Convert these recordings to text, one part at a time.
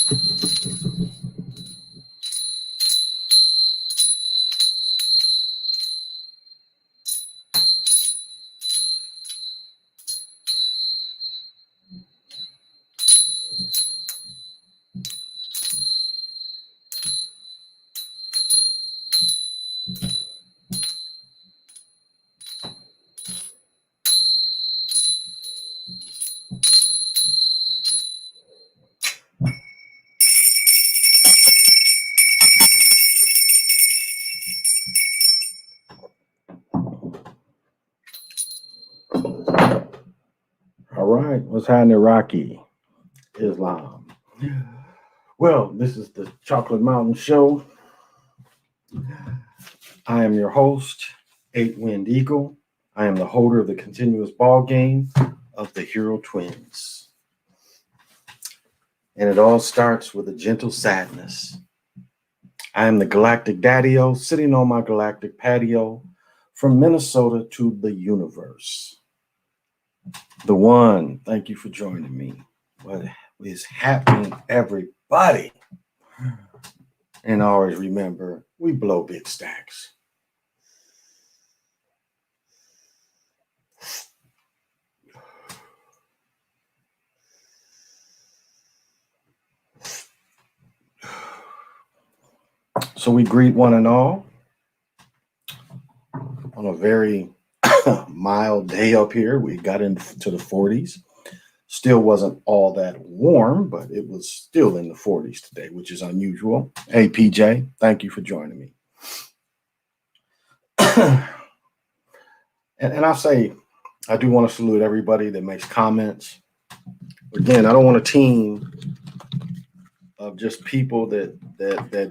All right, what's happening, Rocky? Islam. Well, this is the Chocolate Mountain Show. I am your host, 8-Wind Eagle. I am the holder of the continuous ball game of the Hero Twins. And it all starts with a gentle sadness. I am the Galactic Daddy-O, sitting on my galactic patio from Minnesota to the universe. The one, thank you for joining me. What is happening, everybody? And always remember, we blow big stacks. So we greet one and all on a very mild day up here. We got into the 40s. Still wasn't all that warm, but it was still in the 40s today, which is unusual. Hey, PJ, thank you for joining me. and I'll say, I do want to salute everybody that makes comments. Again, I don't want a team of just people that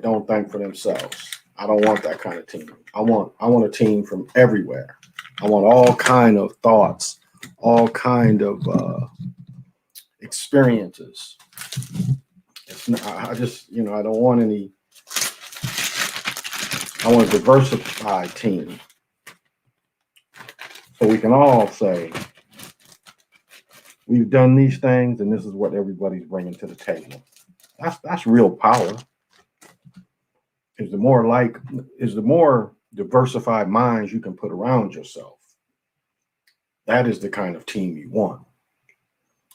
don't think for themselves. I don't want that kind of team. I want a team from everywhere. I want all kind of thoughts, all kind of experiences. It's not, I just, I don't want any. I want a diversified team, so we can all say we've done these things, and this is what everybody's bringing to the table. That's real power. Is the more diversified minds you can put around yourself. That is the kind of team you want.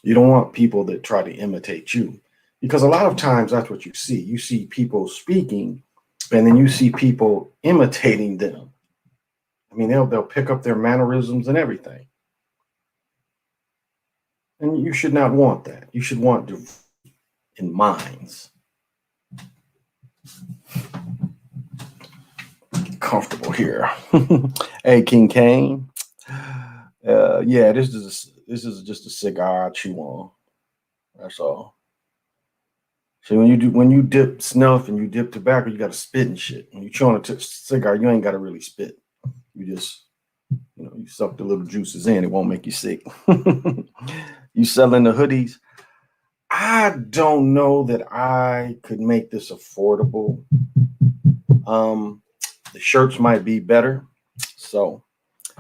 You don't want people that try to imitate you, because a lot of times that's what you see. You see people speaking, and then you see people imitating them. I mean, they'll pick up their mannerisms and everything. And you should not want that. You should want in minds. Comfortable here. Hey, King Kane. Yeah, this is just a cigar I chew on. That's all. See, when you dip snuff and you dip tobacco, you got to spit and shit. When you chew on a cigar, you ain't got to really spit. You just, you suck the little juices in. It won't make you sick. You selling the hoodies? I don't know that I could make this affordable. The shirts might be better. So,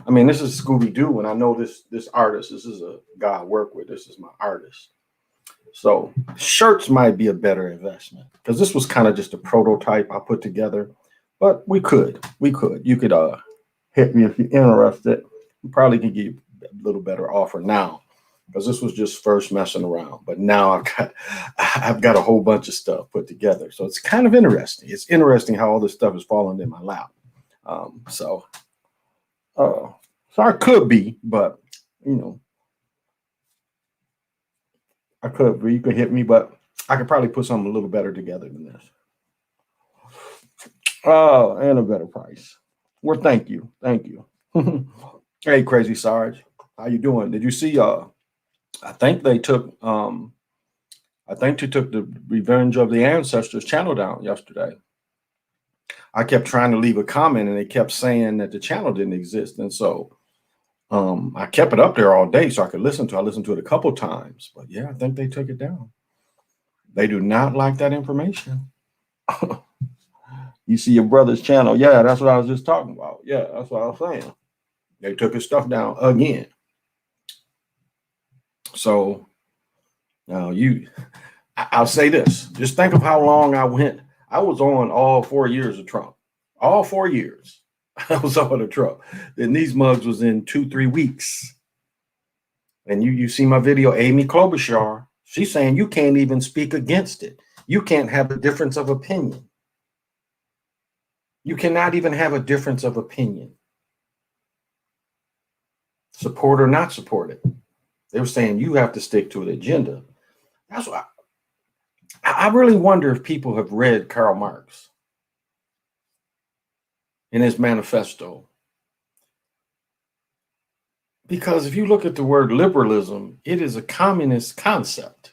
I mean, this is Scooby-Doo, and I know this artist. This is a guy I work with. This is my artist. So shirts might be a better investment, because this was kind of just a prototype I put together. But we could. You could hit me if you're interested. We probably could give you a little better offer now, because this was just first messing around. But now I've got a whole bunch of stuff put together. So it's kind of interesting. It's interesting how all this stuff is falling in my lap. So I could be, but I could be. You could hit me, but I could probably put something a little better together than this. Oh, and a better price. Well, thank you. Hey, Crazy Sarge, how you doing? Did you see? I think they took the Revenge of the Ancestors channel down yesterday. I kept trying to leave a comment, and they kept saying that the channel didn't exist, and so I kept it up there all day so I could listen to it. I listened to it a couple times, but yeah, I think they took it down. They do not like that information. You see your brother's channel. Yeah, that's what I was just talking about. Yeah, that's what I was saying. They took his stuff down again. So now I'll say this. Just think of how long I went. I was on all 4 years of Trump. All 4 years. I was on a Trump. Then these mugs was in 2-3 weeks. And you see my video, Amy Klobuchar. She's saying you can't even speak against it. You can't have a difference of opinion. You cannot even have a difference of opinion. Support or not support it. They were saying you have to stick to an agenda. That's why I really wonder if people have read Karl Marx in his manifesto. Because if you look at the word liberalism, it is a communist concept.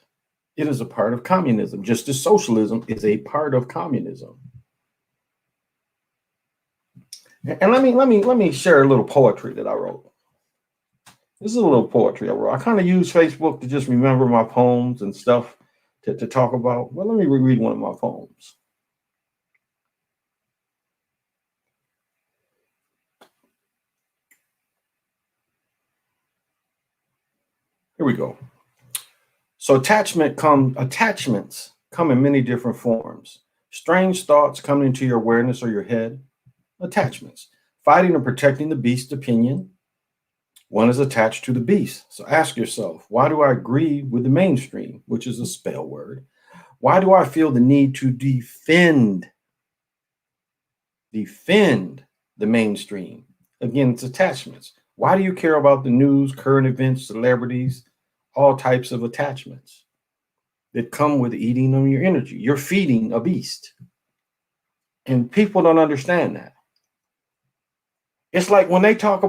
It is a part of communism, just as socialism is a part of communism. And let me share a little poetry that I wrote. This is a little poetry I wrote. I kind of use Facebook to just remember my poems and stuff to talk about. Well, let me reread one of my poems. Here we go. So attachments come in many different forms. Strange thoughts come into your awareness or your head. Attachments. Fighting or protecting the beast's opinion. One is attached to the beast. So ask yourself, why do I agree with the mainstream, which is a spell word? Why do I feel the need to defend the mainstream? Again, it's attachments. Why do you care about the news, current events, celebrities, all types of attachments that come with eating on your energy? You're feeding a beast. And people don't understand that. It's like when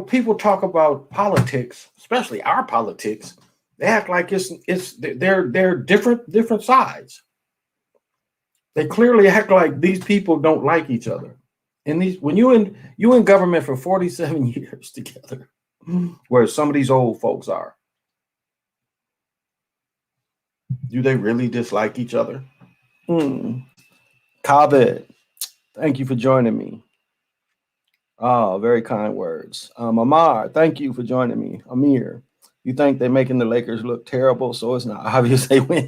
people talk about politics, especially our politics, they act like they're different sides. They clearly act like these people don't like each other. And when you in government for 47 years together, where some of these old folks are, do they really dislike each other? Kaved, thank you for joining me. Oh, very kind words. Amar, thank you for joining me. Amir, you think they're making the Lakers look terrible, so it's not obvious they win.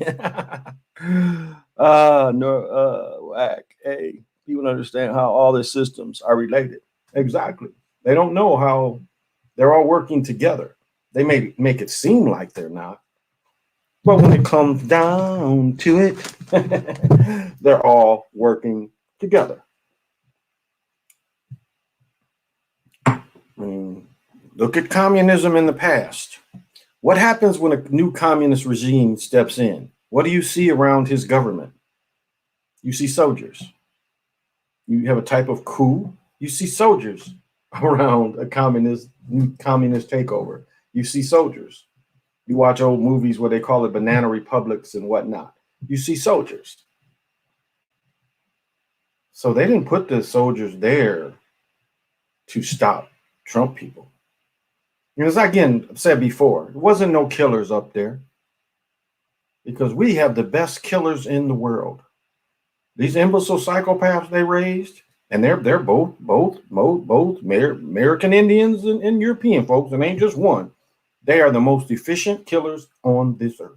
Whack. Hey, people understand how all the systems are related. Exactly. They don't know how they're all working together. They may make it seem like they're not, but when it comes down to it, they're all working together. Look at communism in the past. What happens when a new communist regime steps in? What do you see around his government? You see soldiers. You have a type of coup. You see soldiers around a new communist takeover. You see soldiers. You watch old movies where they call it banana republics and whatnot. You see soldiers. So they didn't put the soldiers there to stop Trump people. As I again said before, there wasn't no killers up there because we have the best killers in the world. These imbecile psychopaths they raised, and they're both American Indians and European folks, and ain't just one. They are the most efficient killers on this earth,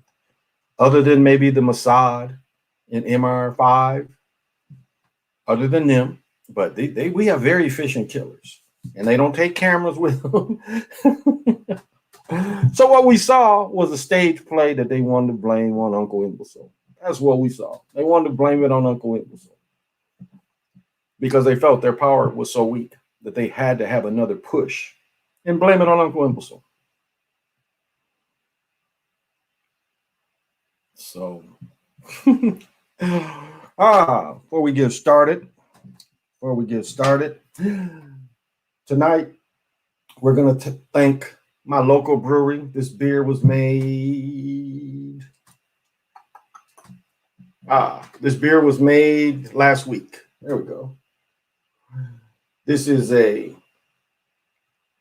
other than maybe the Mossad and MR5. Other than them, but we have very efficient killers. And they don't take cameras with them. So what we saw was a stage play that they wanted to blame on Uncle Imbecile. That's what we saw. They wanted to blame it on Uncle Imbecile because they felt their power was so weak that they had to have another push and blame it on Uncle Imbecile. So, before we get started, tonight, we're going to thank my local brewery. This beer was made. This beer was made last week. There we go. This is a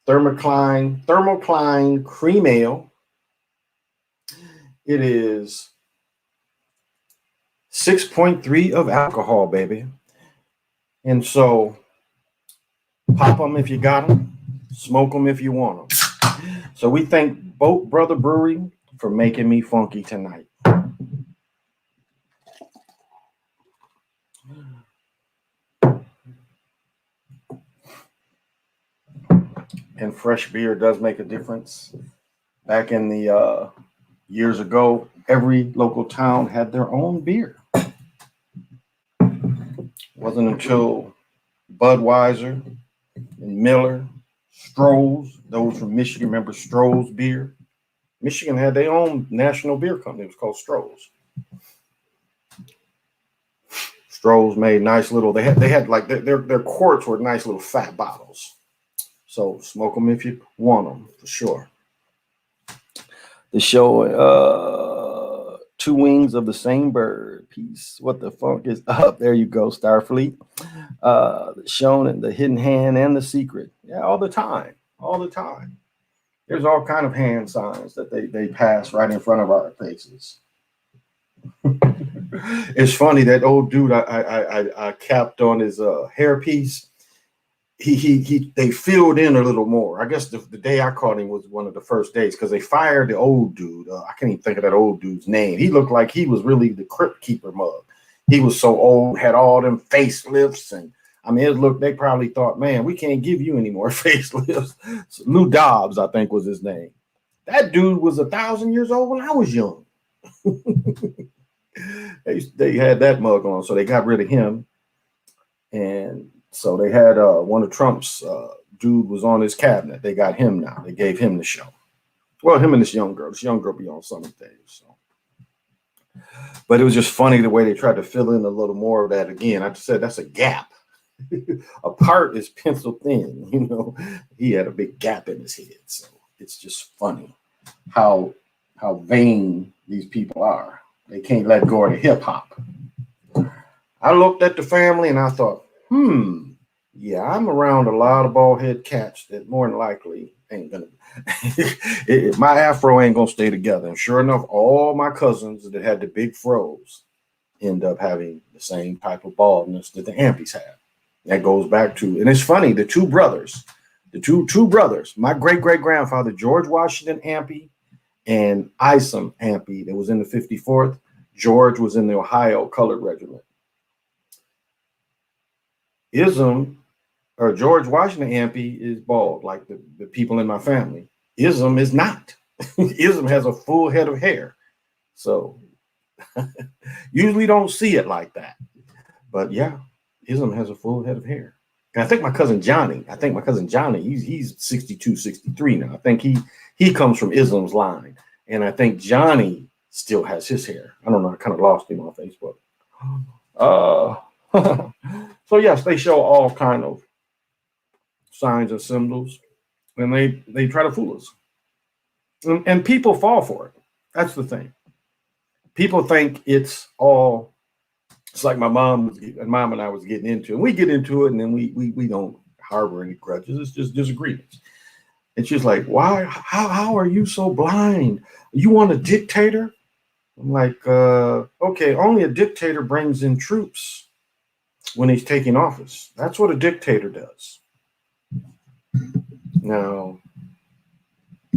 Thermocline Cream Ale. It is 6.3 of alcohol, baby. And so, pop them if you got them. Smoke them if you want them. So we thank Boat Brother Brewery for making me funky tonight. and fresh beer does make a difference. Back in the years ago, every local town had their own beer. It wasn't until Budweiser and Miller, Stroh's, those from Michigan, remember Stroh's beer? Michigan had their own national beer company. It was called Stroh's. Stroh's made nice little, they had like their quarts were nice little fat bottles. So smoke them if you want them, for sure. The show, Two Wings of the Same Bird piece. What the funk is up? There you go, Starfleet. Shown in The Hidden Hand and The Secret. Yeah, all the time. All the time. There's all kind of hand signs that they pass right in front of our faces. It's funny, that old dude I capped on his hairpiece. They filled in a little more. I guess the day I caught him was one of the first days, because they fired the old dude. I can't even think of that old dude's name. He looked like he was really the Crypt Keeper mug. He was so old, had all them facelifts, and I mean, they probably thought, man, we can't give you any more facelifts. So Lou Dobbs, I think, was his name. That dude was 1,000 years old when I was young. They had that mug on, so they got rid of him. And so they had one of Trump's dude was on his cabinet. They got him now. They gave him the show. Well, him and this young girl. This young girl be on some days. So. But it was just funny the way they tried to fill in a little more of that again. I just said that's a gap. A part is pencil thin, you know. He had a big gap in his head. So it's just funny how vain these people are. They can't let go of the hip hop. I looked at the family and I thought, yeah, I'm around a lot of bald head cats that more than likely ain't gonna my afro ain't gonna stay together. And sure enough, all my cousins that had the big fros end up having the same type of baldness that the Ampies have. That goes back to, and it's funny, the two brothers, my great-great-grandfather, George Washington Ampie and Isom Ampie, that was in the 54th. George was in the Ohio Colored Regiment. George Washington Ampie is bald, like the people in my family. Ism is not. Ism has a full head of hair. So usually don't see it like that. But yeah, Ism has a full head of hair. And I think my cousin Johnny, he's 62, 63 now. I think he comes from Ism's line. And I think Johnny still has his hair. I don't know, I kind of lost him on Facebook. So yes, they show all kind of signs and symbols, and they try to fool us. And people fall for it. That's the thing. People think it's like my mom and I was getting into, and we get into it, and then we don't harbor any grudges. It's just disagreements. And she's like, why? How are you so blind? You want a dictator? I'm like, okay, only a dictator brings in troops when he's taking office. That's what a dictator does. Now,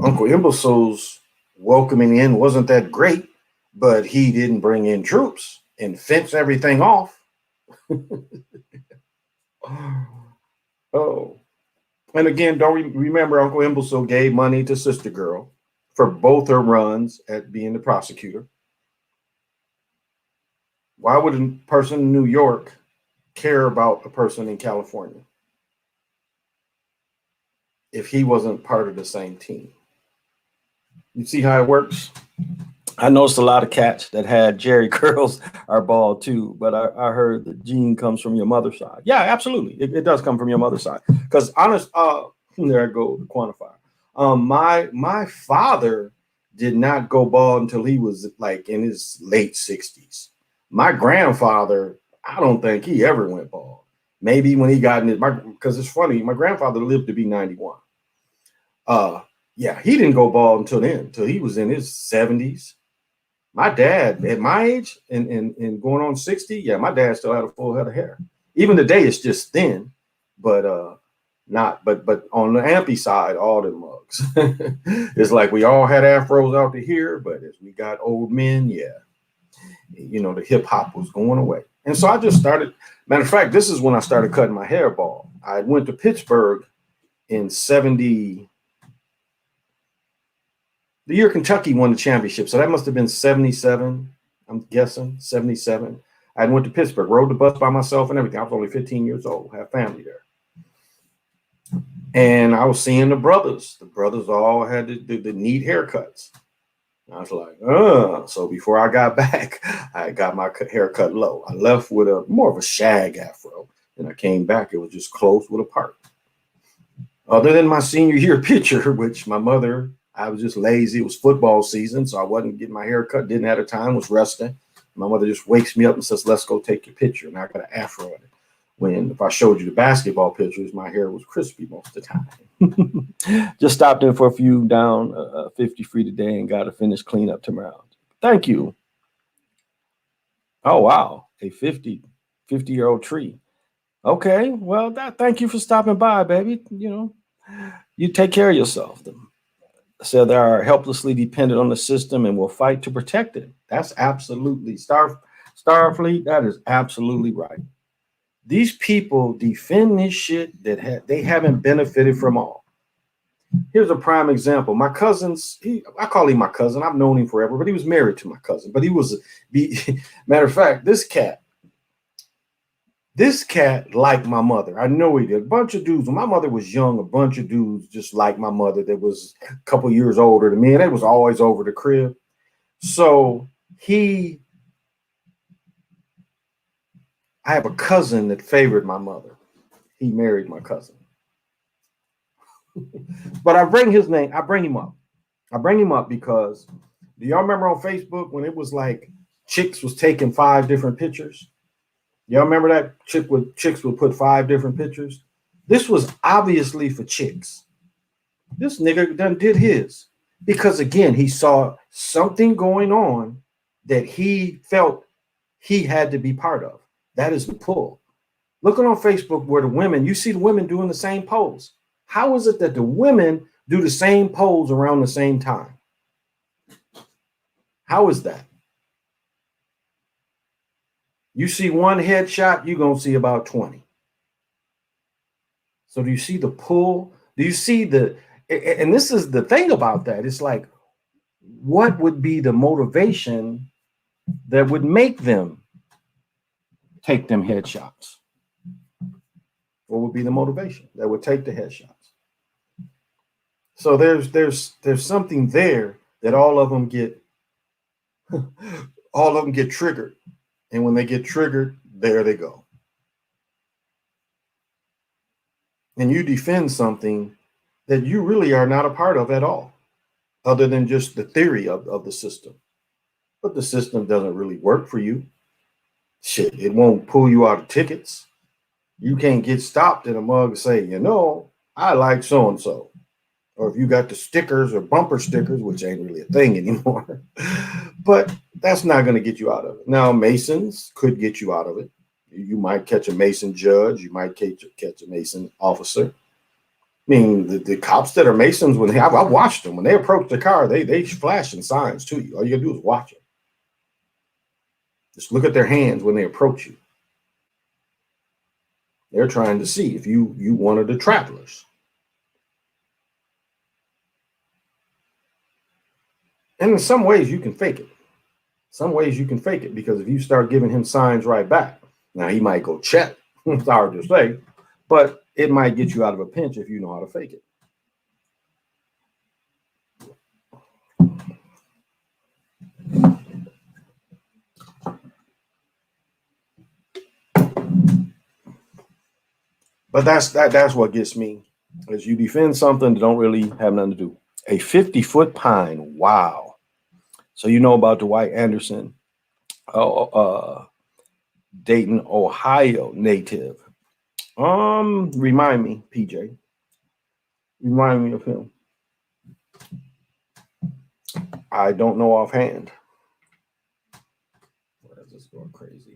Uncle Imbecile's welcoming in wasn't that great, but he didn't bring in troops and fence everything off. Oh. And again, don't remember Uncle Imbecile gave money to Sister Girl for both her runs at being the prosecutor. Why would a person in New York care about a person in California if he wasn't part of the same team? You see how it works? I noticed a lot of cats that had Jerry curls are bald too, but I heard the gene comes from your mother's side. Yeah, absolutely. It does come from your mother's side. Because there I go, the quantifier. My father did not go bald until he was like in his late 60s. My grandfather, I don't think he ever went bald. Maybe when he got in because it's funny, my grandfather lived to be 91. Yeah, he didn't go bald until he was in his 70s. My dad, at my age and going on 60, yeah, my dad still had a full head of hair. Even today, it's just thin, but on the Ampy side, all the mugs. It's like we all had afros out to here, but as we got old men, yeah, you know, the hip hop was going away. And so I just started, matter of fact, this is when I started cutting my hair bald. I went to Pittsburgh in 70, the year Kentucky won the championship. So that must have been 77. I'm guessing 77. I went to Pittsburgh, rode the bus by myself and everything. I was only 15 years old, had family there. And I was seeing the brothers. The brothers all had the neat haircuts. I was like, so before I got back, I got my hair cut low. I left with a more of a shag afro. And I came back, it was just close with a part. Other than my senior year picture, which my mother, I was just lazy. It was football season, so I wasn't getting my hair cut, didn't have the time, was resting. My mother just wakes me up and says, let's go take your picture. And I got an afro on it. When if I showed you the basketball pictures, my hair was crispy most of the time. Just stopped in for a few down 50 free today and got to finish cleanup tomorrow. Thank you. Oh, wow. A 50-year-old tree. Okay. Well, thank you for stopping by, baby. You know, you take care of yourself. So they are helplessly dependent on the system and will fight to protect it. That's absolutely Starfleet. That is absolutely right. These people defend this shit that they haven't benefited from all. Here's a prime example. My cousin's, I call him my cousin. I've known him forever, but he was married to my cousin. But matter of fact, this cat liked my mother. I know he did. A bunch of dudes. When my mother was young, a bunch of dudes just like my mother that was a couple years older than me. And they was always over the crib. So I have a cousin that favored my mother. He married my cousin. But I bring his name. I bring him up. I bring him up because do y'all remember on Facebook when it was like chicks was taking 5 different pictures? Y'all remember that? Chicks would put 5 different pictures. This was obviously for chicks. This nigga done did his. Because again, he saw something going on that he felt he had to be part of. That is the pull. Looking on Facebook where the women, you see the women doing the same pose. How is it that the women do the same pose around the same time? How is that? You see one headshot, you're going to see about 20. So do you see the pull? Do you see and this is the thing about that. It's like, what would be the motivation that would make them take them headshots? What would be the motivation that would take the headshots? So there's something there that all of them get triggered. And when they get triggered, there they go. And you defend something that you really are not a part of at all, other than just the theory of the system. But the system doesn't really work for you. Shit, it won't pull you out of tickets. You can't get stopped in a mug and say, you know, I like so-and-so. Or if you got the stickers or bumper stickers, which ain't really a thing anymore. But that's not going to get you out of it. Now, Masons could get you out of it. You might catch a Mason judge. You might catch a Mason officer. I mean, the cops that are Masons, when I watched them, when they approach the car, they flashing signs to you. All you got to do is watch it. Just look at their hands when they approach you. They're trying to see if you one of the travelers. And in some ways, you can fake it. Some ways you can fake it because if you start giving him signs right back, now he might go check. It's hard to say, but it might get you out of a pinch if you know how to fake it. But that's what gets me, is you defend something that don't really have nothing to do. A 50-foot pine. Wow. So you know about Dwight Anderson, Dayton, Ohio native. Remind me, PJ. Remind me of him. I don't know offhand. Where is this going crazy?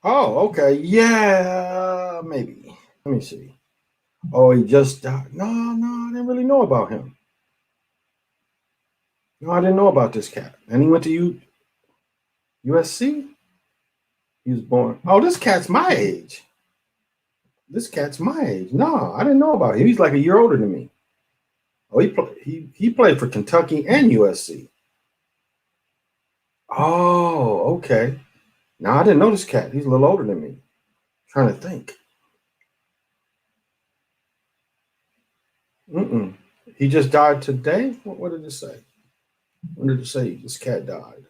Oh, okay. Yeah, maybe. Let me see. Oh, he just died. No, I didn't really know about him. No, I didn't know about this cat. And he went to USC. He was born. Oh, this cat's my age. This cat's my age. No, I didn't know about him. He's like a year older than me. Oh, he played for Kentucky and USC. Oh, okay. Now I didn't know this cat. He's a little older than me. I'm trying to think. He just died today. What did it say? When did it say this cat died?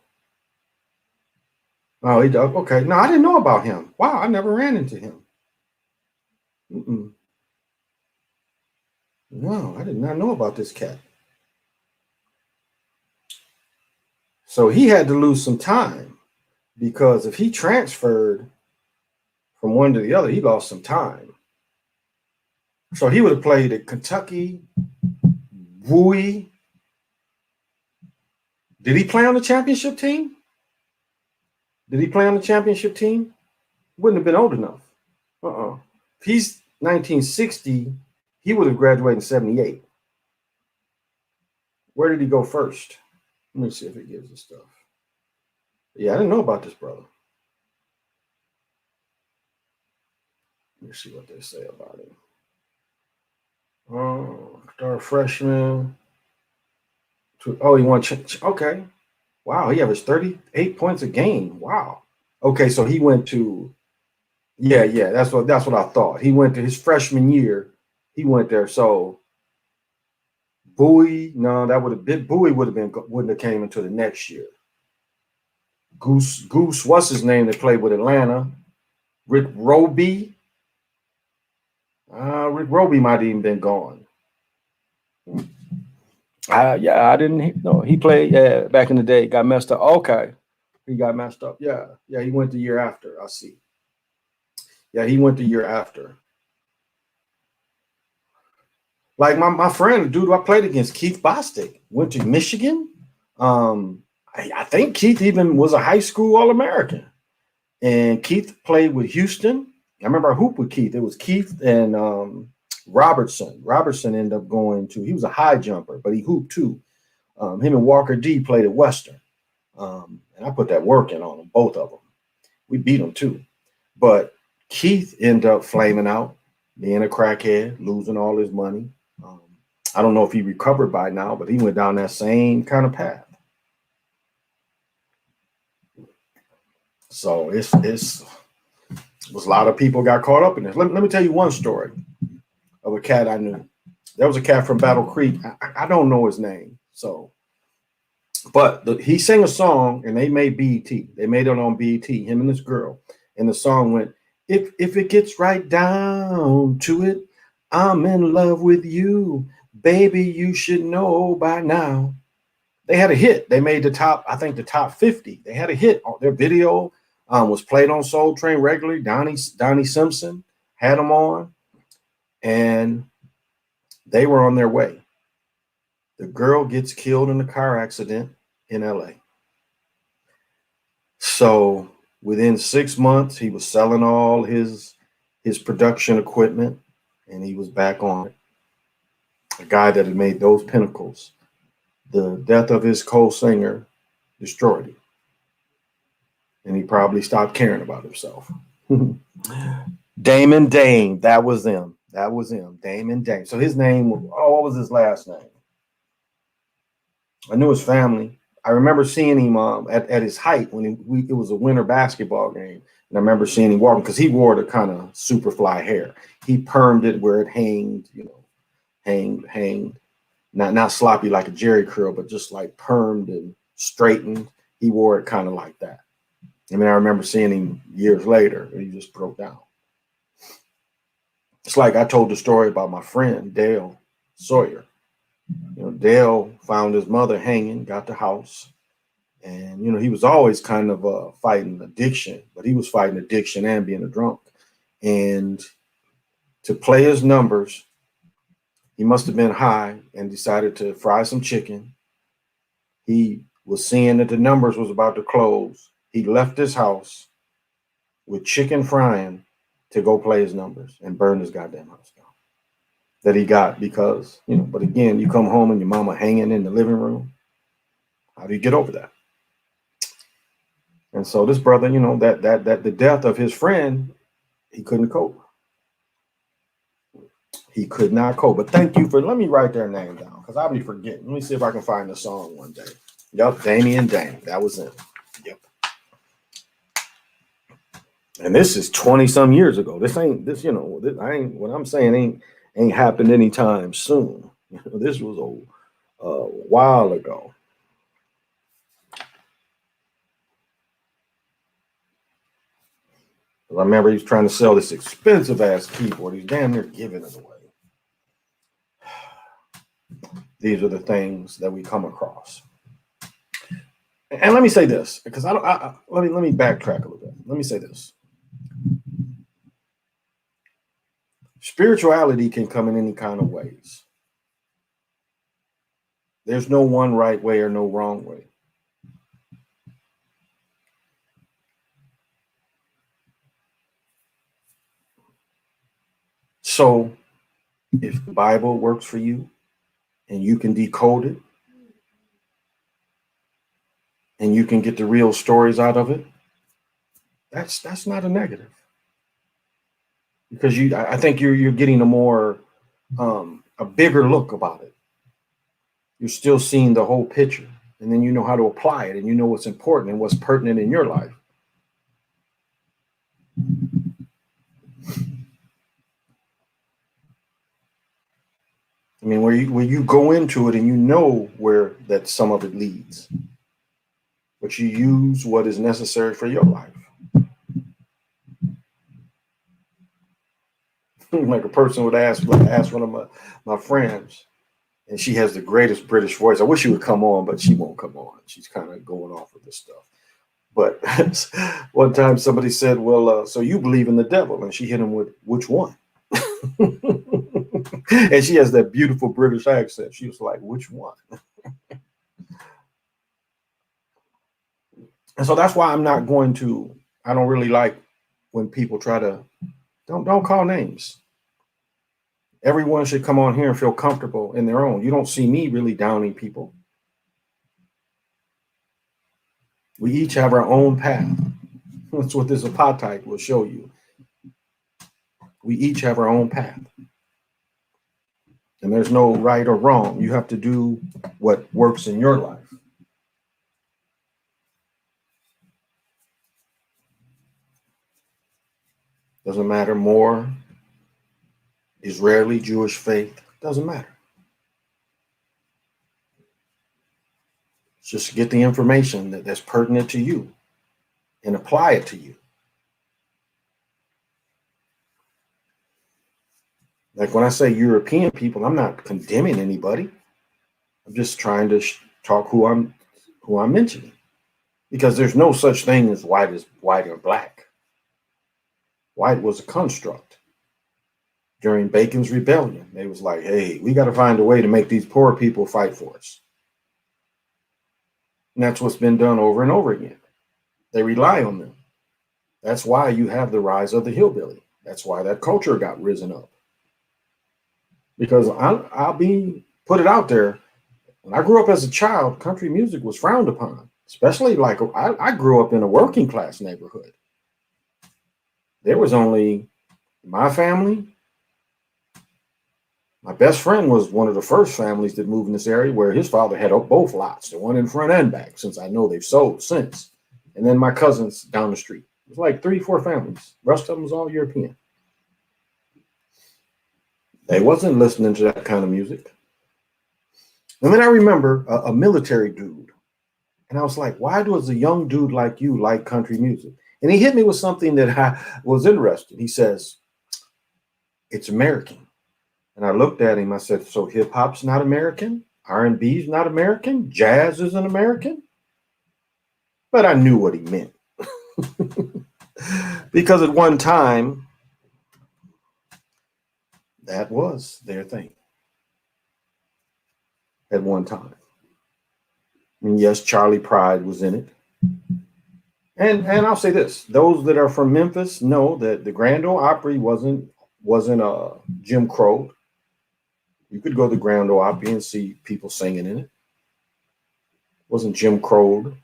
Oh, he died. Okay. No, I didn't know about him. Wow, I never ran into him. No, I did not know about this cat. So he had to lose some time, because if he transferred from one to the other, he lost some time. So he would have played at Kentucky, Bowie. Did he play on the championship team? Wouldn't have been old enough. If he's 1960, he would have graduated in 78. Where did he go first? Let me see if it gives us stuff. Yeah, I didn't know about this brother. Let me see what they say about him. Oh, star freshman. Oh, he won. Okay. Wow, he averaged 38 points a game. Wow. Okay, so he went to. Yeah. That's what I thought. He went to his freshman year. He went there. So Bowie, no, that would have been Bowie wouldn't have came until the next year. Goose, what's his name that played with Atlanta? Rick Roby. Rick Roby might have even been gone. Yeah, I didn't know. He played back in the day, got messed up. Okay. He got messed up. Yeah, he went the year after. I see. Yeah, he went the year after. Like my friend, the dude I played against, Keith Bostic, went to Michigan. I think Keith even was a high school All-American. And Keith played with Houston. I remember I hooped with Keith. It was Keith and Robertson. Robertson ended up he was a high jumper, but he hooped too. Him and Walker D played at Western. And I put that work in on them, both of them. We beat them too. But Keith ended up flaming out, being a crackhead, losing all his money. I don't know if he recovered by now, but he went down that same kind of path. So it was a lot of people got caught up in this. Let me tell you one story of a cat I knew. There was a cat from Battle Creek. I don't know his name. But he sang a song and they made BET. They made it on BET, him and this girl. And the song went, if it gets right down to it, I'm in love with you. Baby, you should know by now. They had a hit. They made the top 50. They had a hit. Their video was played on Soul Train regularly. Donnie Simpson had them on. And they were on their way. The girl gets killed in a car accident in LA. So within 6 months, he was selling all his production equipment and he was back on it. A guy that had made those pinnacles. The death of his co-singer destroyed him. And he probably stopped caring about himself. Damon Dame, that was him. Damon Dame. So his name was, what was his last name? I knew his family. I remember seeing him at his height when it was a winter basketball game. And I remember seeing him walking because he wore the kind of super fly hair. He permed it where it hanged, hanged. Not sloppy like a Jerry curl, but just like permed and straightened. He wore it kind of like that. I mean, I remember seeing him years later. He just broke down. It's like I told the story about my friend, Dale Sawyer. Dale found his mother hanging, got the house. And, he was always kind of fighting addiction, but he was fighting addiction and being a drunk. And to play his numbers, he must have been high and decided to fry some chicken. He was seeing that the numbers was about to close. He left his house with chicken frying to go play his numbers and burn his goddamn house down. That he got because, but again, you come home and your mama hanging in the living room. How do you get over that? And so this brother, you know, that the death of his friend, he couldn't cope. He could not cope. But thank you for, let me write their name down because I'll be forgetting. Let me see if I can find the song one day. Yep, Damien Dang. That was it. Yep. And this is 20 some years ago. This ain't this, you know, this, I ain't what I'm saying ain't happened anytime soon. This was a while ago. I remember he was trying to sell this expensive ass keyboard. He's damn near giving it away. These are the things that we come across. And let me say this, because let me backtrack a little bit. Let me say this. Spirituality can come in any kind of ways. There's no one right way or no wrong way. So if the Bible works for you and you can decode it and you can get the real stories out of it, that's not a negative. Because I think you're getting a bigger look about it. You're still seeing the whole picture, and then you know how to apply it, and you know what's important and what's pertinent in your life. I mean, where you go into it and you know where that some of it leads, but you use what is necessary for your life. Like a person would ask one of my friends, and she has the greatest British voice. I wish she would come on, but she won't come on. She's kind of going off with this stuff. But one time somebody said, well, so you believe in the devil? And she hit him with, which one? And she has that beautiful British accent. She was like, which one? And so that's why I don't really like when people try to, don't call names. Everyone should come on here and feel comfortable in their own. You don't see me really downing people. We each have our own path. That's what this apartheid will show you. We each have our own path. And there's no right or wrong. You have to do what works in your life. Doesn't matter more. Israeli, Jewish faith, doesn't matter. Just get the information that's pertinent to you and apply it to you. Like when I say European people, I'm not condemning anybody. I'm just trying to talk who I'm mentioning, because there's no such thing as white or black. White was a construct. During Bacon's rebellion, they was like, hey, we got to find a way to make these poor people fight for us. And that's what's been done over and over again. They rely on them. That's why you have the rise of the hillbilly. That's why that culture got risen up. Because I'll put it out there. When I grew up as a child, country music was frowned upon, especially like I grew up in a working class neighborhood. There was only my family. My best friend was one of the first families that moved in this area where his father had both lots, the one in front and back, since I know they've sold since. And then my cousins down the street. It was like 3-4 families. The rest of them was all European. They wasn't listening to that kind of music. And then I remember a military dude. And I was like, why does a young dude like you like country music? And he hit me with something that I was interested. He says, it's American. And I looked at him, I said, so hip hop's not American? R&B's not American? Jazz isn't American? But I knew what he meant. Because at one time, that was their thing. At one time. And yes, Charlie Pride was in it. And I'll say this, those that are from Memphis know that the Grand Ole Opry wasn't Jim Crow. You could go to the Grand Ole Opry and see people singing in it. Wasn't Jim Crow.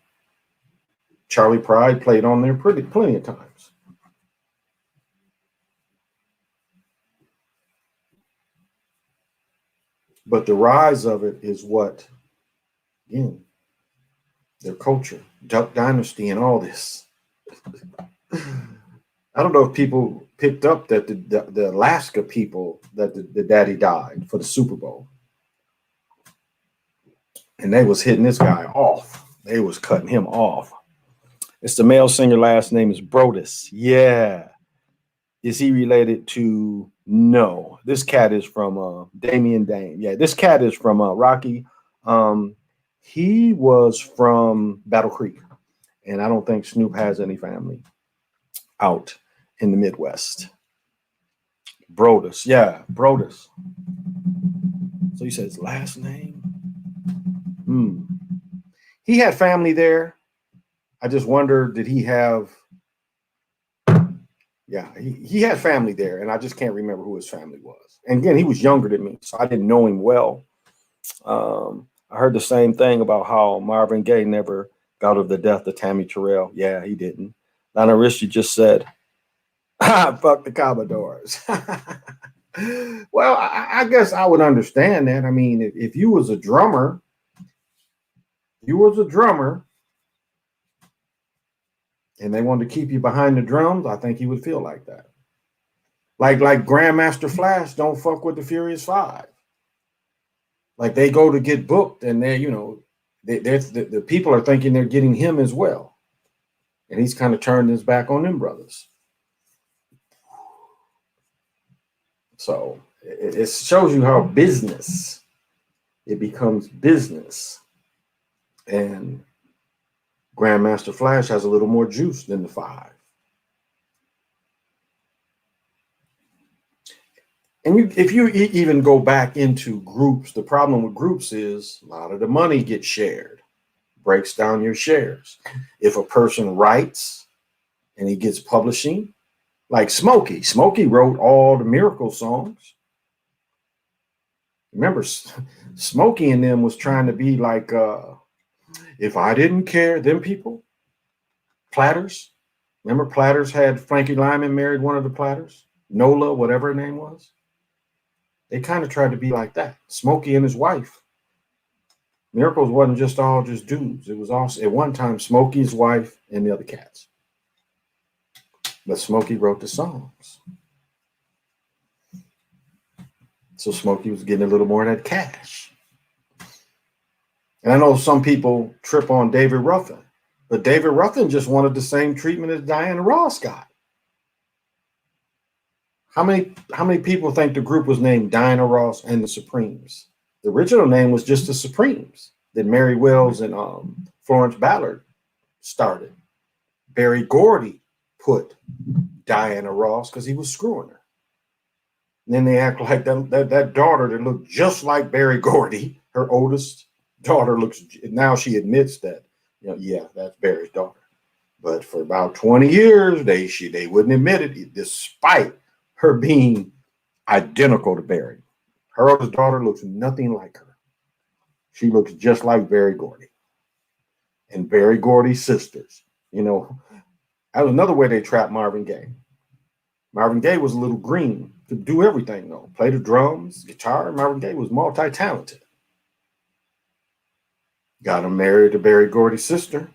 Charlie Pride played on there plenty of times. But the rise of it is what, again, their culture, Duck Dynasty and all this. I don't know if people picked up that the Alaska people, that the daddy died for the Super Bowl. And they was hitting this guy off. They was cutting him off. It's the male singer, last name is Brodus. Yeah. Is he related to? No. This cat is from Damien Dame. Yeah, this cat is from Rocky. He was from Battle Creek. And I don't think Snoop has any family out in the Midwest. Brodus. Yeah, Brodus. So you said his last name? He had family there. I just wonder, did he have... Yeah, he had family there, and I just can't remember who his family was. And again, he was younger than me, so I didn't know him well. I heard the same thing about how Marvin Gaye never got over the death of Tammy Terrell. Yeah, he didn't. Lionel Richie just said, fuck the Commodores. Well, I guess I would understand that. I mean, if you was a drummer, and they wanted to keep you behind the drums, I think you would feel like that. Like Grandmaster Flash don't fuck with the Furious Five. Like they go to get booked, and they're, the people are thinking they're getting him as well. And he's kind of turned his back on them brothers. So it shows you how it becomes business. And Grandmaster Flash has a little more juice than the Five. And if you even go back into groups, the problem with groups is a lot of the money gets shared, breaks down your shares. If a person writes and he gets publishing, like Smokey wrote all the Miracle songs. Remember, Smokey and them was trying to be like, if I didn't care, them people, Platters. Remember Platters had Frankie Lyman married one of the Platters, Nola, whatever her name was. They kind of tried to be like that. Smokey and his wife. Miracles wasn't just dudes. It was also at one time Smokey's wife and the other cats. But Smokey wrote the songs. So Smokey was getting a little more of that cash. And I know some people trip on David Ruffin, but David Ruffin just wanted the same treatment as Diana Ross got. How many people think the group was named Diana Ross and the Supremes? The original name was just the Supremes that Mary Wells and Florence Ballard started. Berry Gordy put Diana Ross because he was screwing her. And then they act like that daughter that looked just like Berry Gordy, her oldest daughter looks, now she admits that, yeah, that's Barry's daughter. But for about 20 years, they wouldn't admit it, despite her being identical to Barry. Her oldest daughter looks nothing like her. She looks just like Berry Gordy. And Berry Gordy's sisters. That was another way they trapped Marvin Gaye. Marvin Gaye was a little green, could do everything though. Play the drums, guitar. Marvin Gaye was multi-talented. Got him married to Berry Gordy's sister.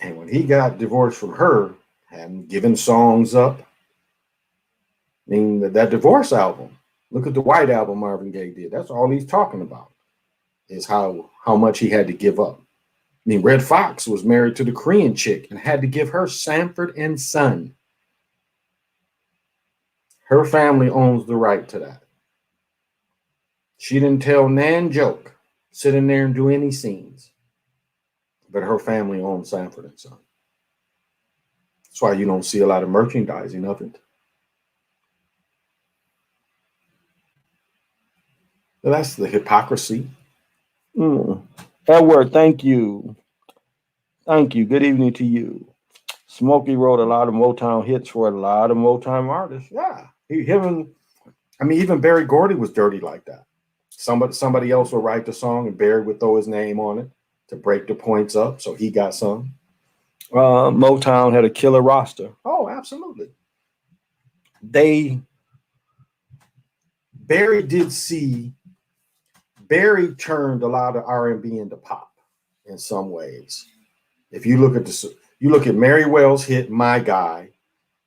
And when he got divorced from her, hadn't given songs up. I mean, that divorce album, look at the White Album Marvin Gaye did. That's all he's talking about, is how much he had to give up. I mean, Red Fox was married to the Korean chick and had to give her Sanford and Son. Her family owns the right to that. She didn't tell Nan joke, sit in there and do any scenes. But her family owns Sanford and Son. That's why you don't see a lot of merchandising of it. Well, that's the hypocrisy. Edward, thank you. Thank you. Good evening to you. Smokey wrote a lot of Motown hits for a lot of Motown artists. Yeah. Even Berry Gordy was dirty like that. Somebody else will write the song and Barry would throw his name on it to break the points up. So he got some. Motown had a killer roster. Oh, absolutely. Barry turned a lot of R&B into pop in some ways. If you look at Mary Wells' hit "My Guy,"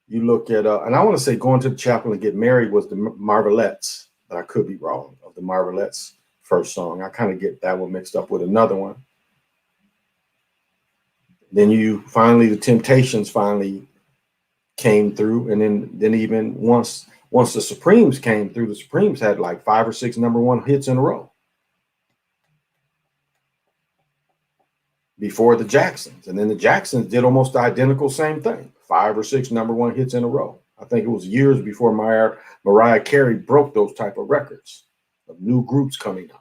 you look at and I want to say "Going to the Chapel and Get Married" was the Marvelettes, but I could be wrong, of the Marvelettes' first song. I kind of get that one mixed up with another one. Then the Temptations finally came through, and then even once the Supremes came through, the Supremes had like 5 or 6 #1 hits in a row before the Jacksons. And then the Jacksons did almost the identical same thing, 5 or 6 #1 hits in a row. I think it was years before Mariah Carey broke those type of records of new groups coming out.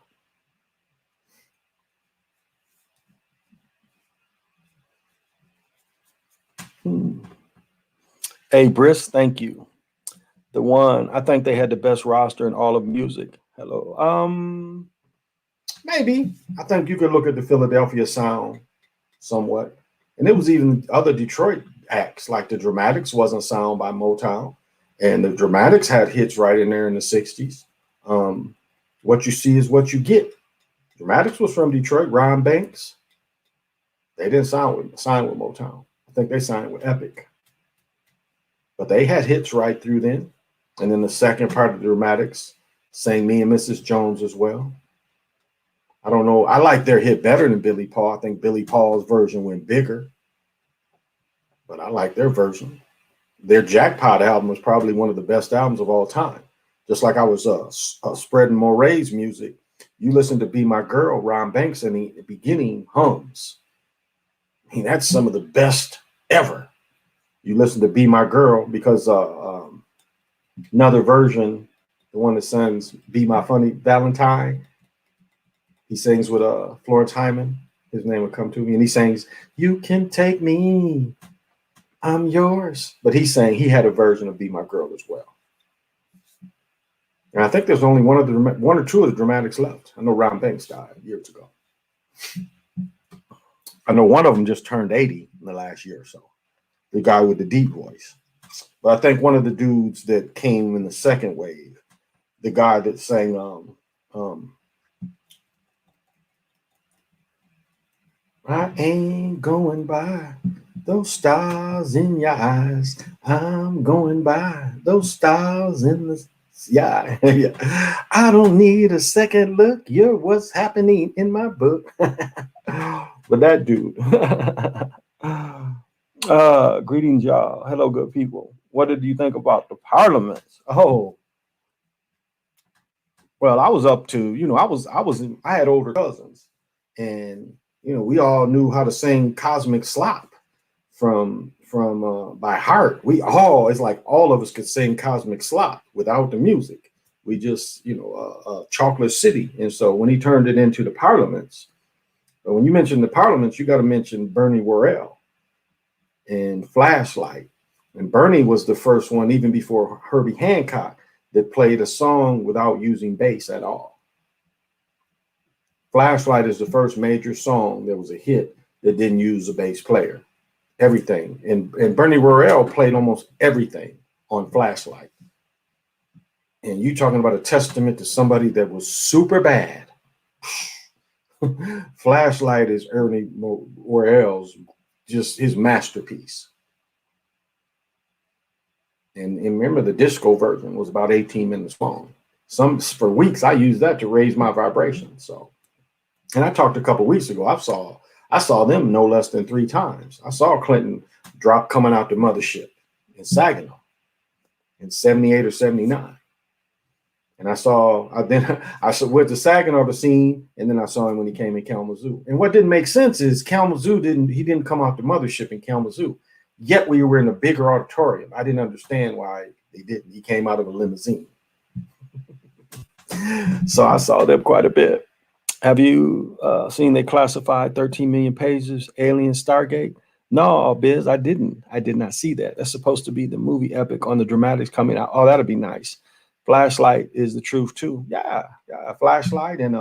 Hey, Briss, thank you. I think they had the best roster in all of music. Hello. Maybe. I think you could look at the Philadelphia sound somewhat. And it was even other Detroit acts, like the Dramatics wasn't signed by Motown. And the Dramatics had hits right in there in the 60s. What you see is what you get. Dramatics was from Detroit, Ryan Banks. They didn't sign with Motown. I think they signed with Epic. But they had hits right through then. And then the second part of the Dramatics sang Me and Mrs. Jones as well. I don't know. I like their hit better than Billy Paul. I think Billy Paul's version went bigger. But I like their version. Their Jackpot album was probably one of the best albums of all time. Just like I was spreading Moray's music. You listen to Be My Girl, Ron Banks in the beginning hums. I mean, that's some of the best ever. You listen to Be My Girl because another version, the one that sings Be My Funny Valentine, he sings with Florence Hyman. His name would come to me, and he sings, "You can take me, I'm yours." But he had a version of Be My Girl as well. And I think there's only one or two of the Dramatics left. I know Ron Banks died years ago. I know one of them just turned 80 in the last year or so. The guy with the deep voice. But I think one of the dudes that came in the second wave, the guy that sang I ain't going by those stars in your eyes. I'm going by those stars in the sky. Yeah. I don't need a second look. You're what's happening in my book. But that dude. Greetings, y'all. Hello, good people. What did you think about the parliaments? Oh, well, I was up to, I had older cousins, and we all knew how to sing Cosmic Slop from by heart. It's like all of us could sing Cosmic Slop without the music. We just, Chocolate City. And so when he turned it into the parliaments, but when you mention the parliaments, you got to mention Bernie Worrell and Flashlight. And Bernie was the first one, even before Herbie Hancock, that played a song without using bass at all. Flashlight is the first major song that was a hit that didn't use a bass player. Everything. And Bernie Worrell played almost everything on Flashlight. And you talking about a testament to somebody that was super bad. Flashlight is Ernie Worrell's, just his masterpiece. And remember, the disco version was about 18 minutes long. For weeks, I used that to raise my vibration. So, and I talked a couple weeks ago. I saw them no less than 3 times. I saw Clinton drop coming out the mothership in Saginaw in 78 or 79. And I went to Saginaw to see him, and then I saw him when he came in Kalamazoo. And what didn't make sense is Kalamazoo didn't come out the mothership in Kalamazoo. Yet we were in a bigger auditorium. I didn't understand why they didn't. He came out of a limousine. So I saw them quite a bit. Have you seen they classified 13 million pages, Alien Stargate? No, Biz, I didn't. I did not see that. That's supposed to be the movie epic on the Dramatics coming out. Oh, that'll be nice. Flashlight is the truth too. Yeah, Flashlight and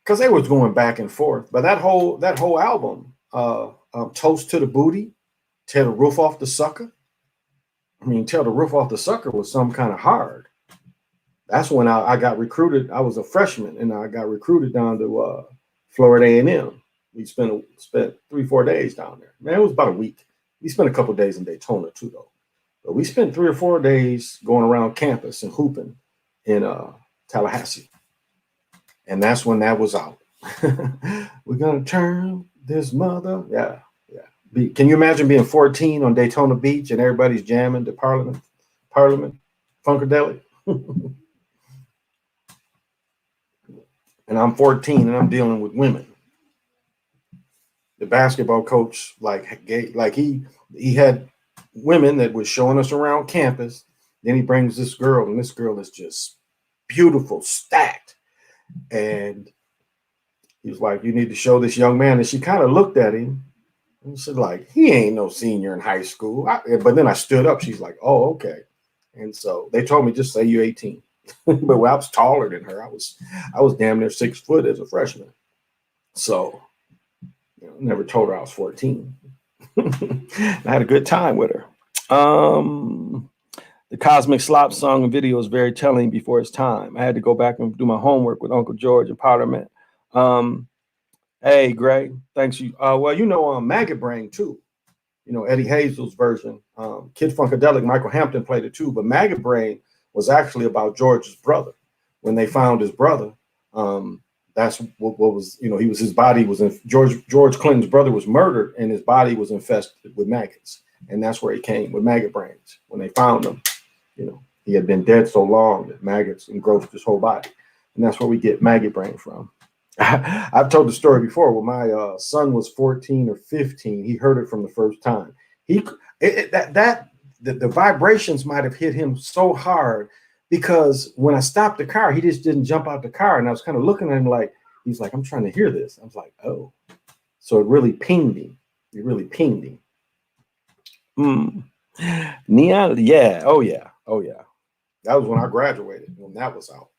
because they was going back and forth. But that whole album, Toast to the Booty, Tear the Roof Off the Sucker. I mean, Tear the Roof Off the Sucker was some kind of hard. That's when I got recruited. I was a freshman and I got recruited down to Florida A&M. We spent 3-4 days down there. Man, it was about a week. We spent a couple of days in Daytona too, though. But we spent 3 or 4 days going around campus and hooping in Tallahassee. And that's when that was out. We're gonna turn this mother. Yeah. Can you imagine being 14 on Daytona Beach and everybody's jamming to Parliament, Funkadelic? And I'm 14 and I'm dealing with women. The basketball coach, he had women that was showing us around campus. Then he brings this girl, and this girl is just beautiful, stacked. And he was like, "You need to show this young man." And she kind of looked at him and said, like, "He ain't no senior in high school." But then I stood up. She's like, "Oh, okay." And so they told me, just say you're 18. But I was taller than her. I was damn near 6 foot as a freshman. So, never told her I was 14. I had a good time with her. The Cosmic Slop song and video is very telling before its time. I had to go back and do my homework with Uncle George and Parliament. Hey, Greg, thanks. Maggot Brain too. Eddie Hazel's version. Kid Funkadelic, Michael Hampton played it too, but Maggot Brain was actually about George's brother. When they found his brother, that's what was, his body was in, George Clinton's brother was murdered and his body was infested with maggots. And that's where he came with maggot brains. When they found him, he had been dead so long that maggots engrossed his whole body. And that's where we get maggot brain from. I've told the story before. When my son was 14 or 15, he heard it from the first time. The vibrations might have hit him so hard because when I stopped the car, he just didn't jump out the car. And I was kind of looking at him like, he's like, "I'm trying to hear this." I was like, "Oh." So it really pinged him. Neon, yeah. Oh, yeah. That was when I graduated, when that was out.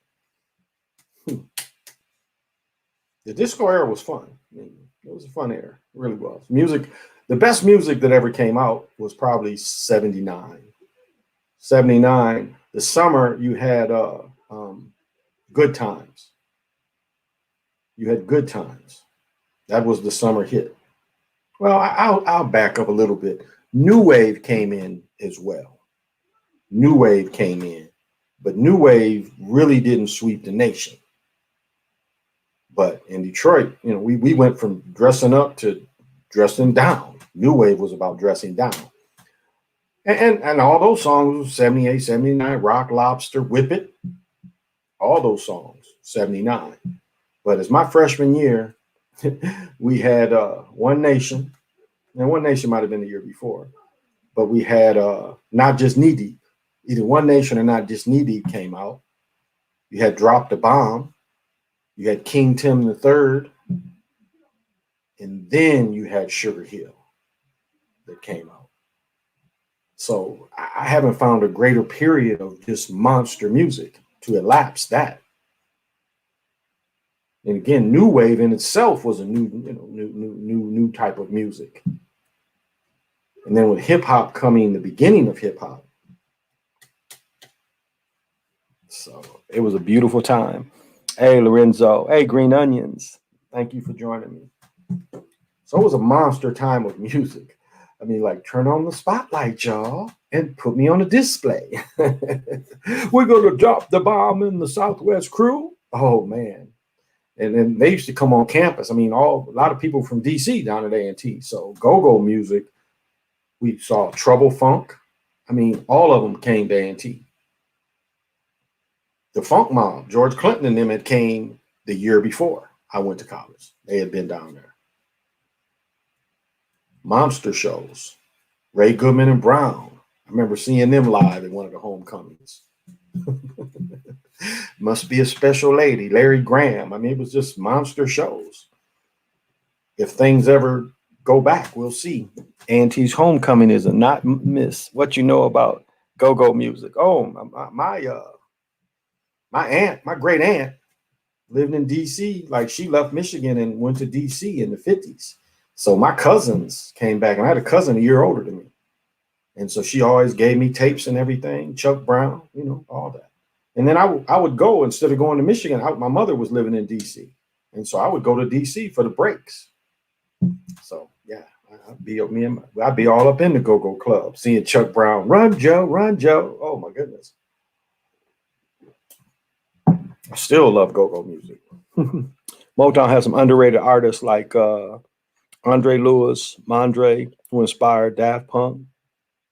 The disco era was fun. It was a fun era. It really was. Music, the best music that ever came out was probably 79. 79, the summer you had Good Times. You had Good Times. That was the summer hit. Well, I'll back up a little bit. New Wave came in as well. New Wave came in, but New Wave really didn't sweep the nation. But in Detroit, we went from dressing up to dressing down. New Wave was about dressing down. And all those songs, 78, 79, Rock Lobster, Whip It, all those songs, 79. But as my freshman year, we had One Nation, and One Nation might have been the year before, but we had Not Just Knee Deep. Either One Nation or Not Just Knee Deep came out. You had Drop the Bomb. You had King Tim III. And then you had Sugar Hill that came out. So I haven't found a greater period of just monster music to elapse that. And again, New Wave in itself was a new type of music. And then with hip hop coming, the beginning of hip hop. So it was a beautiful time. Hey, Lorenzo. Hey, Green Onions. Thank you for joining me. So it was a monster time of music. I mean, like, turn on the spotlight, y'all, and put me on a display. We're going to drop the bomb in the Southwest Crew. Oh, man. And then they used to come on campus. I mean, a lot of people from D.C. down at A&T. So go-go music. We saw Trouble Funk. I mean, all of them came to A&T. The Funk Mob, George Clinton and them had came the year before I went to college. They had been down there. Monster shows, Ray Goodman and Brown. I remember seeing them live at one of the homecomings. Must Be a Special Lady, Larry Graham. I mean, it was just monster shows. If things ever go back, we'll see. A&T's homecoming is a not miss. What you know about Go-go music. Oh, my aunt, my great aunt, lived in DC. Like she left Michigan and went to DC in the 50s. So my cousins came back, and I had a cousin a year older than me. And so she always gave me tapes and everything, Chuck Brown, all that. And then I would go, instead of going to Michigan, my mother was living in DC. And so I would go to DC for the breaks. So yeah, I'd be all up in the go-go club, seeing Chuck Brown, run Joe, run Joe. Oh my goodness. I still love go-go music. Motown has some underrated artists like Andre Lewis, Mondre, who inspired Daft Punk,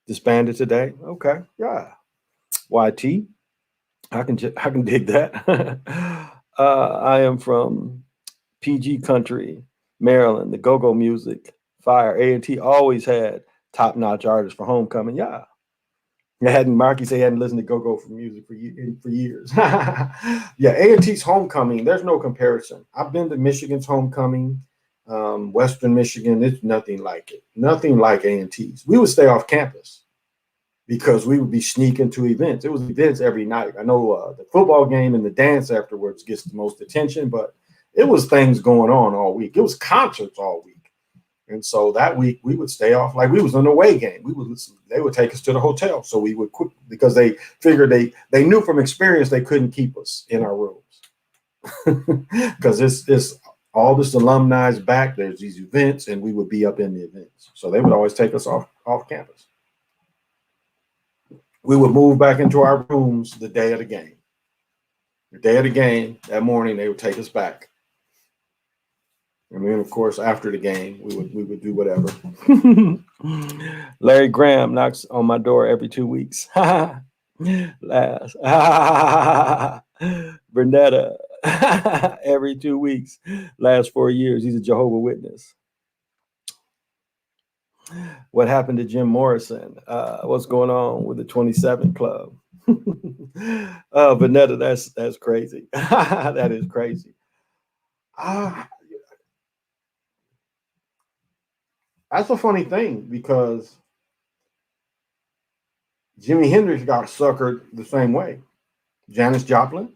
disbanded today. Okay, yeah. YT, I can dig that. I am from PG Country, Maryland. The go-go music, fire. A&T always had top-notch artists for homecoming. Yeah. Marky say he hadn't listened to go-go for music for years. Yeah, A&T's homecoming, there's no comparison. I've been to Michigan's homecoming, Western Michigan. It's nothing like it. Nothing like A&T's. We would stay off campus because we would be sneaking to events. It was events every night. I know the football game and the dance afterwards gets the most attention, but it was things going on all week. It was concerts all week. And so that week we would stay off, like we was an away game. They would take us to the hotel. So we would quit because they figured they knew from experience they couldn't keep us in our rooms. Because it's all this alumni is back. There's these events, and we would be up in the events. So they would always take us off campus. We would move back into our rooms the day of the game. The day of the game, that morning, they would take us back. And then, of course, after the game, we would do whatever. Larry Graham knocks on my door every 2 weeks. Last. Bernetta every 2 weeks. Last 4 years. He's a Jehovah's Witness. What happened to Jim Morrison? What's going on with the 27 Club? Bernetta, that's crazy. That is crazy. That's a funny thing because Jimi Hendrix got suckered the same way. Janis Joplin,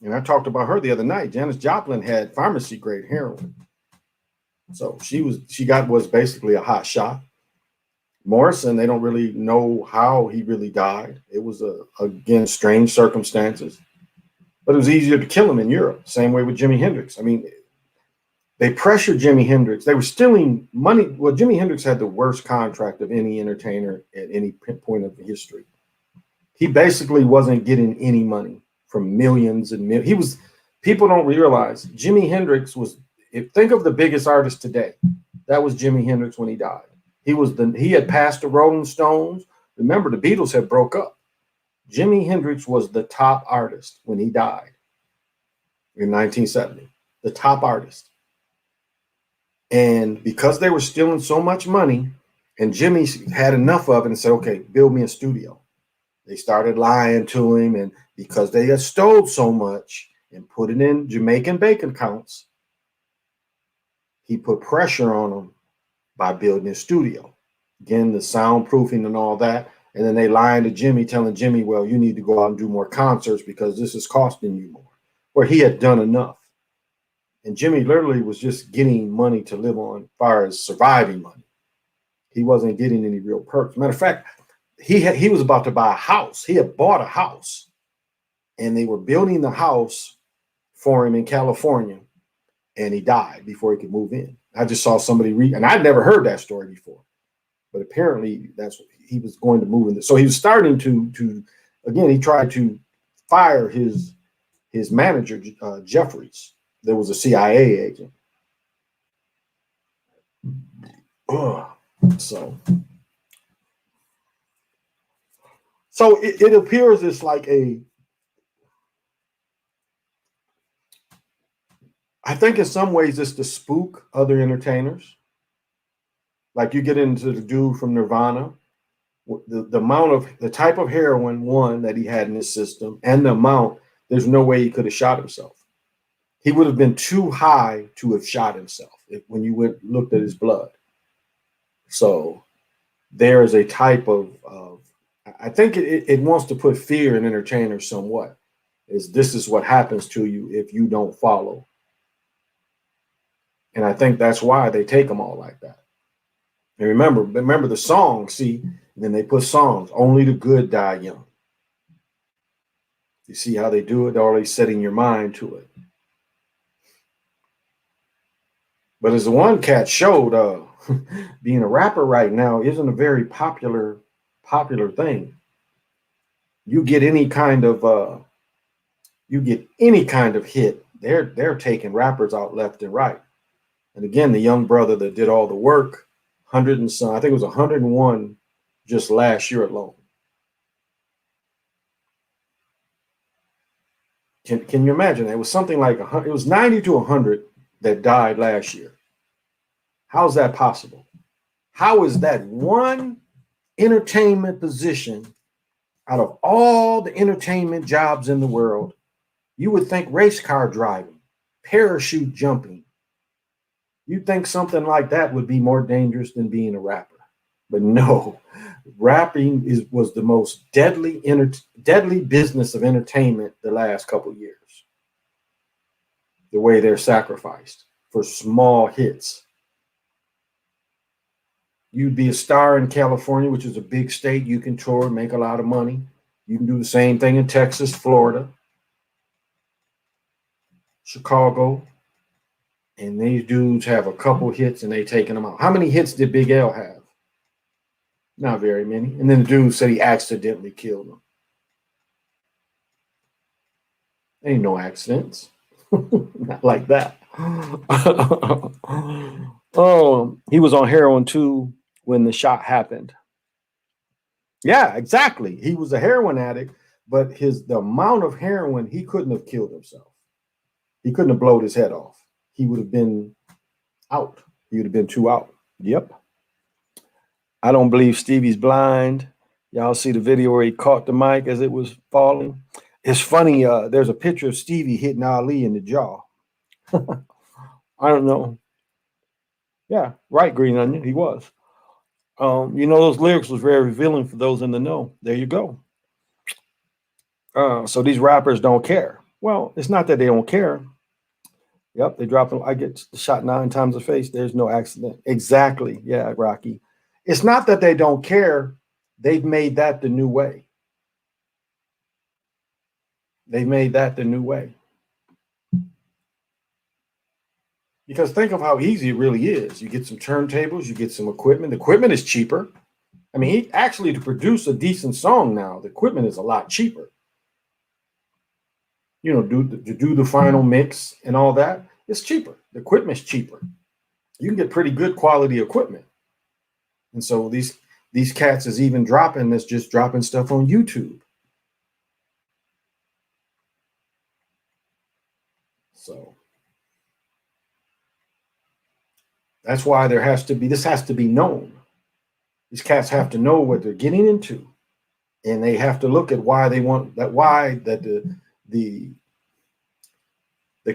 and I talked about her the other night. Janis Joplin had pharmacy grade heroin. So she was basically a hot shot. Morrison, they don't really know how he really died. It was again strange circumstances, but it was easier to kill him in Europe. Same way with Jimi Hendrix. I mean, they pressured Jimi Hendrix. They were stealing money. Well, Jimi Hendrix had the worst contract of any entertainer at any point of history. He basically wasn't getting any money from millions and millions. People don't realize Jimi Hendrix was, think of the biggest artist today. That was Jimi Hendrix when he died. He had passed the Rolling Stones. Remember, the Beatles had broke up. Jimi Hendrix was the top artist when he died in 1970. The top artist. And because they were stealing so much money, and Jimmy had enough of it and said, okay, build me a studio. They started lying to him, and because they had stole so much and put it in Jamaican bank accounts, he put pressure on them by building a studio. Again, the soundproofing and all that. And then they lying to Jimmy, telling Jimmy, well, you need to go out and do more concerts because this is costing you more. Where he had done enough. And Jimmy literally was just getting money to live on as far as surviving money. He wasn't getting any real perks. Matter of fact, he was about to buy a house. He had bought a house. And they were building the house for him in California. And he died before he could move in. I just saw somebody read, and I'd never heard that story before. But apparently that's what he was going to move in. So he was starting to again, he tried to fire his manager, Jeffries. There was a CIA agent. So it appears it's like I think in some ways it's to spook other entertainers. Like you get into the dude from Nirvana, the type of heroin, one, that he had in his system, and the amount, there's no way he could have shot himself. He would have been too high to have shot himself when you looked at his blood. So there is a type of I think it wants to put fear in entertainers somewhat. This is what happens to you if you don't follow. And I think that's why they take them all like that. And remember the song, see, and then they put songs, only the good die young. You see how they do it? They're already setting your mind to it. But as the one cat showed, being a rapper right now isn't a very popular thing. You get any kind of hit, they're taking rappers out left and right. And again, the young brother that did all the work, 100 and some, I think it was 101 just last year alone. Can you imagine? It was something like it was 90 to 100 that died last year. How's that possible? How is that one entertainment position out of all the entertainment jobs in the world? You would think race car driving, parachute jumping. You'd think something like that would be more dangerous than being a rapper. But no, rapping was the most deadly business of entertainment the last couple of years. The way they're sacrificed for small hits. You'd be a star in California, which is a big state. You can tour, make a lot of money. You can do the same thing in Texas, Florida, Chicago. And these dudes have a couple hits and they taking them out. How many hits did Big L have? Not very many. And then the dude said he accidentally killed him. Ain't no accidents. Not like that. Oh, he was on heroin too when the shot happened. Yeah, exactly. He was a heroin addict, but the amount of heroin, he couldn't have killed himself. He couldn't have blown his head off. He would have been out. He would have been too out. Yep. I don't believe Stevie's blind. Y'all see the video where he caught the mic as it was falling? It's funny. There's a picture of Stevie hitting Ali in the jaw. I don't know. Yeah, right, Green Onion. He was. Those lyrics was very revealing for those in the know. There you go. So these rappers don't care. Well, it's not that they don't care. Yep, they drop them. I get shot 9 times in the face. There's no accident. Exactly. Yeah, Rocky. It's not that they don't care. They've made that the new way. They made that the new way. Because think of how easy it really is. You get some turntables, you get some equipment. The equipment is cheaper. I mean, actually, to produce a decent song now, the equipment is a lot cheaper. To do the final mix and all that, it's cheaper. The equipment's cheaper. You can get pretty good quality equipment. And so these cats is even dropping stuff on YouTube. So that's why this has to be known. These cats have to know what they're getting into. And they have to look at why the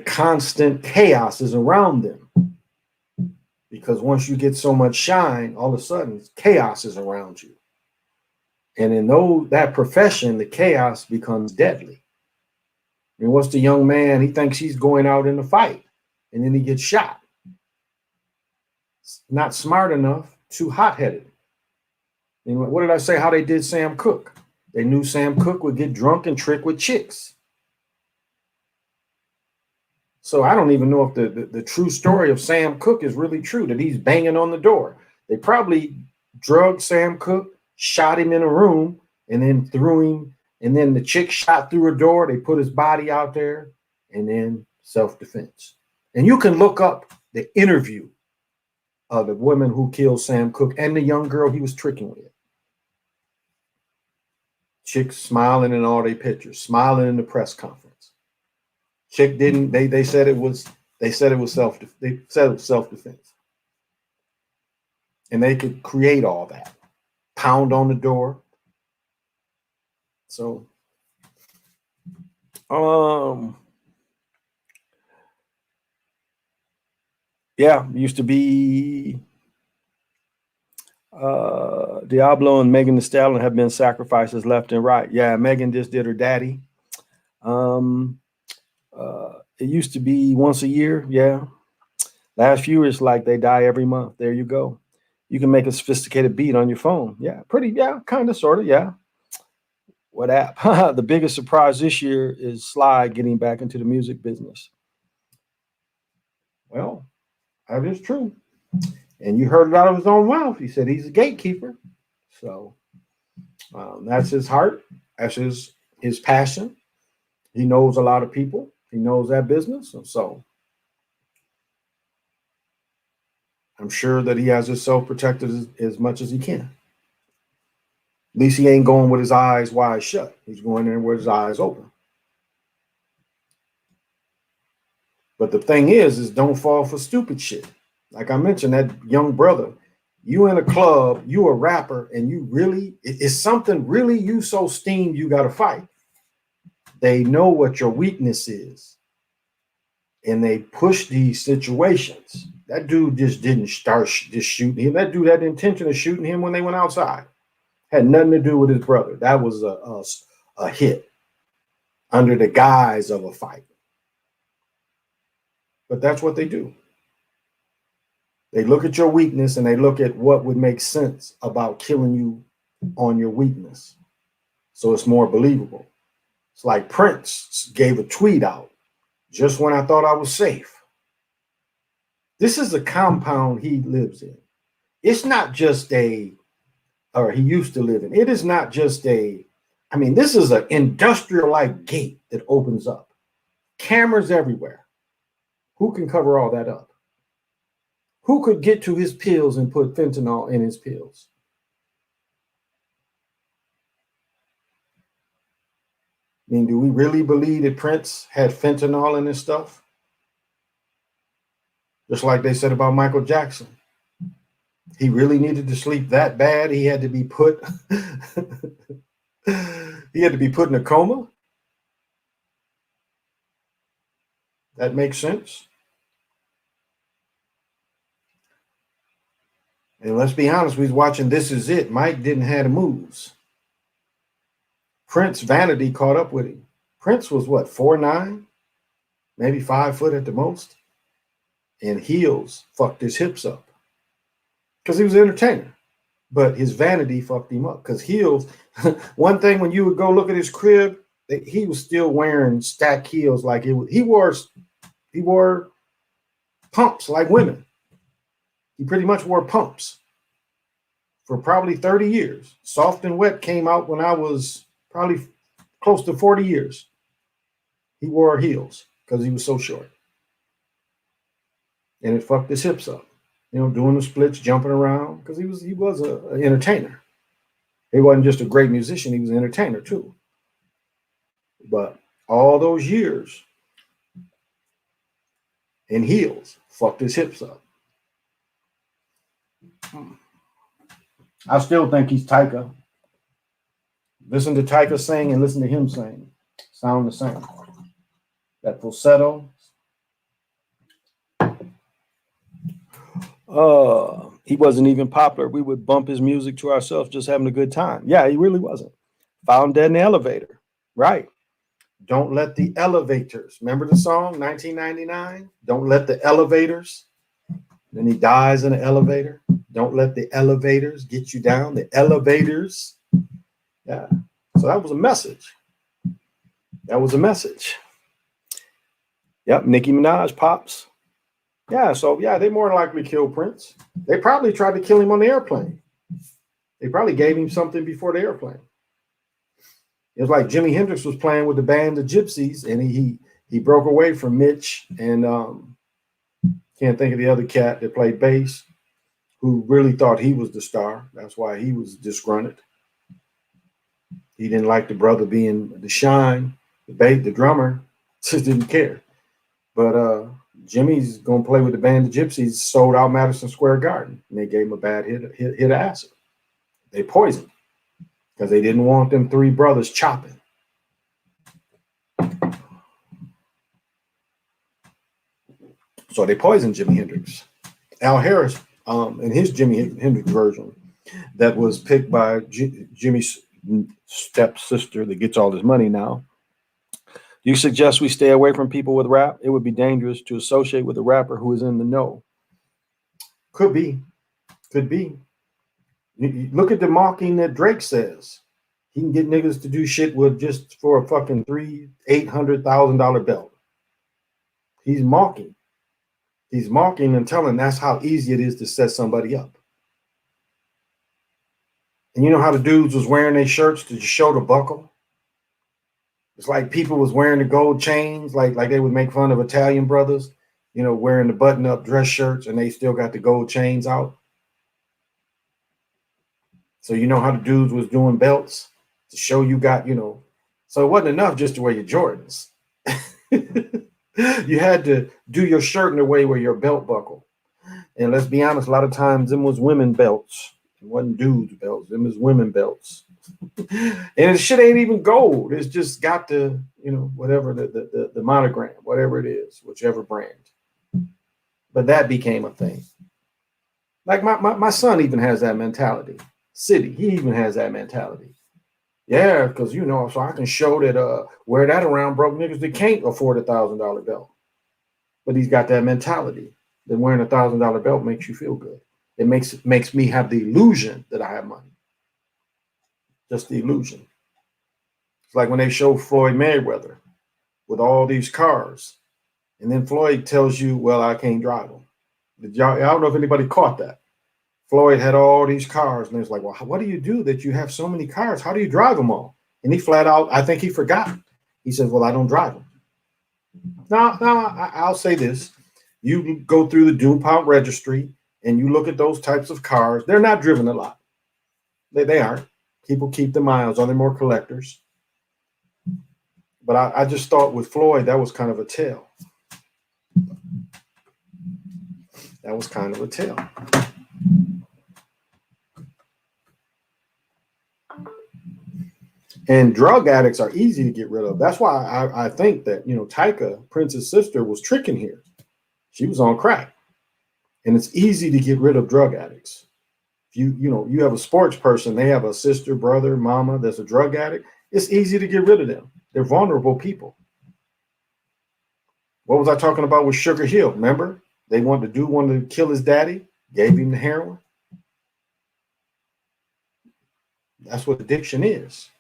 constant chaos is around them. Because once you get so much shine, all of a sudden chaos is around you. And in that profession, the chaos becomes deadly. I mean, what's the young man? He thinks he's going out in a fight, and then he gets shot. Not smart enough, too hot-headed. And what did I say? How they did Sam Cooke? They knew Sam Cooke would get drunk and trick with chicks. So I don't even know if the true story of Sam Cooke is really true, that he's banging on the door. They probably drugged Sam Cooke, shot him in a room, and then threw him. And then the chick shot through a door. They put his body out there, and then self-defense. And you can look up the interview of the woman who killed Sam Cooke and the young girl he was tricking with. Chick smiling in all their pictures, smiling in the press conference. Chick didn't. They said it was self-defense, and they could create all that. Pound on the door. So, yeah, used to be Diablo and Megan Thee Stallion have been sacrifices left and right. Yeah, Megan just did her daddy. It used to be once a year. Yeah. Last few is like they die every month. There you go. You can make a sophisticated beat on your phone. Yeah, pretty. Yeah, kind of, sort of. Yeah. What app? The biggest surprise this year is Sly getting back into the music business. Well, that is true. And you heard it out of his own mouth. He said he's a gatekeeper. So that's his heart. That's his passion. He knows a lot of people. He knows that business. And so I'm sure that he has himself protected as much as he can. At least he ain't going with his eyes wide shut. He's going in with his eyes open. But the thing is don't fall for stupid shit. Like I mentioned, that young brother, you in a club, you a rapper, and you really, it's something really you so steamed you got to fight. They know what your weakness is. And they push these situations. That dude just didn't start just shooting him. That dude had the intention of shooting him when they went outside. Had nothing to do with his brother. That was a hit under the guise of a fight. But that's what they do. They look at your weakness and they look at what would make sense about killing you on your weakness. So it's more believable. It's like Prince gave a tweet out just when I thought I was safe. This is a compound he lives in. It's not just he used to live in. It is not just this is an industrial-like gate that opens up. Cameras everywhere. Who can cover all that up? Who could get to his pills and put fentanyl in his pills? I mean, do we really believe that Prince had fentanyl in his stuff? Just like they said about Michael Jackson. He really needed to sleep that bad. He had to be put in a coma. That makes sense. And let's be honest, we was watching This Is It. Mike didn't have the moves. Prince vanity caught up with him. Prince was what, 4'9", maybe 5 foot at the most, and heels fucked his hips up because he was an entertainer. But his vanity fucked him up because heels. One thing, when you would go look at his crib, he was still wearing stacked heels like it was. He wore pumps like women. He pretty much wore pumps for probably 30 years. Soft and Wet came out when I was probably close to 40 years. He wore heels because he was so short. And it fucked his hips up. You know, doing the splits, jumping around, because he was an entertainer. He wasn't just a great musician, he was an entertainer too. But all those years in heels fucked his hips up. I still think he's Taika. Listen to Taika sing and listen to him sing. Sound the same. That falsetto. He wasn't even popular. We would bump his music to ourselves, just having a good time. Yeah, he really wasn't. Found dead in the elevator. Right. Don't let the elevators. Remember the song, 1999? Don't let the elevators. Then he dies in the elevator. Don't let the elevators get you down. The elevators. Yeah. So that was a message. That was a message. Yep. Nicki Minaj pops. Yeah. So yeah, they more than likely killed Prince. They probably tried to kill him on the airplane. They probably gave him something before the airplane. It was like Jimi Hendrix was playing with the band the Gypsies, and he broke away from Mitch and can't think of the other cat that played bass, who really thought he was the star. That's why he was disgruntled. He didn't like the brother being the shine, the drummer, just didn't care. But Jimmy's gonna play with the band the Gypsies, sold out Madison Square Garden, and they gave him a bad hit of acid. They poisoned because they didn't want them three brothers chopping. So they poisoned Jimi Hendrix. Al Harris, in his Jimi Hendrix version, that was picked by Jimmy's stepsister that gets all his money now. Do you suggest we stay away from people with rap? It would be dangerous to associate with a rapper who is in the know. Could be. Could be. Look at the mocking that Drake says. He can get niggas to do shit with just for a fucking $800,000 belt. He's mocking. He's mocking and telling that's how easy it is to set somebody up. And you know how the dudes was wearing their shirts to show the buckle? It's like people was wearing the gold chains, like they would make fun of Italian brothers, you know, wearing the button-up dress shirts and they still got the gold chains out. So you know how the dudes was doing belts to show you got, you know. So it wasn't enough just to wear your Jordans. You had to do your shirt in a way where your belt buckle. And let's be honest, a lot of times them was women belts. It wasn't dudes belts. Them was women belts. And the shit ain't even gold. It's just got the, you know, whatever the monogram, whatever it is, whichever brand. But that became a thing. Like my son even has that mentality. City, he even has that mentality. Yeah, because you know, so I can show that wear that around broke niggas that can't afford $1,000 belt. But he's got that mentality that wearing $1,000 belt makes you feel good. It makes me have the illusion that I have money. Just the illusion. It's like when they show Floyd Mayweather with all these cars, and then Floyd tells you, well, I can't drive them. I don't know if anybody caught that. Floyd had all these cars, and it's like, well, what do you do that you have so many cars? How do you drive them all? And he flat out, I think he forgot. He says, well, I don't drive them. Now, I'll say this. You go through the DuPont registry, and you look at those types of cars. They're not driven a lot. They aren't. People keep the miles. Are there more collectors? But I just thought with Floyd, that was kind of a tell. That was kind of a tell. And drug addicts are easy to get rid of. That's why I think that, you know, Tyka, Prince's sister, was tricking here. She was on crack. And it's easy to get rid of drug addicts. If you have a sports person, they have a sister, brother, mama that's a drug addict. It's easy to get rid of them. They're vulnerable people. What was I talking about with Sugar Hill? Remember? They wanted to kill his daddy, gave him the heroin. That's what addiction is.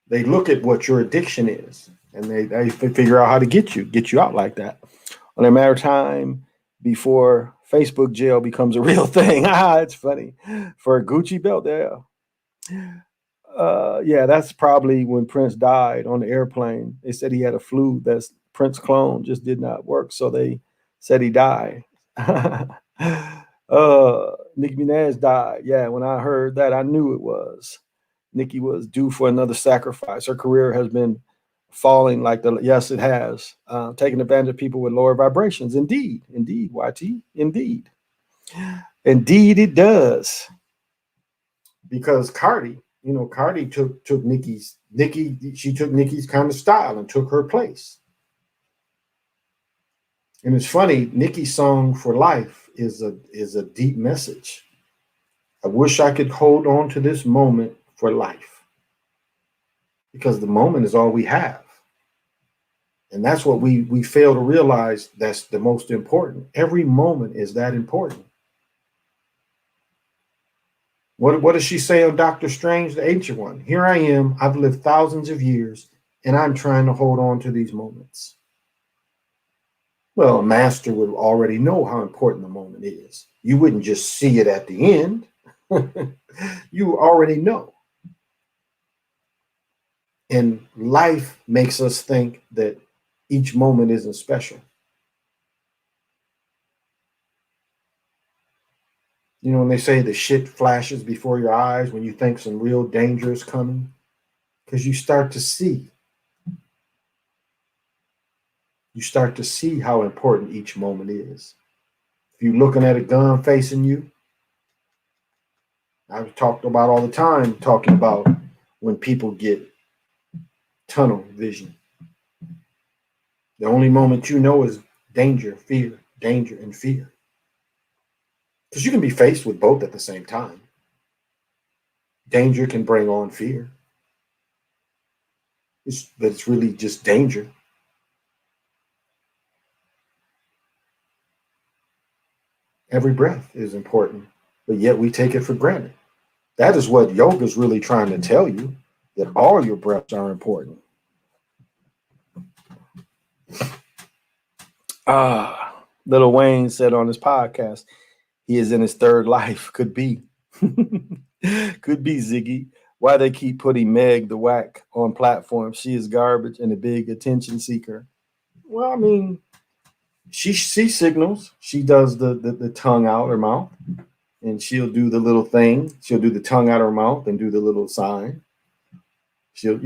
They look at what your addiction is, and they figure out how to get you out like that. On a matter of time before Facebook jail becomes a real thing. It's funny. For a Gucci belt there. Yeah, that's probably when Prince died on the airplane. They said he had a flu. That's Prince clone just did not work, so they said he died. Nicki Minaj died. Yeah, when I heard that, I knew it was. Nicki was due for another sacrifice. Her career has been falling yes, it has. Taking advantage of people with lower vibrations. Indeed, YT, indeed. Indeed it does. Because Cardi took Nicki's kind of style and took her place. And it's funny, Nicki's song For Life is a deep message. I wish I could hold on to this moment for life. Because the moment is all we have. And that's what we fail to realize that's the most important. Every moment is that important. What does she say on Doctor Strange, the ancient one? Here I am, I've lived thousands of years, and I'm trying to hold on to these moments. Well, a master would already know how important the moment is. You wouldn't just see it at the end. You already know. And life makes us think that each moment isn't special. You know, when they say the shit flashes before your eyes when you think some real danger is coming, because you start to see. You start to see how important each moment is. If you're looking at a gun facing you, I've talked about all the time, talking about when people get tunnel vision. The only moment you know is danger, fear, and fear. Because you can be faced with both at the same time. Danger can bring on fear. But it's really just danger. Every breath is important, but yet we take it for granted. That is what yoga is really trying to tell you, that all your breaths are important. Little Wayne said on his podcast, he is in his third life. Could be. Could be, Ziggy. Why they keep putting Meg the Whack on platforms. She is garbage and a big attention seeker. Well, I mean, she signals. She does the tongue out her mouth, and she'll do the little thing. She'll do the tongue out her mouth and do the little sign. She'll,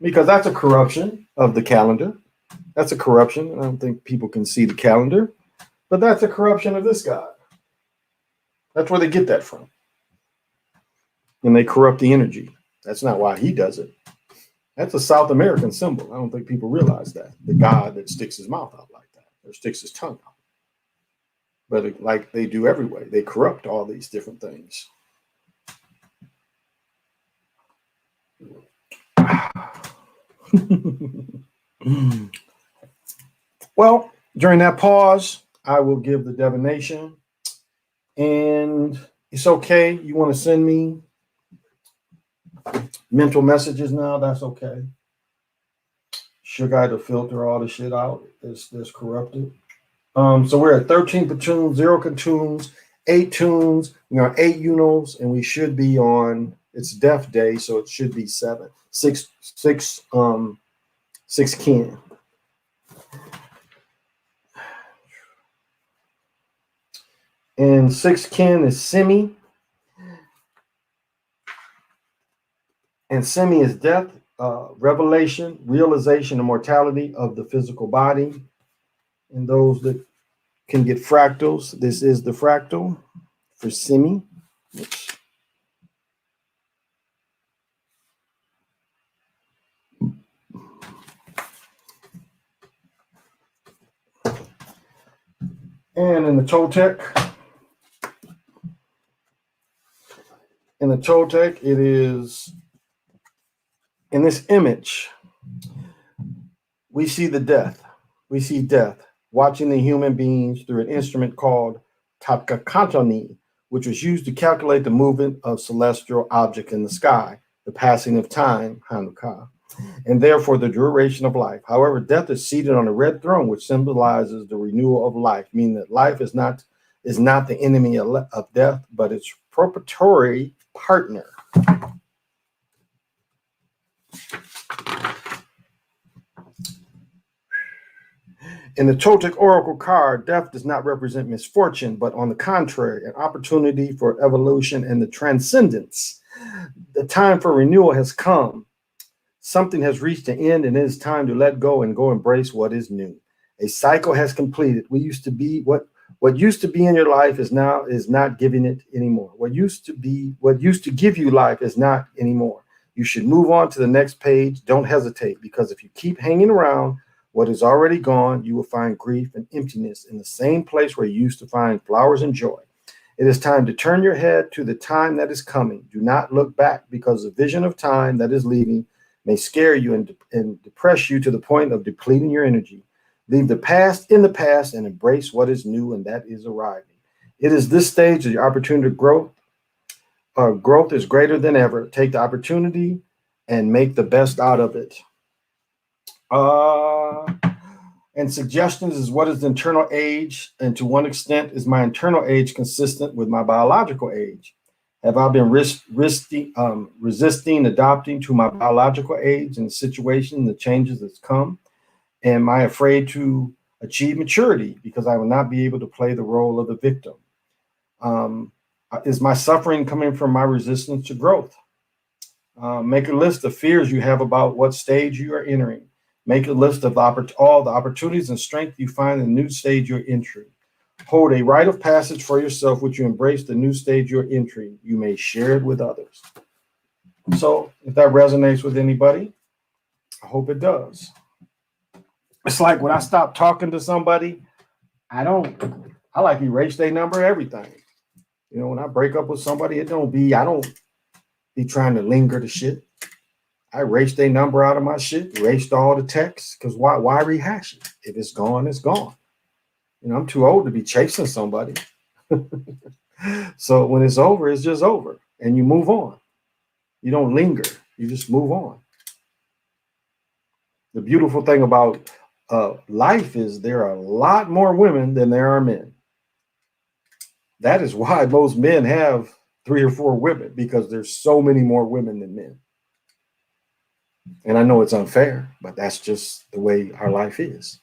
because that's a corruption of the calendar. That's a corruption. I don't think people can see the calendar, but that's a corruption of this God. That's where they get that from. And they corrupt the energy. That's not why he does it. That's a South American symbol. I don't think people realize that. The God that sticks his mouth out like that, or sticks his tongue out. But like they do everywhere, they corrupt all these different things. Well, during that pause, I will give the divination. And it's okay. You want to send me mental messages now? That's okay. Sugar Guy to filter all the shit out that's corrupted. So we're at 13 platoons, 0 contunes, 8 tunes. We are 8 unos, and we should be on. It's Death Day, so it should be 6 kin. And 6 kin is semi. And semi is death, revelation, realization, and mortality of the physical body. And those that can get fractals, this is the fractal for semi. And in the Toltec, it is in this image, we see the death. We see death, watching the human beings through an instrument called Tapkakantoni, which was used to calculate the movement of celestial objects in the sky, the passing of time, Hanukkah, and therefore the duration of life. However, death is seated on a red throne, which symbolizes the renewal of life, meaning that life is not the enemy of death, but its propitiatory partner. In the Toltec Oracle card, death does not represent misfortune, but on the contrary, an opportunity for evolution and the transcendence. The time for renewal has come. Something has reached an end, and it is time to let go and go embrace what is new. A cycle has completed. We used to be what used to be in your life is not giving it anymore. What used to give you life is not anymore. You should move on to the next page. Don't hesitate, because if you keep hanging around what is already gone, you will find grief and emptiness in the same place where you used to find flowers and joy. It is time to turn your head to the time that is coming. Do not look back, because the vision of time that is leaving may scare you and depress you to the point of depleting your energy. Leave the past in the past and embrace what is new, and that is arriving. It is this stage of your opportunity to grow. Growth is greater than ever. Take the opportunity and make the best out of it. And suggestions is, what is the internal age, and to what extent is my internal age consistent with my biological age? Have I been resisting adopting to my biological age and the situation, the changes that's come? Am I afraid to achieve maturity because I will not be able to play the role of the victim? Is my suffering coming from my resistance to growth? Make a list of fears you have about what stage you are entering. Make a list of all the opportunities and strength you find in the new stage you're entering. Hold a rite of passage for yourself, which you embrace the new stage you're entering. You may share it with others. So if that resonates with anybody, I hope it does. It's like when I stop talking to somebody, I like erase their number, everything. You know, when I break up with somebody, I don't be trying to linger the shit. I erased their number out of my shit, erased all the texts, because why rehash it? If it's gone, it's gone. You know, I'm too old to be chasing somebody. So when it's over, it's just over. And you move on. You don't linger. You just move on. The beautiful thing about life is there are a lot more women than there are men. That is why most men have 3 or 4 women, because there's so many more women than men. And I know it's unfair, but that's just the way our life is.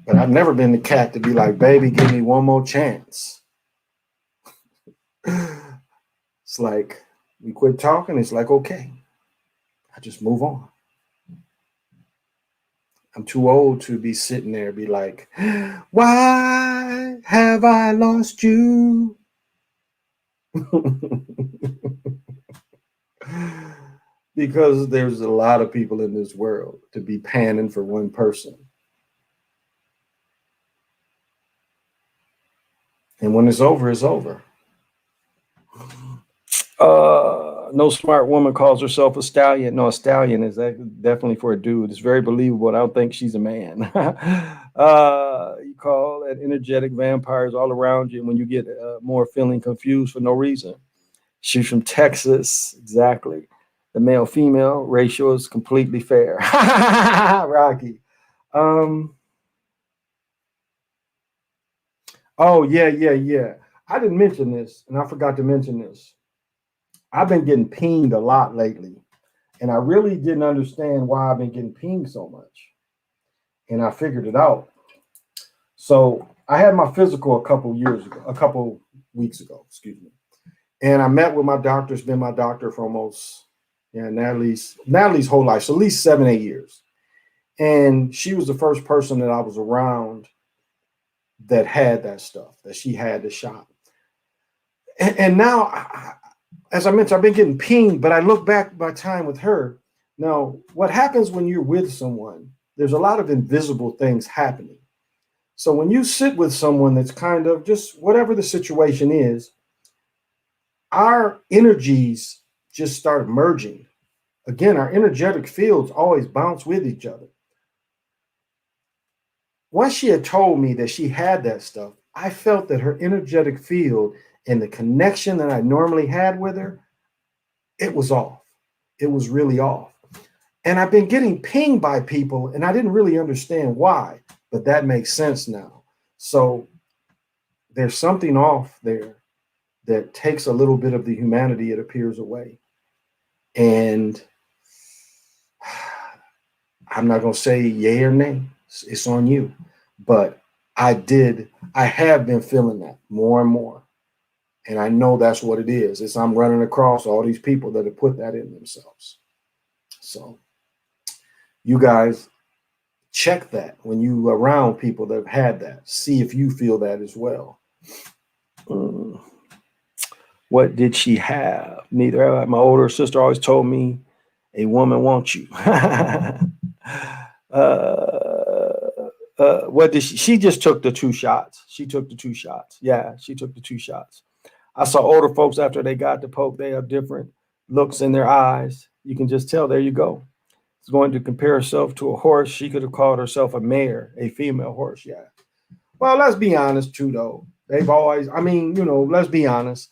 But I've never been the cat to be like, baby, give me one more chance. It's like we quit talking. It's like, okay, I just move on. I'm too old to be sitting there and be like, why have I lost you? Because there's a lot of people in this world to be panning for one person. And when it's over, it's over. No smart woman calls herself a stallion. No, a stallion is definitely for a dude. It's very believable. I don't think she's a man. You call it energetic vampires all around you when you get more feeling confused for no reason. She's from Texas. Exactly. The male-female ratio is completely fair. Rocky. Oh, yeah. I didn't mention this, and I forgot to mention this. I've been getting pinged a lot lately, and I really didn't understand why I've been getting pinged so much. And I figured it out. So I had my physical a couple weeks ago, excuse me. And I met with my doctor. It's been my doctor for almost, Natalie's whole life, so at least 7, 8 years. And she was the first person that I was around that had that stuff, that she had the shot. And now, as I mentioned, I've been getting pinged, but I look back my time with her. Now, what happens when you're with someone, there's a lot of invisible things happening. So when you sit with someone that's kind of just whatever the situation is, our energies just start merging. Again, our energetic fields always bounce with each other. Once she had told me that she had that stuff, I felt that her energetic field and the connection that I normally had with her, it was off. It was really off. And I've been getting pinged by people, and I didn't really understand why, but that makes sense now. So there's something off there that takes a little bit of the humanity, it appears, away. And I'm not going to say yay or nay. It's on you. But I have been feeling that more and more. And I know that's what it is. It's I'm running across all these people that have put that in themselves. So you guys check that when you around people that have had that. See if you feel that as well. What did she have? Neither. My older sister always told me, a woman wants you. What did she just took the 2 shots. She took the 2 shots. Yeah, she took the 2 shots. I saw older folks after they got the poke, they have different looks in their eyes. You can just tell, there you go. It's going to compare herself to a horse. She could have called herself a mare, a female horse. Yeah. Well, let's be honest too, though. They've always, let's be honest.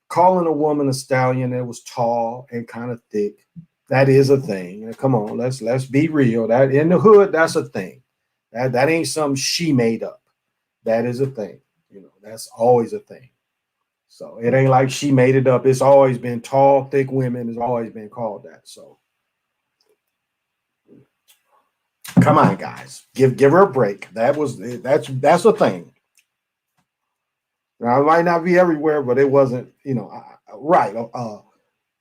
Calling a woman a stallion that was tall and kind of thick, that is a thing. Come on, let's be real. That in the hood, that's a thing. That ain't something she made up. That is a thing. That's always a thing. So it ain't like she made it up. It's always been tall, thick women. It's always been called that. So come on, guys, give her a break. That's a thing. Now, it might not be everywhere, but it wasn't. Right.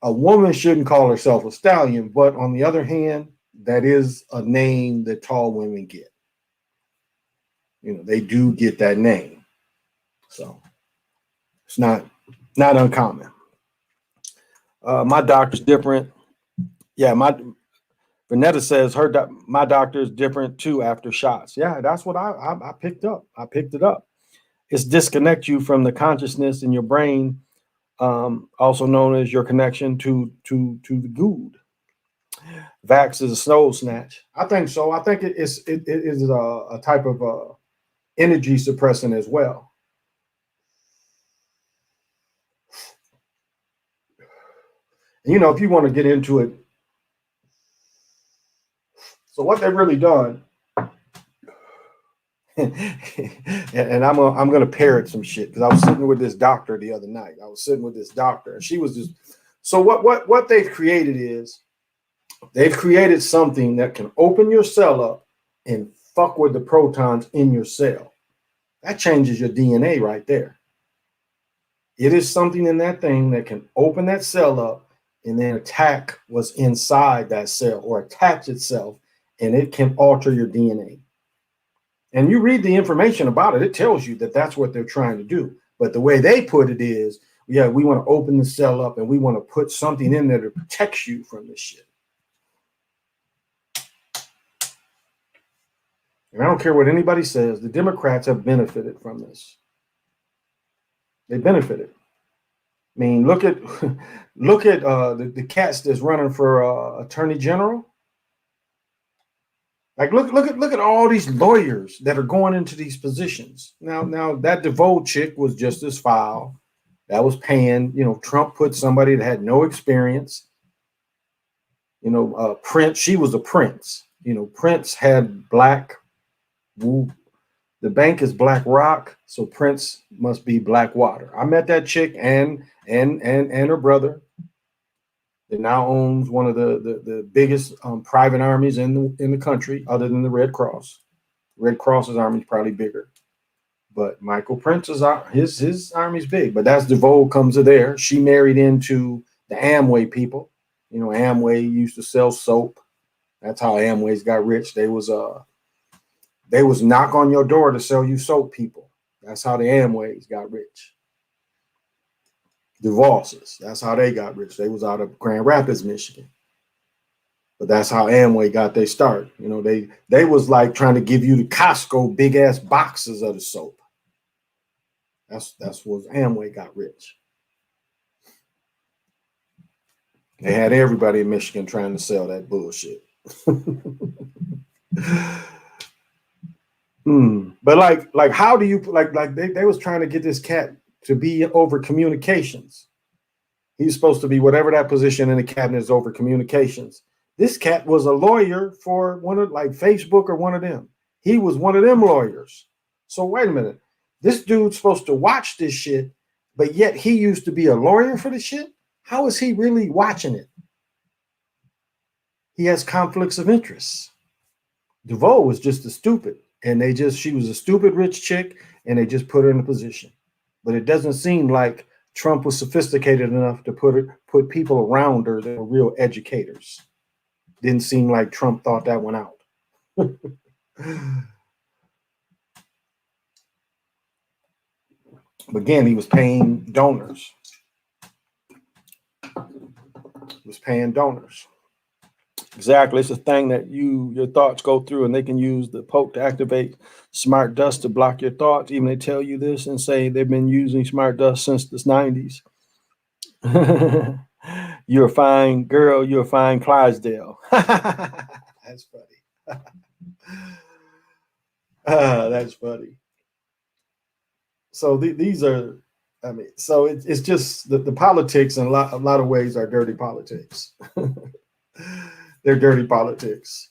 A woman shouldn't call herself a stallion, but on the other hand, that is a name that tall women get. They do get that name. So it's not uncommon. My doctor's different. Yeah, Vanetta says my doctor is different too after shots. Yeah, that's what I picked up. I picked it up. It's disconnect you from the consciousness in your brain, also known as your connection to the good. Vax is a soul snatch. I think so. I think it is a type of energy suppressant as well. And, you know, if you want to get into it, so what they've really done, and I'm gonna parrot some shit because I was sitting with this doctor the other night. I was sitting with this doctor, and she was just so what they've created is they've created something that can open your cell up and fuck with the protons in your cell. That changes your DNA right there. It is something in that thing that can open that cell up and then attack what's inside that cell or attach itself, and it can alter your DNA. And you read the information about it, it tells you that that's what they're trying to do. But the way they put it is, yeah, we want to open the cell up and we want to put something in there that protects you from this shit. And I don't care what anybody says, the Democrats have benefited from this. They benefited. I mean, look at the cats that's running for attorney general. Like look at all these lawyers that are going into these positions. Now that DeVoe chick was just as foul. That was paying. You know, Trump put somebody that had no experience. You know, Prince. She was a prince. You know, Prince had black. The bank is Black Rock, so Prince must be Black Water. I met that chick and her brother. It now owns one of the biggest private armies in the country, other than the Red Cross. Red Cross's army is probably bigger, but Michael Prince's his army's big. But that's DeVoe comes to there. She married into the Amway people. You know, Amway used to sell soap. That's how Amways got rich. They was knock on your door to sell you soap. People. That's how the Amways got rich. DeVosses, that's how they got rich. They was out of Grand Rapids, Michigan. But that's how Amway got their start. You know, they was like trying to give you the Costco big ass boxes of the soap. That's what Amway got rich. They had everybody in Michigan trying to sell that bullshit. But like how do you like they was trying to get this cat to be over communications. He's supposed to be whatever that position in the cabinet is over communications. This cat was a lawyer for one of like Facebook or one of them. He was one of them lawyers. So wait a minute. This dude's supposed to watch this shit, but yet he used to be a lawyer for the shit? How is he really watching it? He has conflicts of interest. DeVoe was just a stupid, and she was a stupid rich chick, and they just put her in a position. But it doesn't seem like Trump was sophisticated enough to put people around her that were real educators. Didn't seem like Trump thought that one out. Again, he was paying donors. Exactly. It's a thing that your thoughts go through, and they can use the poke to activate smart dust to block your thoughts. Even they tell you this and say they've been using smart dust since the 90s. You're a fine girl. You're a fine Clydesdale. That's funny. That's funny. So these are, I mean, so it's just the politics in a lot of ways are dirty politics. They're dirty politics.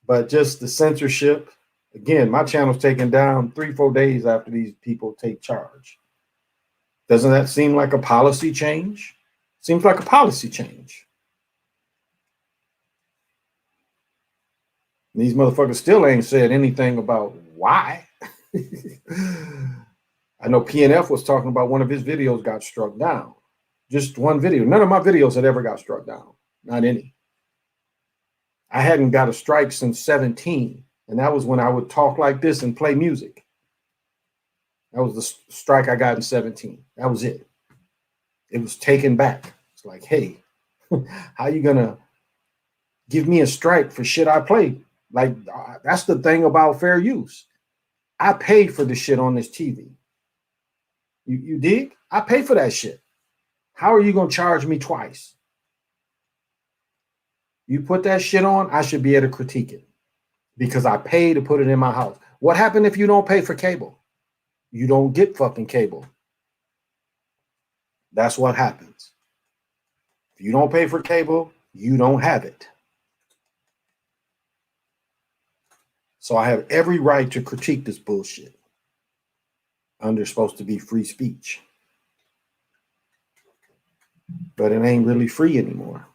But just the censorship, again, my channel's taken down 3-4 days after these people take charge. Doesn't that seem like a policy change? Seems like a policy change. These motherfuckers still ain't said anything about why. I know PNF was talking about one of his videos got struck down. Just one video. None of my videos had ever got struck down. Not any. I hadn't got a strike since 17. And that was when I would talk like this and play music. That was the strike I got in 17. That was it. It was taken back. It's like, hey, how you gonna give me a strike for shit I play? Like, that's the thing about fair use. I pay for the shit on this TV. You dig? I pay for that shit. How are you going to charge me twice? You put that shit on, I should be able to critique it because I pay to put it in my house. What happened if you don't pay for cable? You don't get fucking cable. That's what happens. If you don't pay for cable, you don't have it. So I have every right to critique this bullshit under supposed to be free speech. But it ain't really free anymore.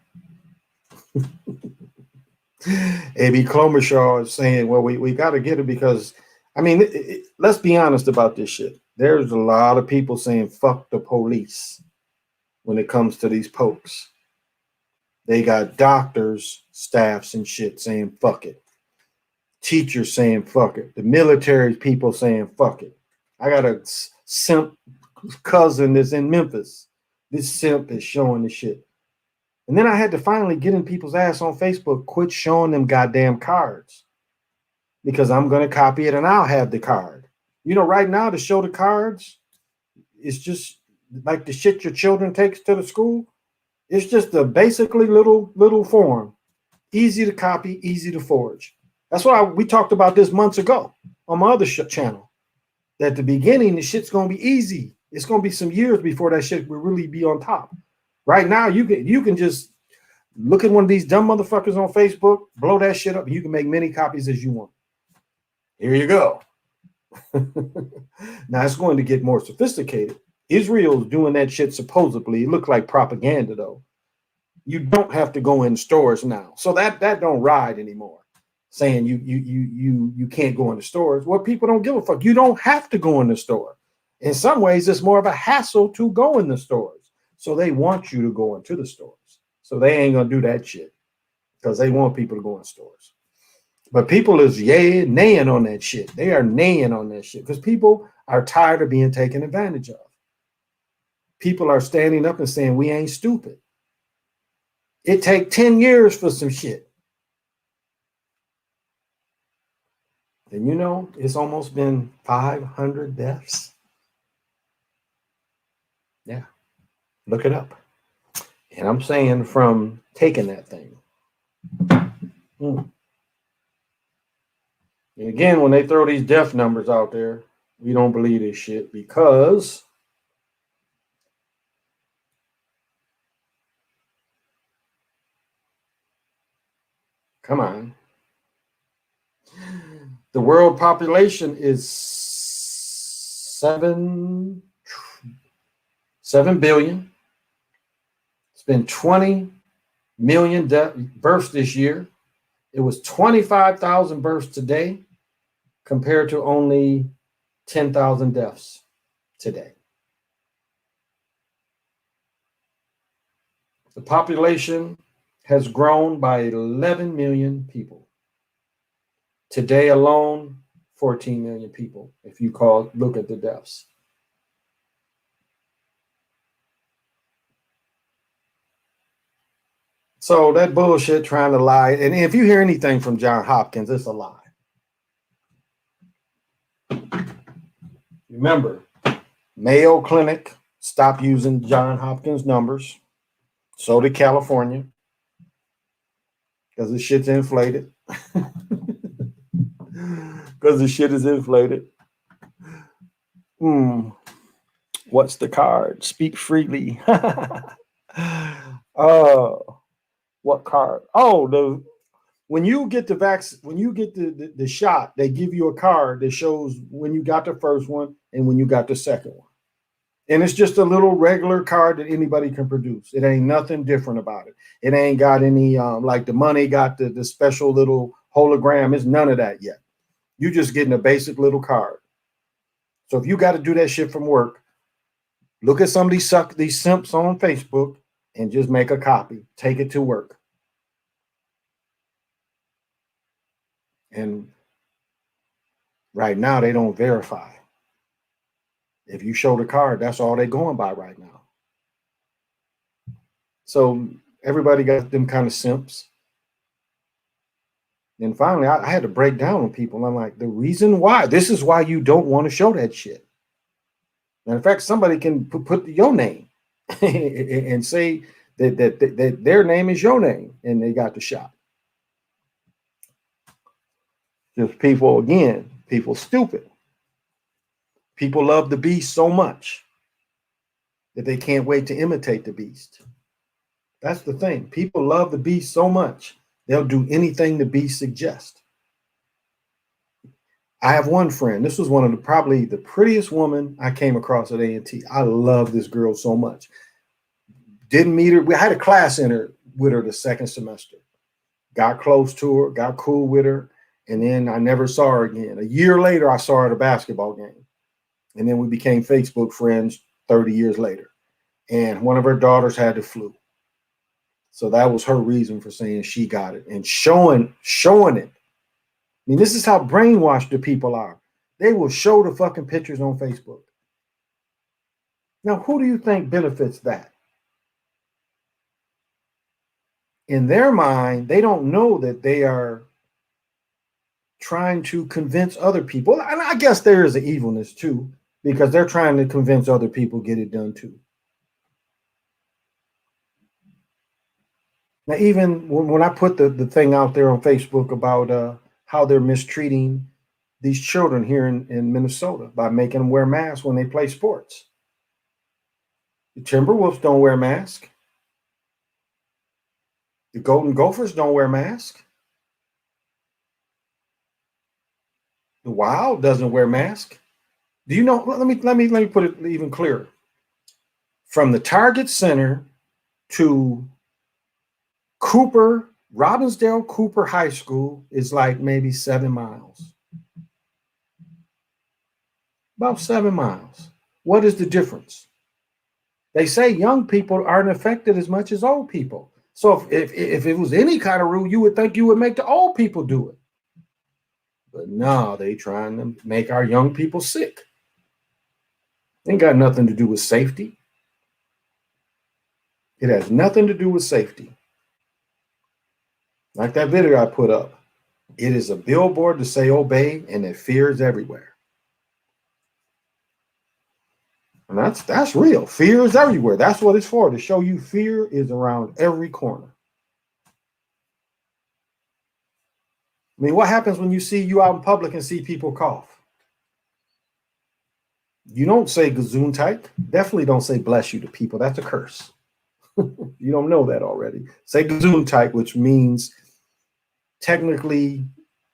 A.B. Klobuchar is saying, well, we got to get it because, I mean, let's be honest about this shit. There's a lot of people saying, fuck the police when it comes to these pokes. They got doctors, staffs, and shit saying, fuck it. Teachers saying, fuck it. The military people saying, fuck it. I got a simp cousin that's in Memphis. This simp is showing the shit. And then I had to finally get in people's ass on Facebook, quit showing them goddamn cards. Because I'm going to copy it and I'll have the card. You know, right now to show the cards, it's just like the shit your children takes to the school. It's just a basically little form. Easy to copy, easy to forge. That's why we talked about this months ago on my other channel. That at the beginning, the shit's going to be easy. It's going to be some years before that shit will really be on top. Right now, you can just look at one of these dumb motherfuckers on Facebook, blow that shit up, and you can make many copies as you want. Here you go. Now it's going to get more sophisticated. Israel's doing that shit supposedly. It looked like propaganda though. You don't have to go in stores now, so that don't ride anymore. Saying you can't go in the stores. Well, people don't give a fuck. You don't have to go in the store. In some ways, it's more of a hassle to go in the stores. So they want you to go into the stores. So they ain't gonna do that shit because they want people to go in stores. But people is naying on that shit. They are naying on that shit because people are tired of being taken advantage of. People are standing up and saying, we ain't stupid. It take 10 years for some shit. And you know, it's almost been 500 deaths. Yeah, look it up. And I'm saying from taking that thing. And again, when they throw these death numbers out there, we don't believe this shit because come on. The world population is 7 billion. It's been 20 million births this year. It was 25,000 births today compared to only 10,000 deaths today. The population has grown by 11 million people. Today alone, 14 million people, if you look at the deaths. So that bullshit trying to lie, and if you hear anything from Johns Hopkins, it's a lie. Remember, Mayo Clinic stopped using Johns Hopkins numbers. So did California, because the shit's inflated. Because the shit is inflated. What's the card? Speak freely. What card? Oh, when you get the vaccine, when you get the shot, they give you a card that shows when you got the first one and when you got the second one. And it's just a little regular card that anybody can produce. It ain't nothing different about it. It ain't got any like the money got the special little hologram. It's none of that yet. You just getting a basic little card. So if you got to do that shit from work, look at some of these simps on Facebook and just make a copy. Take it to work. And right now they don't verify. If you show the card, that's all they're going by right now. So everybody got them kind of simps. And finally, I had to break down on people. I'm like, the reason why, this is why you don't want to show that shit. And in fact, somebody can put your name and say that their name is your name, and they got the shot. Just people, again, people stupid. People love the beast so much that they can't wait to imitate the beast. That's the thing. People love the beast so much, they'll do anything the beast suggests. I have one friend. This was one of probably the prettiest woman I came across at A&T. I love this girl so much. Didn't meet her. We had a class in her with her the second semester. Got close to her, got cool with her, and then I never saw her again. A year later, I saw her at a basketball game. And then we became Facebook friends 30 years later. And one of her daughters had the flu. So that was her reason for saying she got it and showing it. I mean, this is how brainwashed the people are. They will show the fucking pictures on Facebook. Now, who do you think benefits that? In their mind, they don't know that they are trying to convince other people. And I guess there is an evilness too, because they're trying to convince other people get it done too. Now, even when I put the thing out there on Facebook about how they're mistreating these children here in Minnesota by making them wear masks when they play sports. The Timberwolves don't wear masks. The Golden Gophers don't wear masks. The Wild doesn't wear masks. Do you know? Let me put it even clearer. From the Target Center to Robbinsdale Cooper High School is like maybe 7 miles. About 7 miles. What is the difference? They say young people aren't affected as much as old people. So if it was any kind of rule, you would think you would make the old people do it. But no, they trying to make our young people sick. Ain't got nothing to do with safety. It has nothing to do with safety. Like that video I put up. It is a billboard to say obey, and that fear is everywhere. And that's real. Fear is everywhere. That's what it's for, to show you fear is around every corner. I mean, what happens when you out in public and see people cough? You don't say gesundheit. Definitely don't say bless you to people. That's a curse. You don't know that already. Say gesundheit, which means technically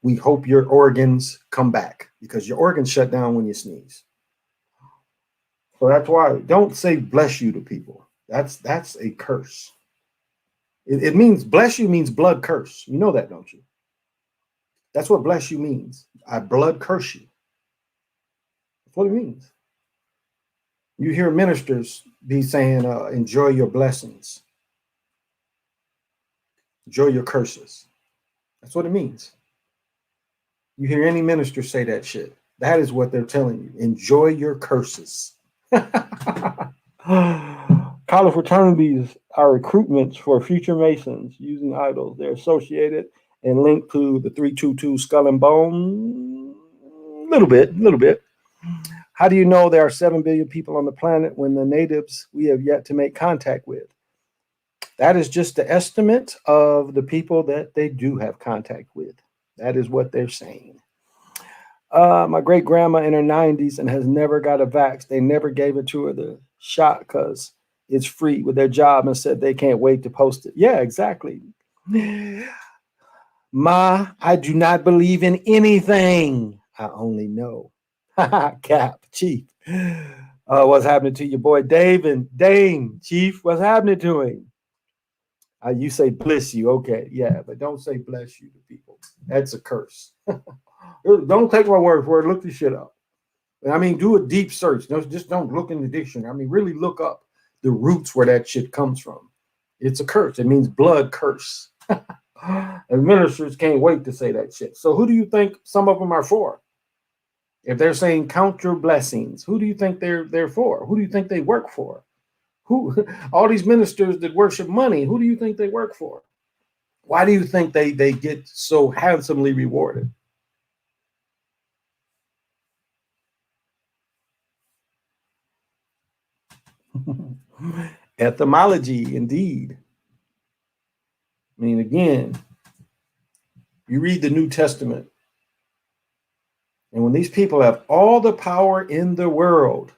we hope your organs come back, because your organs shut down when you sneeze. So that's why don't say bless you to people. That's a curse. It means bless you means blood curse. You know that, don't you? That's what bless you means. I blood curse you. That's what it means. You hear ministers be saying, enjoy your blessings. Enjoy your curses. That's what it means. You hear any minister say that shit. That is what they're telling you. Enjoy your curses. College fraternities are recruitments for future Masons using idols. They're associated and linked to the 322 Skull and Bone. Little bit. How do you know there are 7 billion people on the planet when the natives we have yet to make contact with? That is just the estimate of the people that they do have contact with. That is what they're saying. My great grandma in her 90s and has never got a vax. They never gave it to her the shot because it's free with their job, and said they can't wait to post it. Yeah, exactly. Ma, I do not believe in anything. I only know. Cap, Chief. What's happening to your boy Dave and Dane, Chief? What's happening to him? You say bless you, okay, yeah, but don't say bless you to people. That's a curse. Don't take my word for it. Look this shit up. I mean, do a deep search. Just don't look in the dictionary. I mean, really look up the roots where that shit comes from. It's a curse. It means blood curse. And ministers can't wait to say that shit. So who do you think some of them are for? If they're saying count your blessings, who do you think they're for? Who do you think they work for? Who? All these ministers that worship money, who do you think they work for? Why do you think they get so handsomely rewarded? Etymology, indeed. I mean, again, you read the New Testament, and when these people have all the power in the world,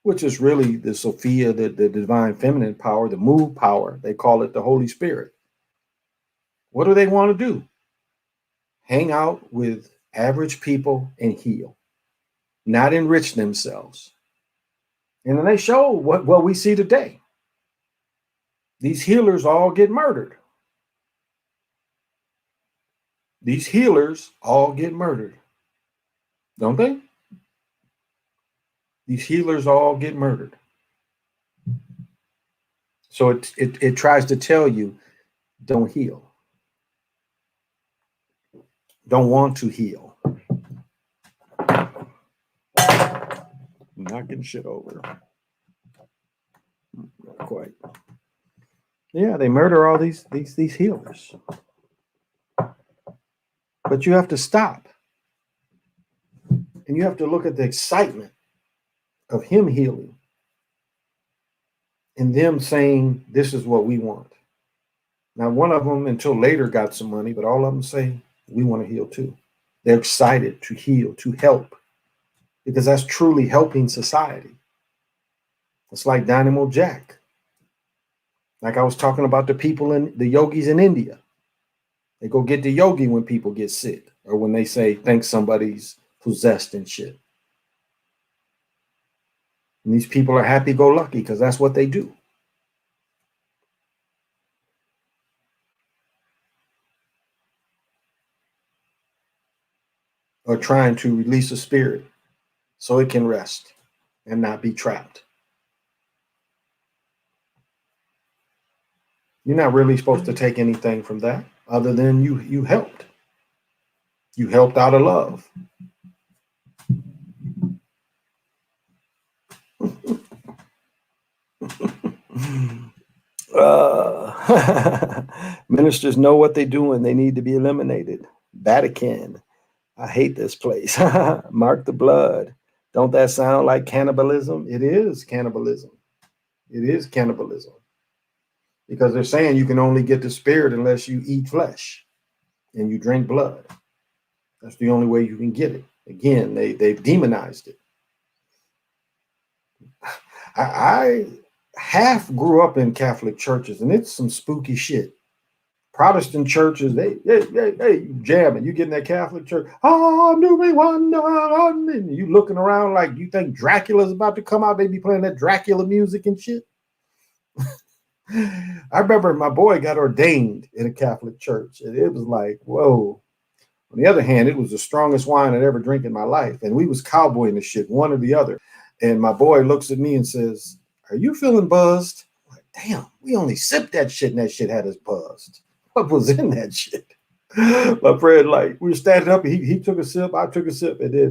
which is really the Sophia, the divine feminine power, the move power, they call it the Holy Spirit. What do they want to do? Hang out with average people and heal, not enrich themselves. And then they show what we see today. These healers all get murdered. These healers all get murdered, don't they? These healers all get murdered. So it tries to tell you, don't heal. Don't want to heal. Knocking shit over. Not quite. Yeah, they murder all these healers. But you have to stop. And you have to look at the excitement of him healing and them saying, this is what we want. Now, one of them until later got some money, but all of them say, we want to heal too. They're excited to heal, to help, because that's truly helping society. It's like Dynamo Jack. Like I was talking about the people in the yogis in India. They go get the yogi when people get sick or when they say, think somebody's possessed and shit. And these people are happy-go-lucky because that's what they do. Or trying to release a spirit so it can rest and not be trapped. You're not really supposed to take anything from that other than you helped. You helped out of love. Ministers know what they're doing. They need to be eliminated. Vatican. I hate this place. Mark the blood. Don't that sound like cannibalism? It is cannibalism. It is cannibalism. Because they're saying you can only get the spirit unless you eat flesh and you drink blood. That's the only way you can get it. Again, they've demonized it. I half grew up in Catholic churches, and it's some spooky shit. Protestant churches, they jamming. You get in that Catholic church, and you looking around like you think Dracula's about to come out. They be playing that Dracula music and shit. I remember my boy got ordained in a Catholic church, and it was like, whoa. On the other hand, it was the strongest wine I'd ever drank in my life, and we was cowboying the shit, one or the other. And my boy looks at me and says, "Are you feeling buzzed?" I'm like, damn, we only sipped that shit, and that shit had us buzzed. What was in that shit? My friend, like, we were standing up, he took a sip, I took a sip, and then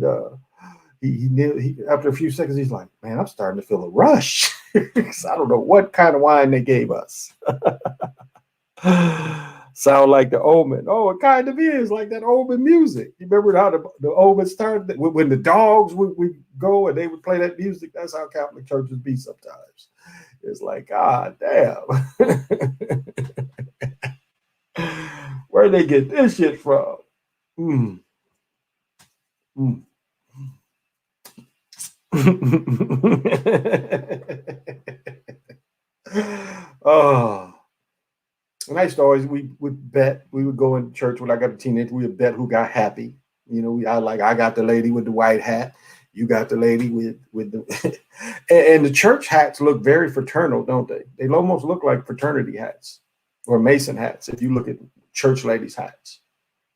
he after a few seconds, he's like, man, I'm starting to feel a rush. I don't know what kind of wine they gave us. Sound like the Omen. Oh, it kind of is like that Omen music. You remember how the Omen started? When the dogs would go and they would play that music? That's how Catholic churches be sometimes. It's like, God damn. Where'd they get this shit from? Oh. And I used to always, we would bet, we would go in church when I got a teenager, we would bet who got happy. You know, I got the lady with the white hat. You got the lady with the, and the church hats look very fraternal, don't they? They almost look like fraternity hats or Mason hats. If you look at church ladies' hats.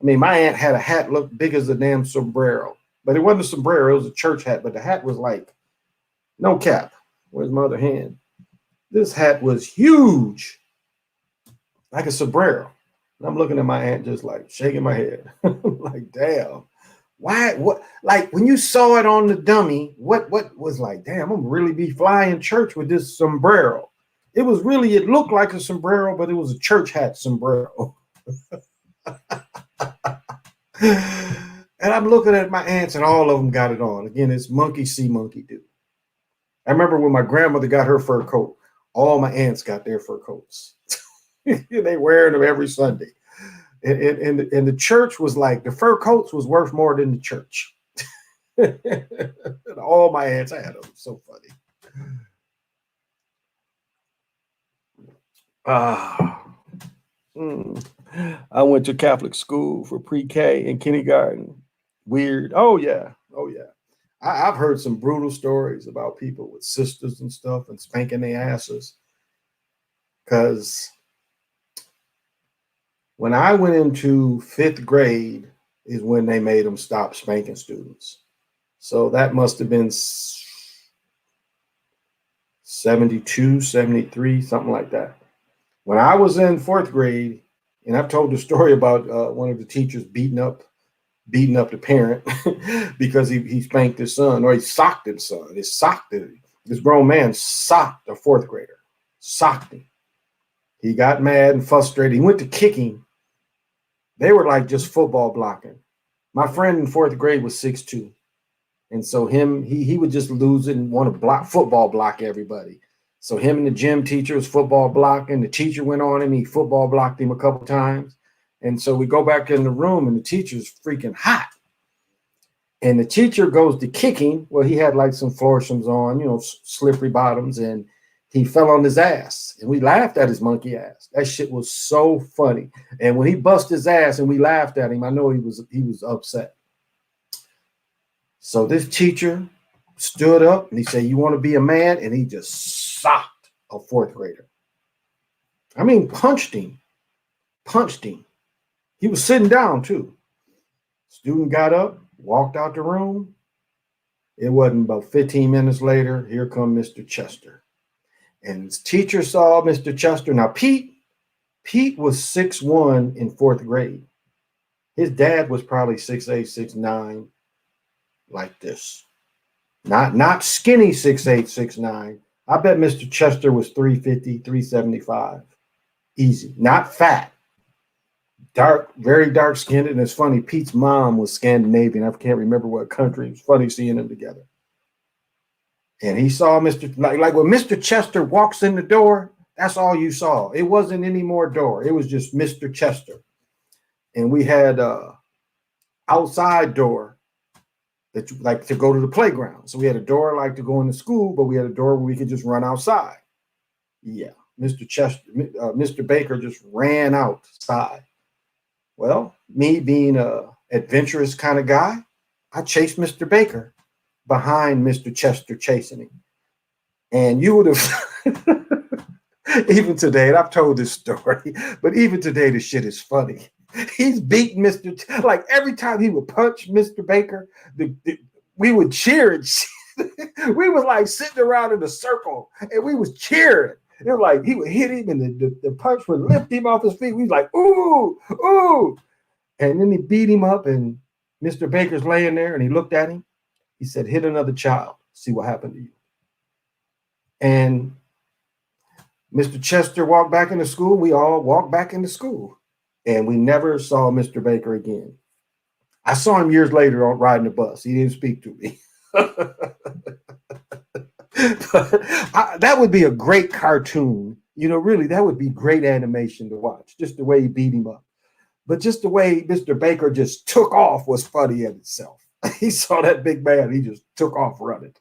I mean, my aunt had a hat look big as a damn sombrero, but it wasn't a sombrero. It was a church hat, but the hat was like, no cap. Where's my other hand? This hat was huge. Like a sombrero. And I'm looking at my aunt just like shaking my head. Like, damn. Why? What? Like when you saw it on the dummy, what was like, damn, I'm gonna really be flying church with this sombrero. It was really, it looked like a sombrero, but it was a church hat sombrero. And I'm looking at my aunts and all of them got it on. Again, it's monkey see, monkey do. I remember when my grandmother got her fur coat, all my aunts got their fur coats. They wearing them every Sunday. And the church was like, the fur coats was worth more than the church. All my aunts had them. So funny. I went to Catholic school for pre-K and kindergarten. Weird. Oh yeah. I've heard some brutal stories about people with sisters and stuff and spanking their asses. Because when I went into 5th grade is when they made them stop spanking students. So that must have been 72, 73, something like that. When I was in 4th grade, and I've told the story about one of the teachers beating up the parent because he spanked his son, or he socked his son. This grown man socked a 4th grader, socked him. He got mad and frustrated. He went to kicking. They were like just football blocking. My friend in 4th grade was 6'2". And so he would just lose it and want to football block everybody. So him and the gym teacher was football blocking. The teacher went on him. He football blocked him a couple times. And so we go back in the room and the teacher's freaking hot. And the teacher goes to kicking. Well, he had like some florsums on, slippery bottoms, and he fell on his ass. And we laughed at his monkey ass. That shit was so funny. And when he bust his ass and we laughed at him, I know he was upset. So this teacher stood up and he said, "You want to be a man?" And he just socked a 4th grader. I mean, punched him. He was sitting down too. Student got up, walked out the room. It wasn't about 15 minutes later, here come Mr. Chester. And his teacher saw Mr. Chester. Now, Pete was 6'1" in 4th grade. His dad was probably 6'8", 6'9", like this. Not skinny 6'8", 6'9". I bet Mr. Chester was 350, 375. Easy. Not fat. Dark, very dark skinned. And it's funny, Pete's mom was Scandinavian. I can't remember what country. It's funny seeing them together. And he saw like when Mr. Chester walks in the door, that's all you saw. It wasn't any more door. It was just Mr. Chester. And we had outside door that you like to go to the playground. So we had a door like to go into school, but we had a door where we could just run outside. Yeah, Mr. Baker just ran outside. Well, me being a adventurous kind of guy, I chased Mr. Baker behind Mr. Chester chasing him. And you would have, even today, and I've told this story, but even today, the shit is funny. He's beating like every time he would punch Mr. Baker, we would cheer and we was like sitting around in a circle and we was cheering. It was like he would hit him and the punch would lift him off his feet. We was like, ooh, ooh. And then he beat him up and Mr. Baker's laying there and he looked at him. He said, "Hit another child, see what happened to you." And Mr. Chester walked back into school. We all walked back into school. And we never saw Mr. Baker again. I saw him years later on riding the bus. He didn't speak to me. That would be a great cartoon. Really, that would be great animation to watch. Just the way he beat him up. But just the way Mr. Baker just took off was funny in itself. He saw that big man. He just took off running.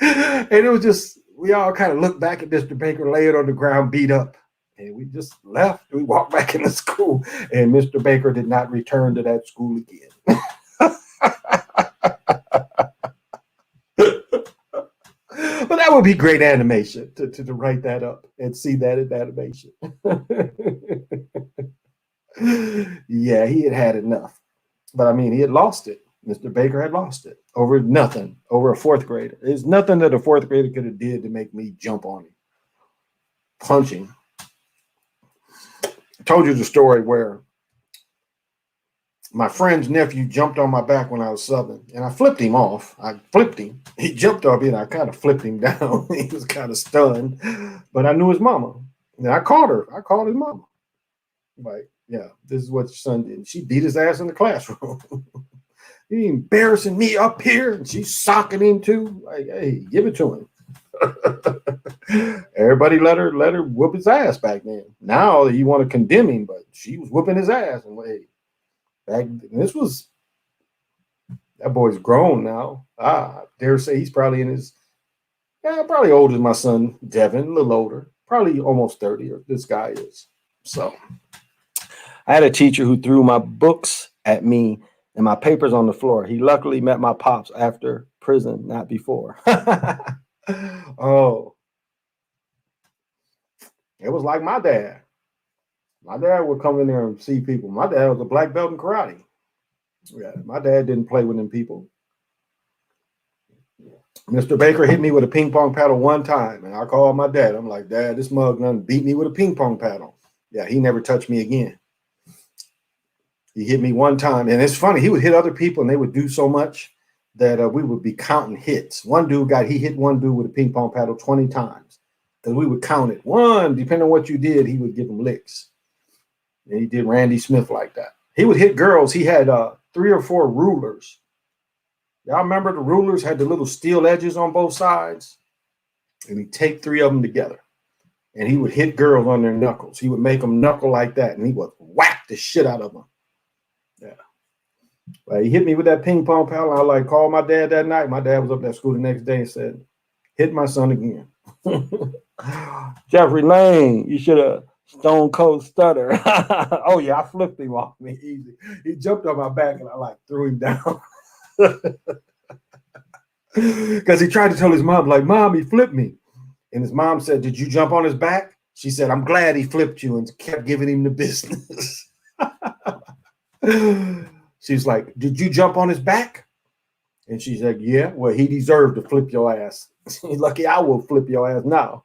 And it was just, we all kind of looked back at Mr. Baker laying on the ground, beat up. And we just left. We walked back into school, and Mr. Baker did not return to that school again. But that would be great animation to write that up and see that in animation. Yeah, he had enough. But I mean, he had lost it. Mr. Baker had lost it over nothing, over a 4th grader. There's nothing that a 4th grader could have did to make me jump on him. Punching. I told you the story where my friend's nephew jumped on my back when I was subbing, and I flipped him off. I flipped him. He jumped off me, and I kind of flipped him down. He was kind of stunned, but I knew his mama. And I called her. I called his mama. Like, yeah, this is what your son did. She beat his ass in the classroom. He embarrassing me up here, and she's socking him too. Like, hey, give it to him. Everybody let her whoop his ass back then. Now you want to condemn him, but she was whooping his ass. And hey, that boy's grown now. I dare say he's probably in his, probably older than my son Devin, a little older, probably almost 30. Or this guy is. So I had a teacher who threw my books at me and my papers on the floor. He luckily met my pops after prison, not before. Oh, it was like my dad. My dad would come in there and see people. My dad was a black belt in karate. Yeah, my dad didn't play with them people. Mr. Baker hit me with a ping pong paddle one time, and I called my dad. I'm like, Dad, this mug done beat me with a ping pong paddle. Yeah, he never touched me again. He hit me one time, and it's funny. He would hit other people, and they would do so much that we would be counting hits. He hit one dude with a ping pong paddle 20 times, because we would count it. One, depending on what you did, he would give them licks. And he did Randy Smith like that. He would hit girls. He had 3 or 4 rulers. Y'all remember the rulers had the little steel edges on both sides? And he'd take 3 of them together. And he would hit girls on their knuckles. He would make them knuckle like that. And he would whack the shit out of them. Yeah. Well, he hit me with that ping pong paddle. I like called my dad that night. My dad was up at school the next day and said, hit my son again. Jeffrey Lane, you should have stone cold stutter. Oh yeah, I flipped him off me easy. He jumped on my back and I like threw him down. Because he tried to tell his mom, like, Mom, he flipped me. And his mom said, did you jump on his back? She said, I'm glad he flipped you, and kept giving him the business. She's like, did you jump on his back? And she's like, yeah, well, he deserved to flip your ass. Lucky I will flip your ass now.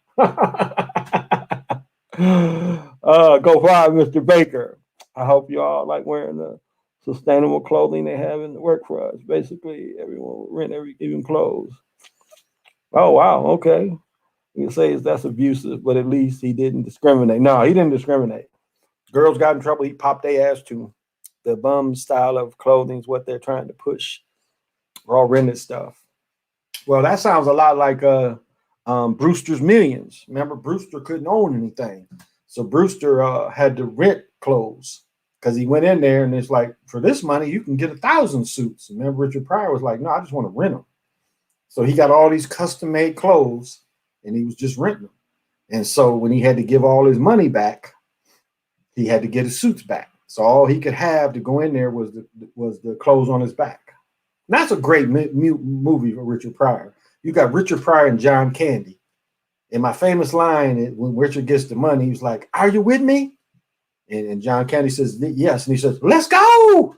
Go far, Mr. Baker. I hope you all like wearing the sustainable clothing they have in the work for us. Basically, everyone will rent even clothes. Oh, wow. Okay. You can say that's abusive, but at least he didn't discriminate. No, he didn't discriminate. Girls got in trouble. He popped their ass too. The bum style of clothing is what they're trying to push. Raw rented stuff. Well, that sounds a lot like Brewster's Millions. Remember, Brewster couldn't own anything. So Brewster had to rent clothes because he went in there and it's like, for this money, you can get 1,000 suits. And remember, Richard Pryor was like, no, I just want to rent them. So he got all these custom made clothes and he was just renting them. And so when he had to give all his money back, he had to get his suits back. So all he could have to go in there was the clothes on his back. And that's a great movie for Richard Pryor. You got Richard Pryor and John Candy. And my famous line is when Richard gets the money, he's like, are you with me? And John Candy says, yes. And he says, let's go.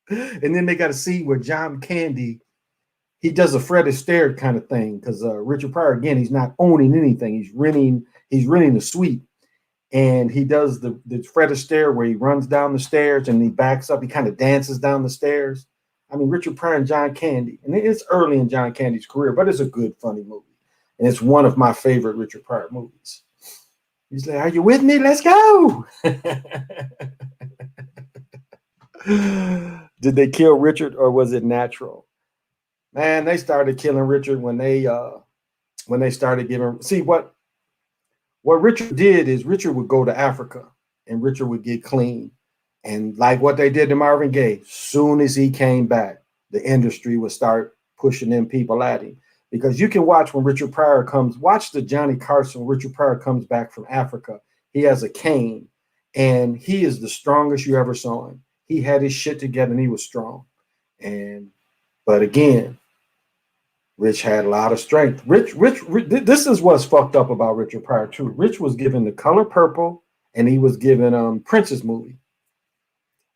And then they got a scene where John Candy, he does a Fred Astaire kind of thing because Richard Pryor, again, he's not owning anything. He's renting the suite. And he does the Fred Astaire where he runs down the stairs and he backs up. He kind of dances down the stairs. I mean, Richard Pryor and John Candy. And it's early in John Candy's career, but it's a good, funny movie. And it's one of my favorite Richard Pryor movies. He's like, are you with me? Let's go. Did they kill Richard or was it natural? Man, they started killing Richard when they started giving. See, what Richard did is Richard would go to Africa and Richard would get clean. And like what they did to Marvin Gaye, soon as he came back, the industry would start pushing them people at him. Because you can watch when Richard Pryor watch the Johnny Carson, when Richard Pryor comes back from Africa. He has a cane and he is the strongest you ever saw him. He had his shit together and he was strong. But again, Rich had a lot of strength. Rich, this is what's fucked up about Richard Pryor too. Rich was given The Color Purple and he was given Prince's movie.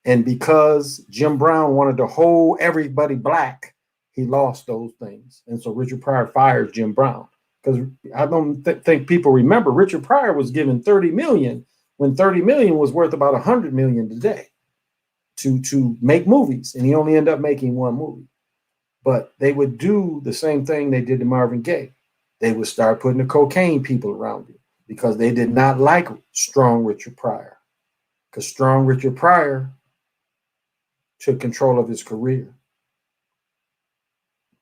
And because Jim Brown wanted to hold everybody black, he lost those things. And so Richard Pryor fires Jim Brown. Because I don't think people remember Richard Pryor was given $30 million when $30 million was worth about $100 million today to make movies. And he only ended up making one movie. But they would do the same thing they did to Marvin Gaye. They would start putting the cocaine people around him because they did not like strong Richard Pryor. Because strong Richard Pryor took control of his career.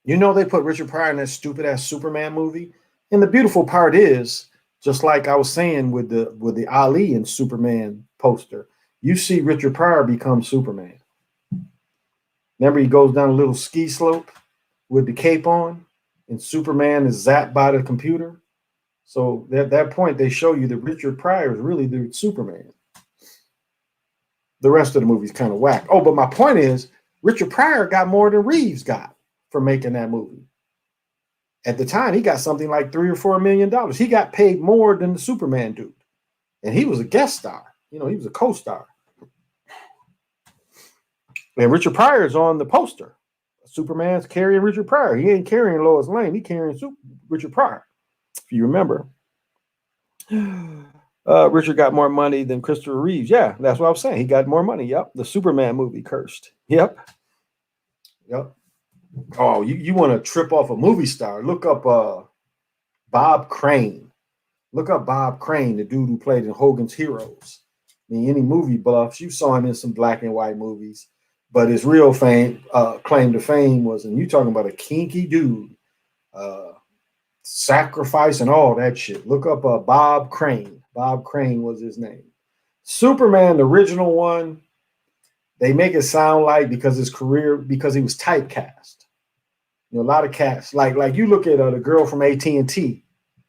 You know, they put Richard Pryor in that stupid ass Superman movie. And the beautiful part is, just like I was saying with the Ali and Superman poster, you see Richard Pryor become Superman. Remember, he goes down a little ski slope with the cape on, and Superman is zapped by the computer. So at that point, they show you that Richard Pryor is really the Superman. The rest of the movie's kind of whack. Oh, but my point is, Richard Pryor got more than Reeves got for making that movie. At the time, he got something like $3 or $4 million. He got paid more than the Superman dude. And he was a guest star. You know, he was a co-star. And Richard Pryor's on the poster. Superman's carrying Richard Pryor. He ain't carrying Lois Lane. He carrying Richard Pryor. If you remember. Richard got more money than Christopher Reeves. Yeah, that's what I was saying. He got more money. Yep. The Superman movie cursed. Yep. Oh, you want to trip off a movie star? Look up Bob Crane. Look up Bob Crane, the dude who played in Hogan's Heroes. I mean, any movie buffs, you saw him in some black and white movies, but his real fame, claim to fame was, and you talking about a kinky dude, sacrifice and all that shit. Look up Bob Crane. Bob Crane was his name. Superman, the original one, they make it sound like because his career, because he was typecast. You know, a lot of cats, like you look at the girl from AT&T,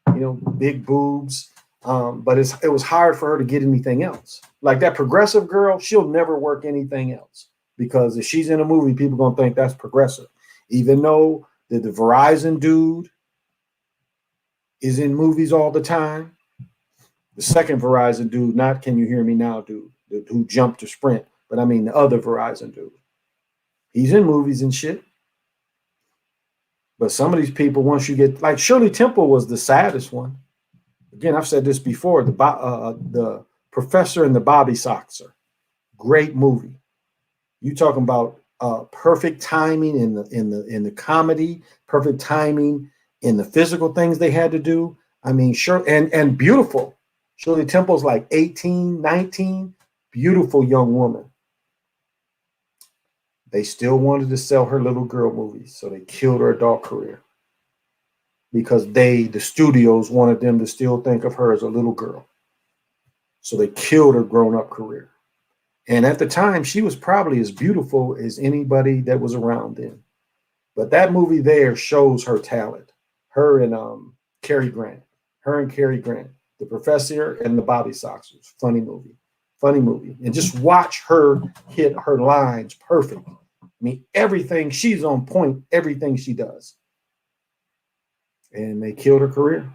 you know, big boobs, but it was hard for her to get anything else. Like that progressive girl, she'll never work anything else because if she's in a movie, people gonna think that's progressive. Even though the Verizon dude is in movies all the time, the second Verizon dude, not Can You Hear Me Now dude, who jumped to Sprint, but I mean the other Verizon dude. He's in movies and shit. But some of these people, once you get, like Shirley Temple was the saddest one. Again, I've said this before, the Professor and the Bobby Soxer. Great movie. You talking about perfect timing in the comedy, perfect timing in the physical things they had to do. I mean, sure, and beautiful. Shirley Temple's like 18, 19, beautiful young woman. They still wanted to sell her little girl movies, so they killed her adult career because the studios wanted them to still think of her as a little girl. So they killed her grown-up career. And at the time, she was probably as beautiful as anybody that was around then. But that movie there shows her talent. Her and Cary Grant. The Professor and the Bobby Soxers. Funny movie. And just watch her hit her lines perfect. I mean, everything, she's on point, everything she does. And they killed her career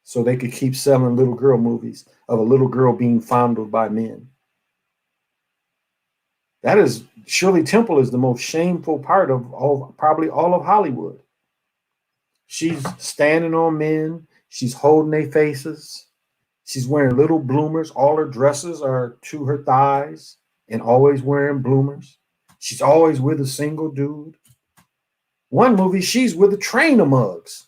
so they could keep selling little girl movies of a little girl being fondled by men. That is, Shirley Temple is the most shameful part of probably all of Hollywood. She's standing on men. She's holding their faces. She's wearing little bloomers. All her dresses are to her thighs and always wearing bloomers. She's always with a single dude. One movie, she's with a train of mugs.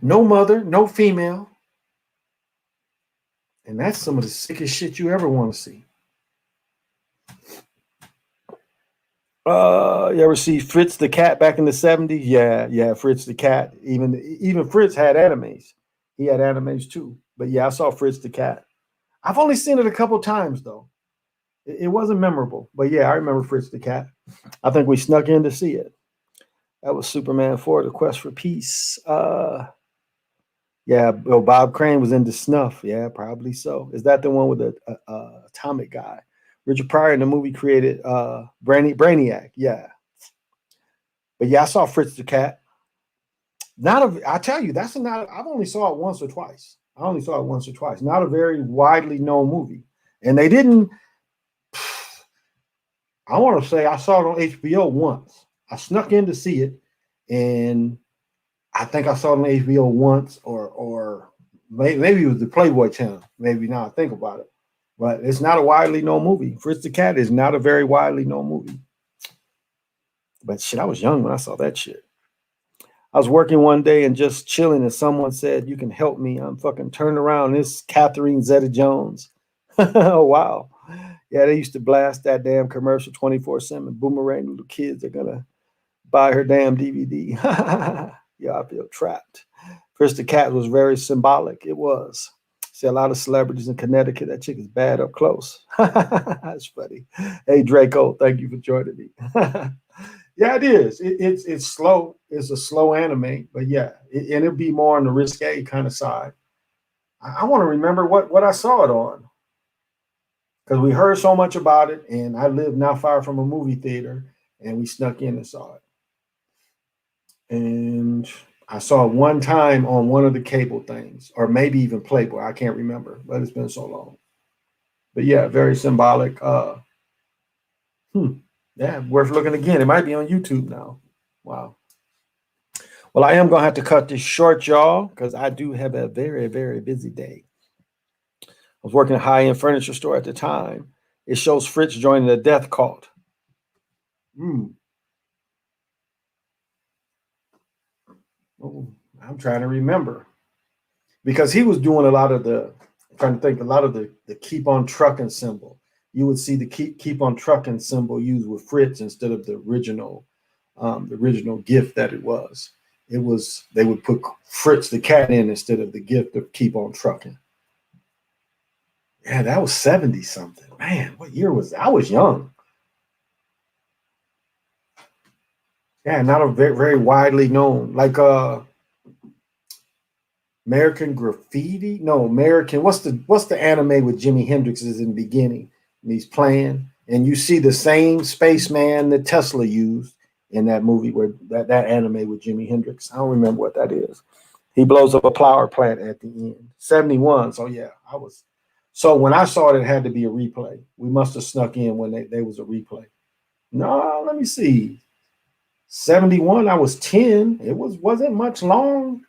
No mother, no female. And that's some of the sickest shit you ever want to see. You ever see Fritz the Cat back in the 70s? Yeah, Fritz the Cat. Even Fritz had animes. He had animes too. But yeah, I saw Fritz the Cat. I've only seen it a couple times though. It wasn't memorable. But yeah, I remember Fritz the Cat. I think we snuck in to see it. That was Superman 4, The Quest for Peace. Yeah, well, Bob Crane was into snuff. Yeah, probably so. Is that the one with the atomic guy? Richard Pryor in the movie created Brainiac. Yeah. But yeah, I saw Fritz the Cat. I tell you, I've only saw it once or twice. Not a very widely known movie. And they didn't, I want to say I saw it on HBO once. I snuck in to see it. And I think I saw it on HBO once or maybe it was the Playboy channel. Maybe now I think about it. But it's not a widely known movie. Fritz the Cat is not a very widely known movie. But shit, I was young when I saw that shit. I was working one day and just chilling and someone said, "You can help me." I'm fucking turned around. It's Catherine Zeta-Jones. Oh, wow. Yeah, they used to blast that damn commercial 24/7. Boomerang little kids are gonna buy her damn DVD. Yeah, I feel trapped. Fritz the Cat was very symbolic. It was. See a lot of celebrities in Connecticut. That chick is bad up close. That's funny. Hey Draco, thank you for joining me. Yeah, it is. It's slow. It's a slow anime, but yeah, and it'll be more on the risque kind of side. I want to remember what I saw it on because we heard so much about it, and I live not far from a movie theater, and we snuck in and saw it. And I saw it one time on one of the cable things, or maybe even Playboy. I can't remember, but it's been so long. But yeah, very symbolic. Yeah, worth looking again. It might be on YouTube now. Wow. Well, I am going to have to cut this short, y'all, because I do have a very, very busy day. I was working at a high-end furniture store at the time. It shows Fritz joining the death cult. Oh, I'm trying to remember. Because he was doing a lot of the keep on trucking symbol. You would see the keep on trucking symbol used with Fritz instead of the original gift that it was. It was they would put Fritz the Cat in instead of the gift of keep on trucking. Yeah, that was 70 something. Man, what year was that? I was young. Yeah, not a very, very widely known, like American Graffiti. No, American. What's the anime with Jimi Hendrix is in the beginning and he's playing, and you see the same spaceman that Tesla used in that movie where that anime with Jimi Hendrix. I don't remember what that is. He blows up a power plant at the end. 71. So yeah, I was. So when I saw it, it had to be a replay. We must have snuck in when there was a replay. No, let me see. 71. I was 10. It wasn't much long.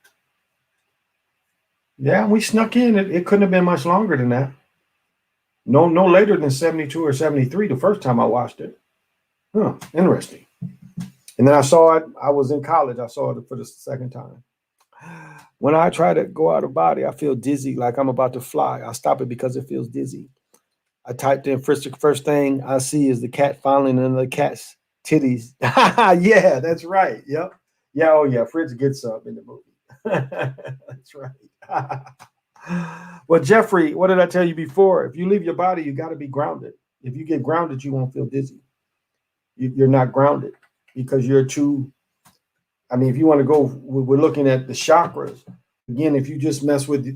Yeah, we snuck in. It couldn't have been much longer than that. No later than 72 or 73 the first time I watched it. Huh, interesting. And then I saw it. I was in college. I saw it for the second time. When I try to go out of body, I feel dizzy, like I'm about to fly. I stop it because it feels dizzy. I typed in Fritz. The first thing I see is the cat fondling another cat's titties. Yeah, that's right. Yep. Yeah. Oh yeah. Fritz gets up in the movie. That's right. Well, Jeffrey, what did I tell you before? If you leave your body, you got to be grounded. If you get grounded, you won't feel dizzy. You're not grounded because you're too. I mean, if you want to go, we're looking at the chakras. Again, if you just mess with,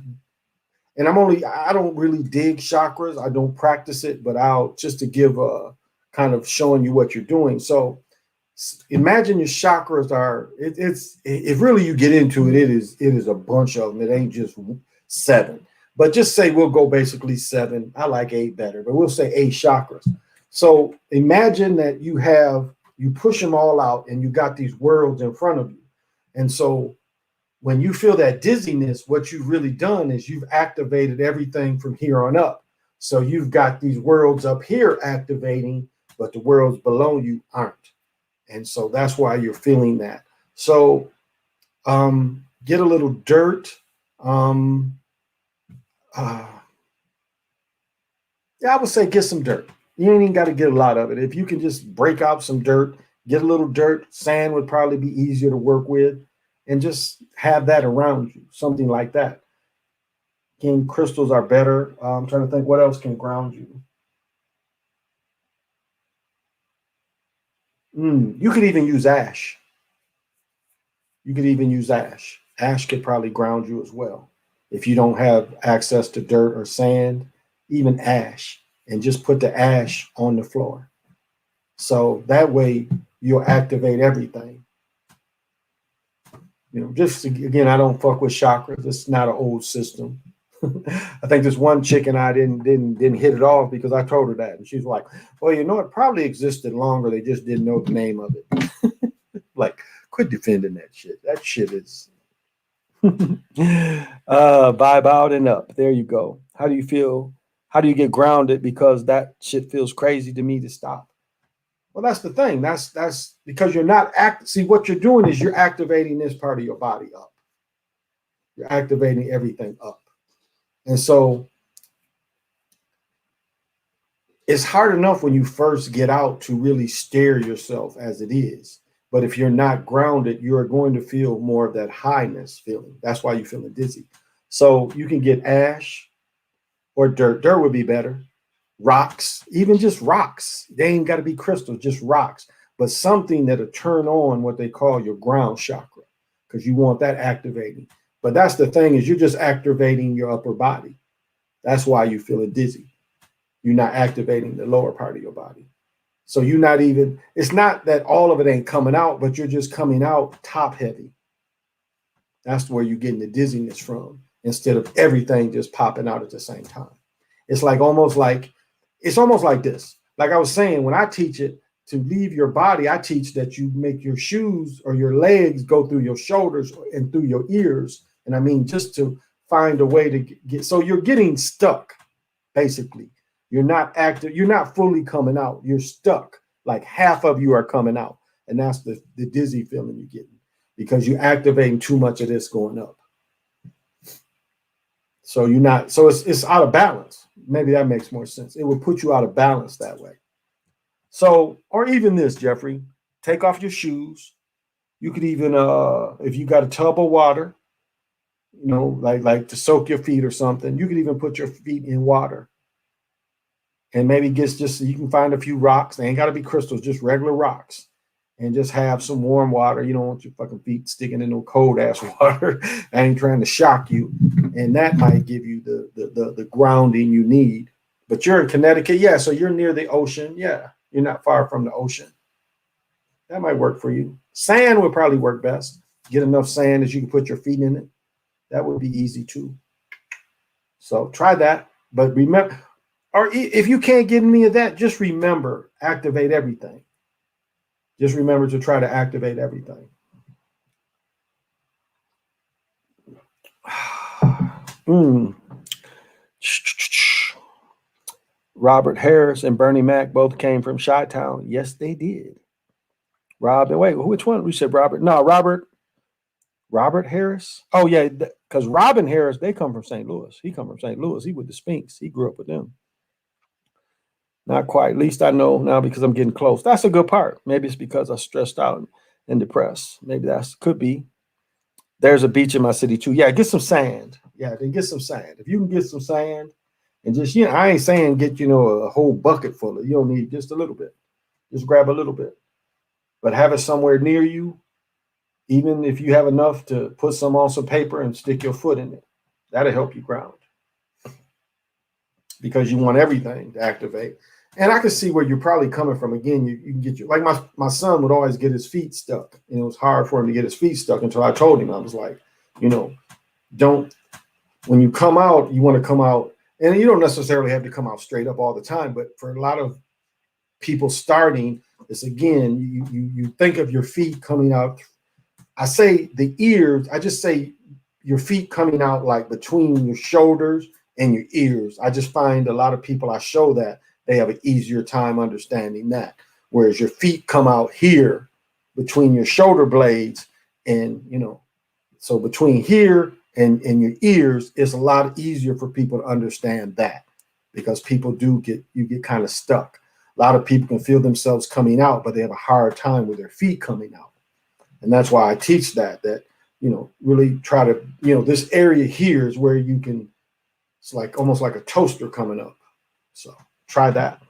and I don't really dig chakras. I don't practice it, but I'll just to give a kind of showing you what you're doing. So imagine your chakras are, if really you get into it, it is a bunch of them. It ain't just 7, but just say we'll go basically 7. I like 8 better, but we'll say 8 chakras. So imagine that you push them all out and you got these worlds in front of you. And so when you feel that dizziness, what you've really done is you've activated everything from here on up. So you've got these worlds up here activating, but the worlds below you aren't. And so that's why you're feeling that. So get a little dirt. Yeah, I would say get some dirt. You ain't even got to get a lot of it. If you can just break out some dirt, get a little dirt, sand would probably be easier to work with, and just have that around you, something like that. Again, crystals are better. I'm trying to think what else can ground you. You could even use ash. Ash could probably ground you as well. If you don't have access to dirt or sand, even ash, and just put the ash on the floor. So that way you'll activate everything. Just again, I don't fuck with chakras. It's not an old system. I think this one chick and I didn't hit it off because I told her that, and she's like, "Well, it probably existed longer. They just didn't know the name of it." Like, quit defending that shit. That shit is vibe out and up. There you go. How do you feel? How do you get grounded? Because that shit feels crazy to me to stop. Well, that's the thing. That's because you're not see what you're doing is you're activating this part of your body up. You're activating everything up. And so it's hard enough when you first get out to really stare yourself as it is. But if you're not grounded, you're going to feel more of that highness feeling. That's why you're feeling dizzy. So you can get ash or dirt. Dirt would be better. Rocks, even just rocks. They ain't got to be crystals, just rocks. But something that'll turn on what they call your ground chakra, because you want that activating. But that's the thing, is you're just activating your upper body. That's why you feeling dizzy. You're not activating the lower part of your body. So you're not even, it's not that all of it ain't coming out, but you're just coming out top heavy. That's where you're getting the dizziness from, instead of everything just popping out at the same time. It's almost like this. Like I was saying, when I teach it to leave your body, I teach that you make your shoes or your legs go through your shoulders and through your ears. And I mean, just to find a way to get, so you're getting stuck, basically. You're not active. You're not fully coming out. You're stuck. Like half of you are coming out. And that's the dizzy feeling you're getting, because you're activating too much of this going up. So you're not, so it's out of balance. Maybe that makes more sense. It would put you out of balance that way. So, or even this, Jeffrey, take off your shoes. You could even, if you got a tub of water, you know, like to soak your feet or something, you could even put your feet in water. And maybe just you can find a few rocks. They ain't got to be crystals, just regular rocks. And just have some warm water. You don't want your fucking feet sticking in no cold ass water. I ain't trying to shock you. And that might give you the grounding you need. But you're in Connecticut, yeah. So you're near the ocean, yeah. You're not far from the ocean. That might work for you. Sand would probably work best. Get enough sand that you can put your feet in it. That would be easy too. So try that. But remember, or if you can't get any of that, just remember, activate everything. Just remember to try to activate everything. Robert Harris and Bernie Mac both came from Chi-Town. Yes, they did. Wait, which one? We said Robert. No, Robert Harris. Oh, yeah, because Robin Harris, they come from St. Louis. He come from St. Louis. He with the Spinks. He grew up with them. Not quite. At least I know now, because I'm getting close. That's a good part. Maybe it's because I'm stressed out and depressed. Maybe that's could be. There's a beach in my city too. Yeah, get some sand. Yeah, then get some sand. If you can get some sand, and just, you know, I ain't saying get, you know, a whole bucket full of. You don't need just a little bit. Just grab a little bit, but have it somewhere near you. Even if you have enough to put some on some paper and stick your foot in it, that'll help you ground, because you want everything to activate. And I can see where you're probably coming from. Again, you can get like my son would always get his feet stuck. And it was hard for him to get his feet stuck until I told him. I was like, you know, when you come out, you want to come out, and you don't necessarily have to come out straight up all the time. But for a lot of people starting, it's again, you think of your feet coming out. I say the ears, I just say your feet coming out like between your shoulders and your ears. I just find a lot of people I show that they have an easier time understanding that. Whereas your feet come out here between your shoulder blades, and, you know, so between here and your ears, it's a lot easier for people to understand that, because people get kind of stuck. A lot of people can feel themselves coming out, but they have a hard time with their feet coming out. And that's why I teach that, you know, really try to, you know, this area here is where you can, it's like almost like a toaster coming up. So try that.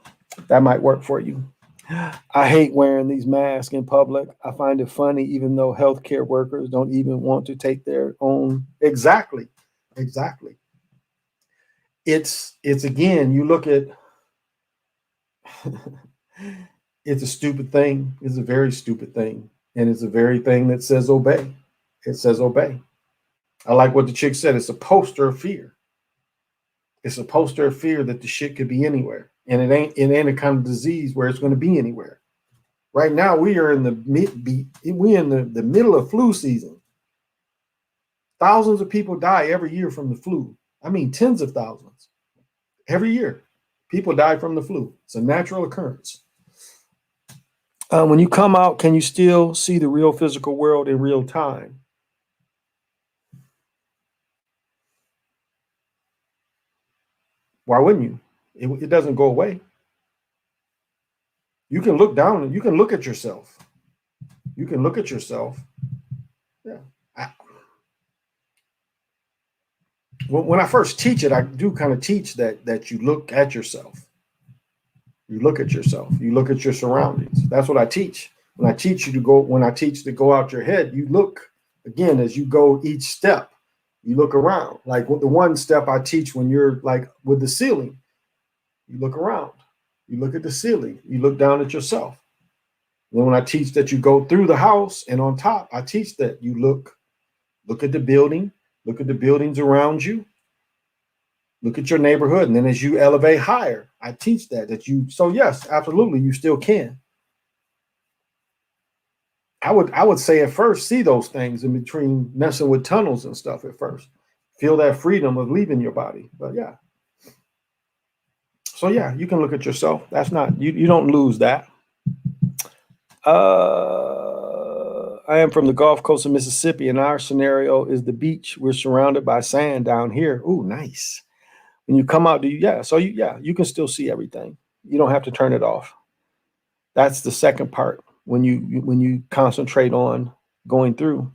That might work for you. I hate wearing these masks in public. I find it funny, even though healthcare workers don't even want to take their own. Exactly. It's again, you look at, it's a stupid thing. It's a very stupid thing. And it's a very thing that says obey. It says obey. I like what the chick said. It's a poster of fear. It's a poster of fear that the shit could be anywhere. And it ain't a kind of disease where it's going to be anywhere. Right now, we are in the middle of flu season. Thousands of people die every year from the flu. I mean, tens of thousands. Every year, people die from the flu. It's a natural occurrence. When you come out, can you still see the real physical world in real time? Why wouldn't you? It doesn't go away. You can look down and you can look at yourself. You can look at yourself. Yeah. When I first teach it, I do kind of teach that you look at yourself. You look at yourself. You look at your surroundings. That's what I teach. When I teach to go out your head, you look again as you go each step. You look around. Like with the one step I teach when you're like with the ceiling, you look around. You look at the ceiling. You look down at yourself. Then when I teach that you go through the house and on top, I teach that you look at the building, look at the buildings around you, look at your neighborhood. And then as you elevate higher, I teach so yes, absolutely, you still can. I would say at first, see those things in between messing with tunnels and stuff at first. Feel that freedom of leaving your body. But yeah. So yeah, you can look at yourself. That's not, you don't lose that. I am from the Gulf Coast of Mississippi, and our scenario is the beach. We're surrounded by sand down here. Ooh, nice. When you come out, you can still see everything. You don't have to turn it off. That's the second part. When you concentrate on going through,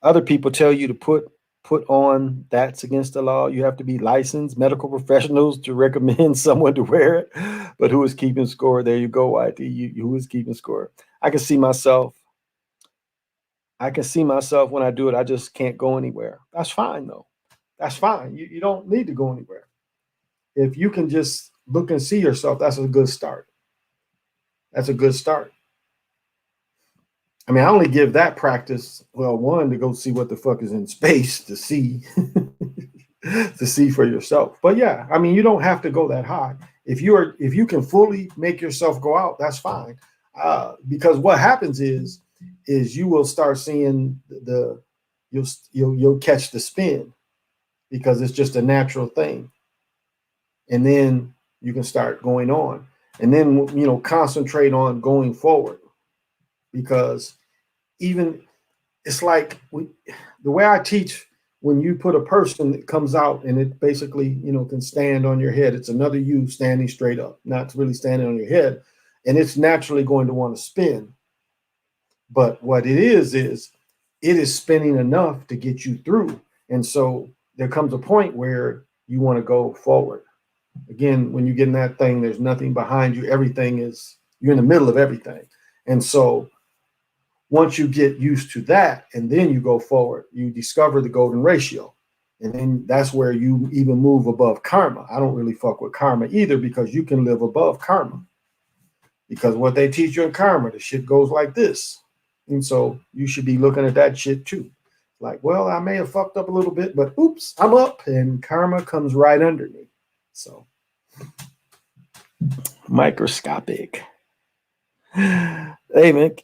other people tell you to put on that's against the law. You have to be licensed medical professionals to recommend someone to wear it. But who is keeping score? There you go, YT. Who is keeping score? I can see myself when I do it. I just can't go anywhere. That's fine though. That's fine. You don't need to go anywhere. If you can just look and see yourself, that's a good start. That's a good start. I mean, I only give that practice, well, one, to go see what the fuck is in space to see, to see for yourself. But yeah, I mean, you don't have to go that high. If you can fully make yourself go out, that's fine. Because what happens is you will start seeing you'll catch the spin because it's just a natural thing. And then you can start going on and then, concentrate on going forward. Because even it's like the way I teach, when you put a person that comes out and it basically, can stand on your head, it's another you standing straight up, not really standing on your head. And it's naturally going to want to spin. But what it is it is spinning enough to get you through. And so there comes a point where you want to go forward. Again, when you get in that thing, there's nothing behind you. You're in the middle of everything. And so once you get used to that and then you go forward, you discover the golden ratio. And then that's where you even move above karma. I don't really fuck with karma either, because you can live above karma. Because what they teach you in karma, the shit goes like this. And so you should be looking at that shit too. Like, well, I may have fucked up a little bit, but oops, I'm up, and karma comes right under me. So microscopic. Hey, man,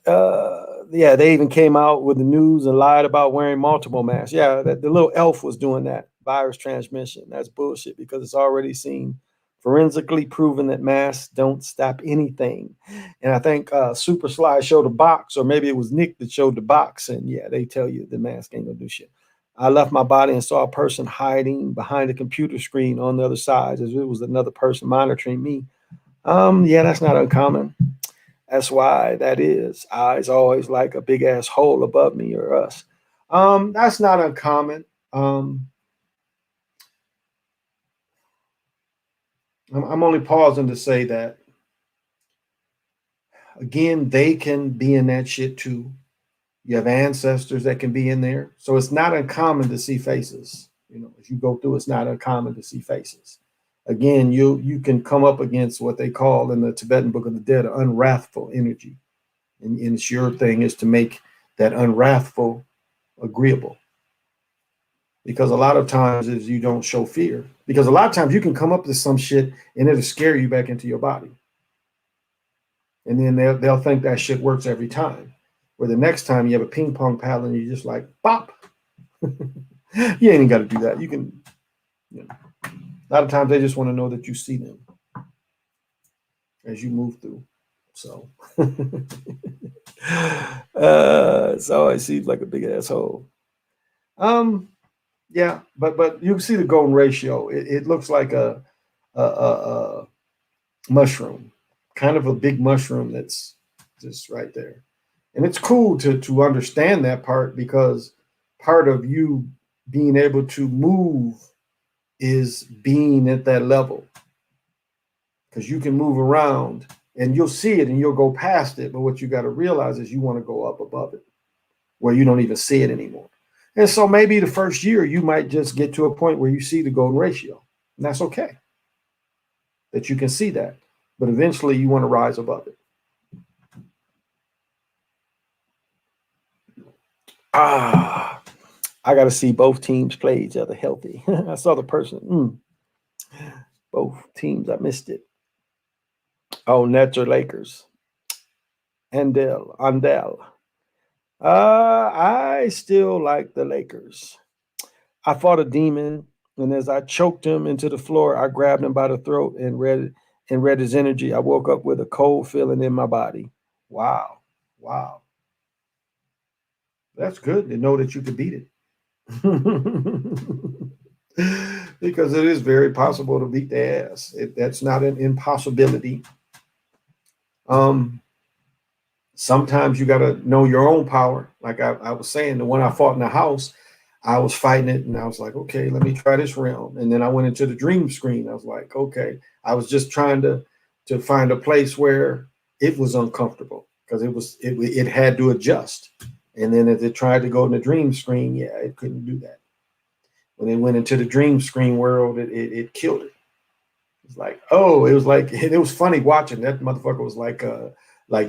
they even came out with the news and lied about wearing multiple masks. Yeah, the little elf was doing that virus transmission. That's bullshit, because it's already seen forensically proven that masks don't stop anything. And I think Super Sly showed a box, or maybe it was Nick that showed the box. And yeah, they tell you the mask ain't gonna do shit. I left my body and saw a person hiding behind a computer screen on the other side, as it was another person monitoring me. Yeah, that's not uncommon. That's why that is. Eyes always like a big ass hole above me or us. That's not uncommon. I'm only pausing to say that, again, they can be in that shit too. You have ancestors that can be in there. So it's not uncommon to see faces. As you go through, it's not uncommon to see faces. Again, you can come up against what they call in the Tibetan Book of the Dead, an unwrathful energy. And it's your thing is to make that unwrathful agreeable. Because a lot of times is you don't show fear. Because a lot of times you can come up to some shit and it'll scare you back into your body. And then they'll think that shit works every time. Where the next time you have a ping pong paddle and you're just like, bop. You ain't got to do that. You can, a lot of times they just want to know that you see them as you move through. So it always seems like a big asshole. Yeah, but you can see the golden ratio. It looks like a mushroom. kind of a big mushroom that's just right there. And it's cool to understand that part, because part of you being able to move is being at that level, because you can move around and you'll see it and you'll go past it. But what you got to realize is you want to go up above it where you don't even see it anymore. And so maybe the first year you might just get to a point where you see the golden ratio, and that's okay that you can see that. But eventually you want to rise above it. I got to see both teams play each other healthy. I saw the person. Both teams, I missed it. Oh, Nets or Lakers? Andel. I still like the Lakers. I fought a demon, and as I choked him into the floor, I grabbed him by the throat and read his energy. I woke up with a cold feeling in my body. Wow. That's good to know that you could beat it. Because it is very possible to beat the ass. That's not an impossibility. Sometimes you got to know your own power. Like I was saying, the one I fought in the house, I was fighting it and I was like, okay, let me try this realm. And then I went into the dream screen. I was like, okay, I was just trying to find a place where it was uncomfortable, because it had to adjust. And then as it tried to go in the dream screen, yeah, it couldn't do that. When it went into the dream screen world, it killed it. It's like, oh, it was funny watching. That motherfucker was like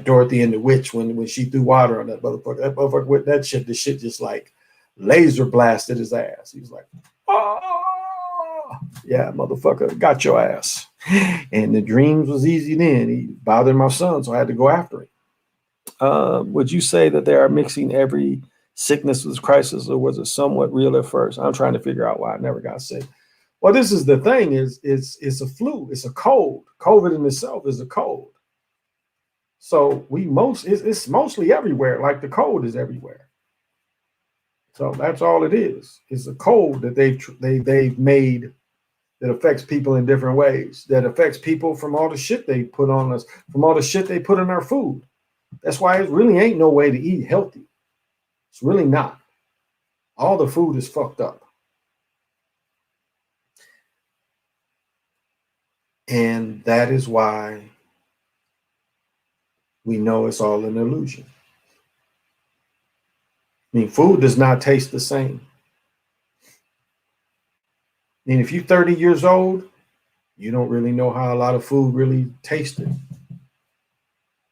Dorothy and the Witch when she threw water on that motherfucker. That motherfucker with that shit, the shit just like laser blasted his ass. He was like, oh, yeah, motherfucker, got your ass. And the dreams was easy then. He bothered my son, so I had to go after him. Would you say that they are mixing every sickness with crisis, or was it somewhat real at first? I'm trying to figure out why I never got sick. Well, this is the thing: it's a flu, it's a cold. COVID in itself is a cold. So it's mostly everywhere. Like the cold is everywhere. So that's all it is. It's a cold that they've made that affects people in different ways. That affects people from all the shit they put on us, from all the shit they put in our food. That's why it really ain't no way to eat healthy. It's really not. All the food is fucked up. And that is why we know it's all an illusion. I mean, food does not taste the same. I mean, if you're 30 years old, you don't really know how a lot of food really tasted.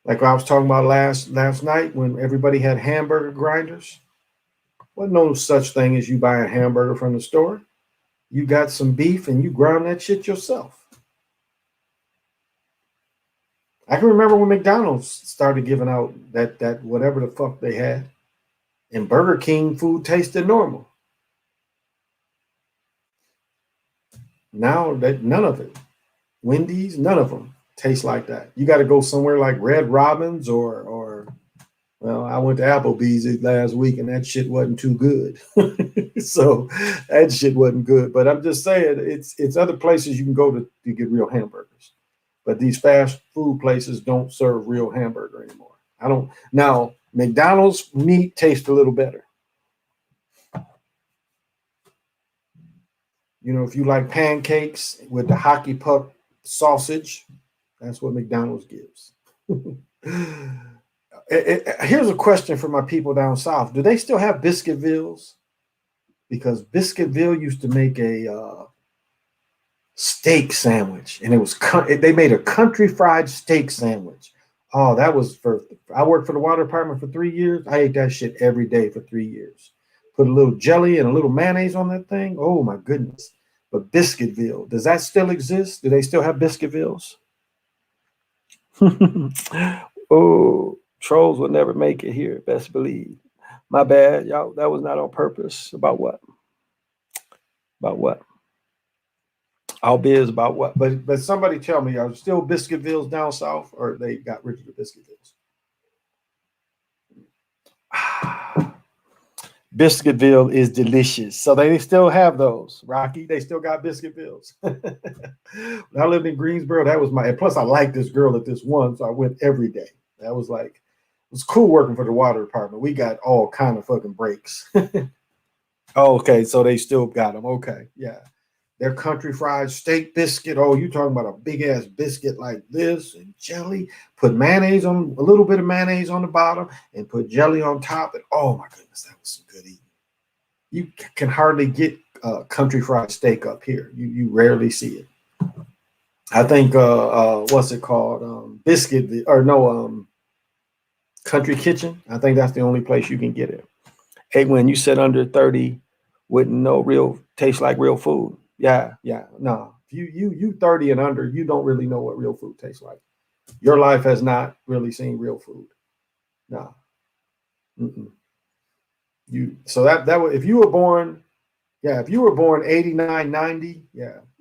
Like I was talking about last night when everybody had hamburger grinders. Wasn't no such thing as you buy a hamburger from the store. You got some beef and you ground that shit yourself. I can remember when McDonald's started giving out that whatever the fuck they had, and Burger King food tasted normal. Now that none of it, Wendy's, none of them taste like that. You got to go somewhere like Red Robin's or well, I went to Applebee's last week and that shit wasn't too good. So that shit wasn't good. But I'm just saying, it's other places you can go to get real hamburgers. But these fast food places don't serve real hamburger anymore. Now, McDonald's meat tastes a little better. You know, if you like pancakes with the hockey puck sausage, that's what McDonald's gives. Here's a question for my people down south. Do they still have Biscuitvilles? Because Biscuitville used to make a steak sandwich, and they made a country fried steak sandwich. Oh, that was I worked for the water department for 3 years. I ate that shit every day for 3 years. Put a little jelly and a little mayonnaise on that thing. Oh my goodness. But Biscuitville, does that still exist? Do they still have Biscuitvilles? Oh, trolls will never make it here, best believe. My bad, y'all. That was not on purpose. About what? About what? I'll biz about what? But somebody tell me, are still Biscuitvilles down south, or they got rid of the Biscuitvilles? Biscuitville is delicious. So they still have those. Rocky, they still got Biscuitvilles. When I lived in Greensboro, that was and plus I liked this girl at this one, so I went every day. That was like, it was cool working for the water department. We got all kind of fucking breaks. Oh, okay, so they still got them. Okay, yeah. Their country fried steak biscuit. Oh, you talking about a big ass biscuit like this and jelly? Put mayonnaise on, a little bit of mayonnaise on the bottom and put jelly on top. And oh my goodness, that was some good eating. You can hardly get country fried steak up here. You rarely see it. I think what's it called? Biscuit or no Country Kitchen. I think that's the only place you can get it. Hey, when you said under 30 wouldn't know real taste like real food. Yeah. No. You 30 and under, you don't really know what real food tastes like. Your life has not really seen real food. No. So that if you were born, if you were born 89, 90,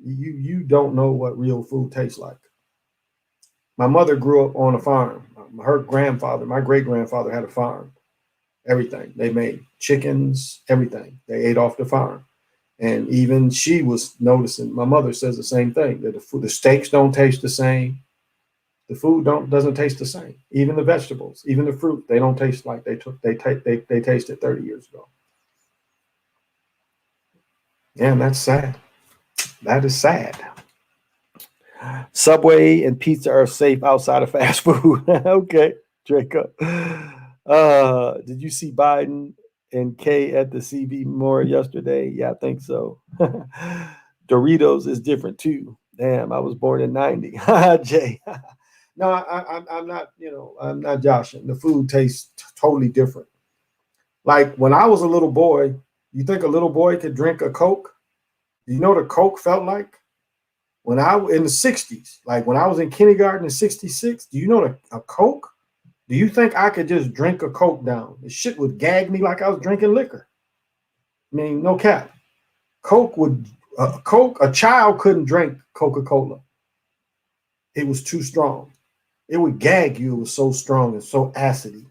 you don't know what real food tastes like. My mother grew up on a farm. Her grandfather, my great grandfather, had a farm. Everything. They made chickens, everything. They ate off the farm. And even she was noticing, my mother says the same thing, that the steaks don't taste the same. The food doesn't taste the same. Even the vegetables, even the fruit, they don't taste like they tasted 30 years ago. Yeah, and that's sad. That is sad. Subway and pizza are safe outside of fast food. Okay, Draco. Did you see Biden and Kay at the CV more yesterday? Yeah, I think so. Doritos is different too. Damn, I was born in 90. Jay. No, I'm not, I'm not joshing. The food tastes totally different. Like when I was a little boy, you think a little boy could drink a Coke? Do you know what a Coke felt like? When in the 60s, like when I was in kindergarten in 66, do you know what a Coke? Do you think I could just drink a Coke down? The shit would gag me like I was drinking liquor. I mean, no cap. A child couldn't drink Coca-Cola. It was too strong. It would gag you. It was so strong and so acidy.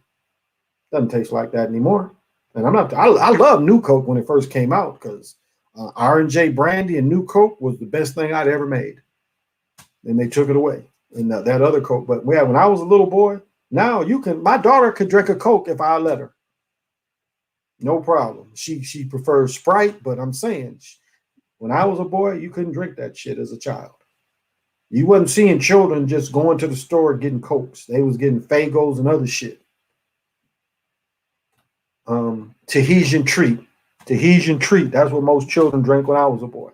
Doesn't taste like that anymore. And I love New Coke when it first came out because R&J Brandy and New Coke was the best thing I'd ever made. Then they took it away. And that other Coke. But when I was a little boy, now my daughter could drink a Coke if I let her. No problem. She prefers Sprite, but I'm saying when I was a boy, you couldn't drink that shit as a child. You wasn't seeing children just going to the store getting Cokes. They was getting Fagos and other shit. Tahitian treat. That's what most children drank when I was a boy.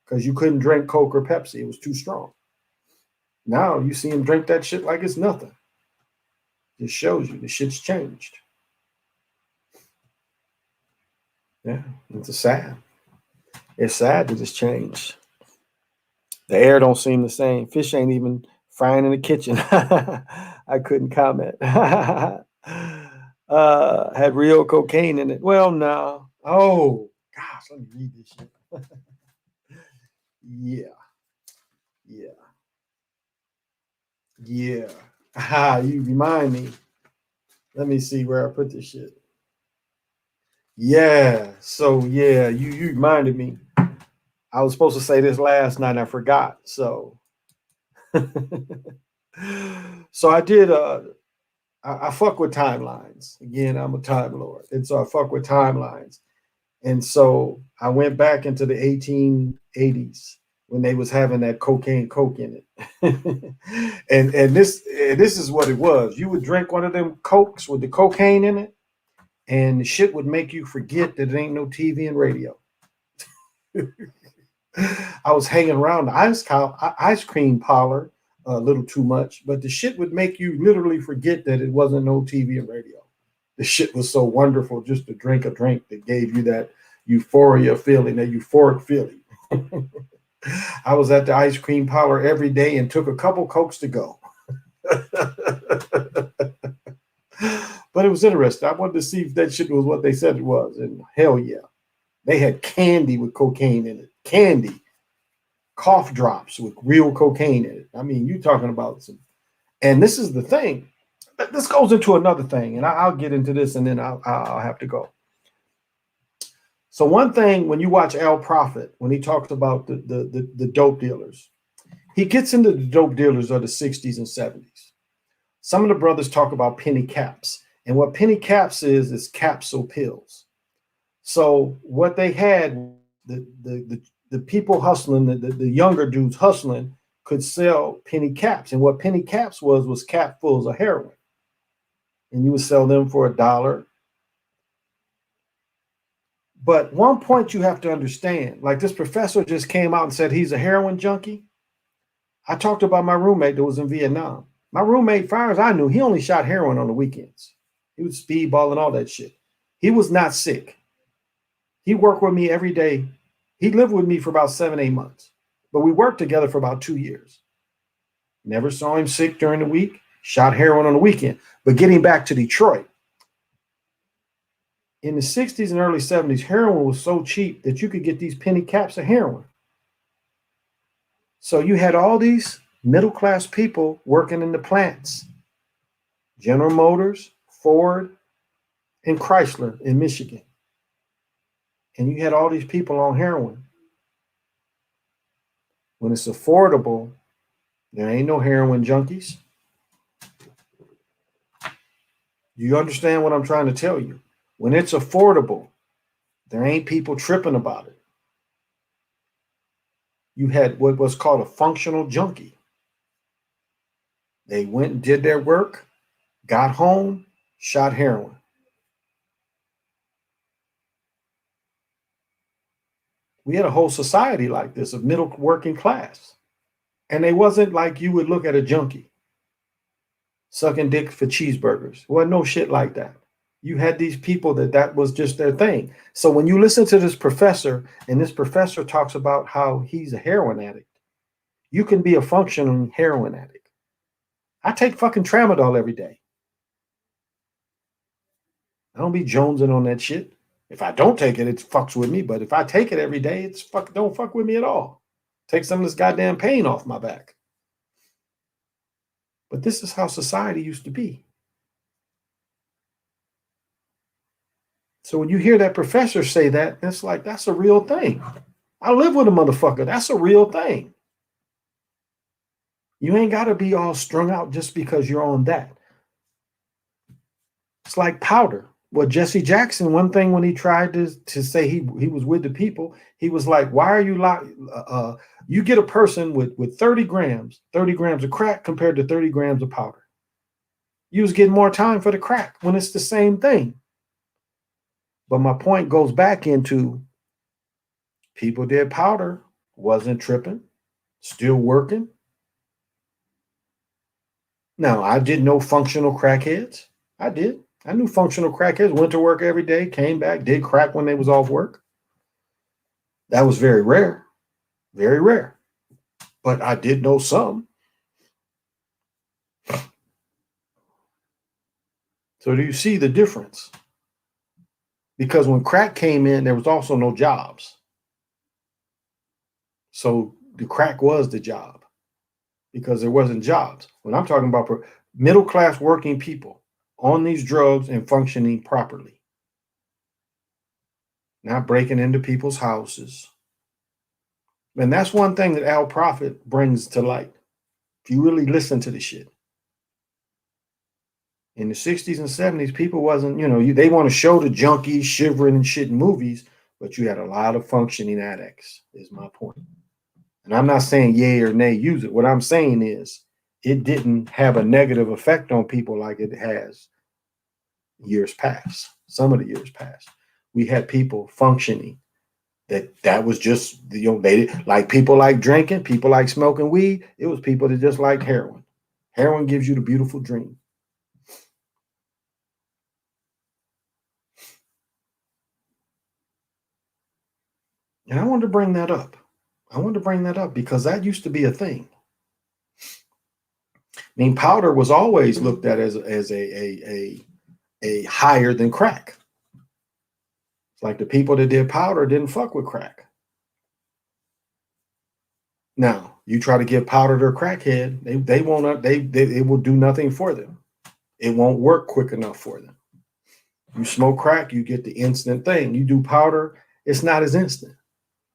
Because you couldn't drink Coke or Pepsi. It was too strong. Now you see them drink that shit like it's nothing. It shows you the shit's changed. Yeah, it's sad. It's sad that it's changed. The air don't seem the same. Fish ain't even frying in the kitchen. I couldn't comment. Had real cocaine in it. Well, no. Oh, gosh, let me read this shit. Yeah. You remind me. Let me see where I put this shit. Yeah. So yeah, you reminded me. I was supposed to say this last night. I forgot. So, I did. I fuck with timelines. Again, I'm a time lord, and so I fuck with timelines. And so I went back into the 1880s when they was having that cocaine Coke in it, and this is what it was. You would drink one of them Cokes with the cocaine in it, and the shit would make you forget that it ain't no TV and radio. I was hanging around the ice cream parlor a little too much, but the shit would make you literally forget that it wasn't no TV and radio. The shit was so wonderful just to drink a drink that gave you that euphoria feeling, that euphoric feeling. I was at the ice cream parlor every day and took a couple Cokes to go. But it was interesting. I wanted to see if that shit was what they said it was. And hell yeah. They had candy with cocaine in it. Candy. Cough drops with real cocaine in it. I mean, you're talking about some. And this is the thing. This goes into another thing. And I'll get into this and then I'll have to go. So one thing when you watch Al Prophet, when he talks about the dope dealers, he gets into the dope dealers of the 60s and 70s. Some of the brothers talk about penny caps. And what penny caps is capsule pills. So what they had, the people hustling, the younger dudes hustling could sell penny caps. And what penny caps was capfuls of heroin. And you would sell them for $1. But one point you have to understand, like this professor just came out and said he's a heroin junkie. I talked about my roommate that was in Vietnam. My roommate, far as I knew, he only shot heroin on the weekends. He was speedball and all that shit. He was not sick. He worked with me every day. He lived with me for about 7-8 months, but we worked together for about 2 years. Never saw him sick during the week, shot heroin on the weekend. But getting back to Detroit, in the 60s and early 70s, heroin was so cheap that you could get these penny caps of heroin. So you had all these middle-class people working in the plants, General Motors, Ford, and Chrysler in Michigan. And you had all these people on heroin. When it's affordable, there ain't no heroin junkies. You understand what I'm trying to tell you? When it's affordable, there ain't people tripping about it. You had what was called a functional junkie. They went and did their work, got home, shot heroin. We had a whole society like this of middle working class. And they wasn't like you would look at a junkie sucking dick for cheeseburgers. Well, no shit like that. You had these people that was just their thing. So when you listen to this professor, and this professor talks about how he's a heroin addict, you can be a functioning heroin addict. I take fucking tramadol every day. I don't be jonesing on that shit. If I don't take it, it fucks with me. But if I take it every day, it's don't fuck with me at all. Take some of this goddamn pain off my back. But this is how society used to be. So when you hear that professor say that, it's like, that's a real thing. I live with a motherfucker. That's a real thing. You ain't got to be all strung out just because you're on that. It's like powder. Well, Jesse Jackson, one thing when he tried to say he was with the people, he was like, why are you you get a person with 30 grams of crack compared to 30 grams of powder. You was getting more time for the crack when it's the same thing. But my point goes back into people did powder, wasn't tripping, still working. Now, I did know functional crackheads. I did. I knew functional crackheads, went to work every day, came back, did crack when they was off work. That was very rare, very rare. But I did know some. So do you see the difference? Because when crack came in, there was also no jobs. So the crack was the job because there wasn't jobs. When I'm talking about middle-class working people on these drugs and functioning properly, not breaking into people's houses. And that's one thing that Al Prophet brings to light. If you really listen to the shit. In the 60s and 70s, people wasn't, they want to show the junkies shivering and shit in movies, but you had a lot of functioning addicts, is my point. And I'm not saying yay or nay, use it. What I'm saying is it didn't have a negative effect on people like it has years past, some of the years past. We had people functioning that was just, they like people like drinking, people like smoking weed. It was people that just like heroin. Heroin gives you the beautiful dream. And I wanted to bring that up. Because that used to be a thing. I mean, powder was always looked at as a higher than crack. It's like the people that did powder didn't fuck with crack. Now, you try to give powder to a crackhead, it will do nothing for them. It won't work quick enough for them. You smoke crack, you get the instant thing. You do powder, it's not as instant.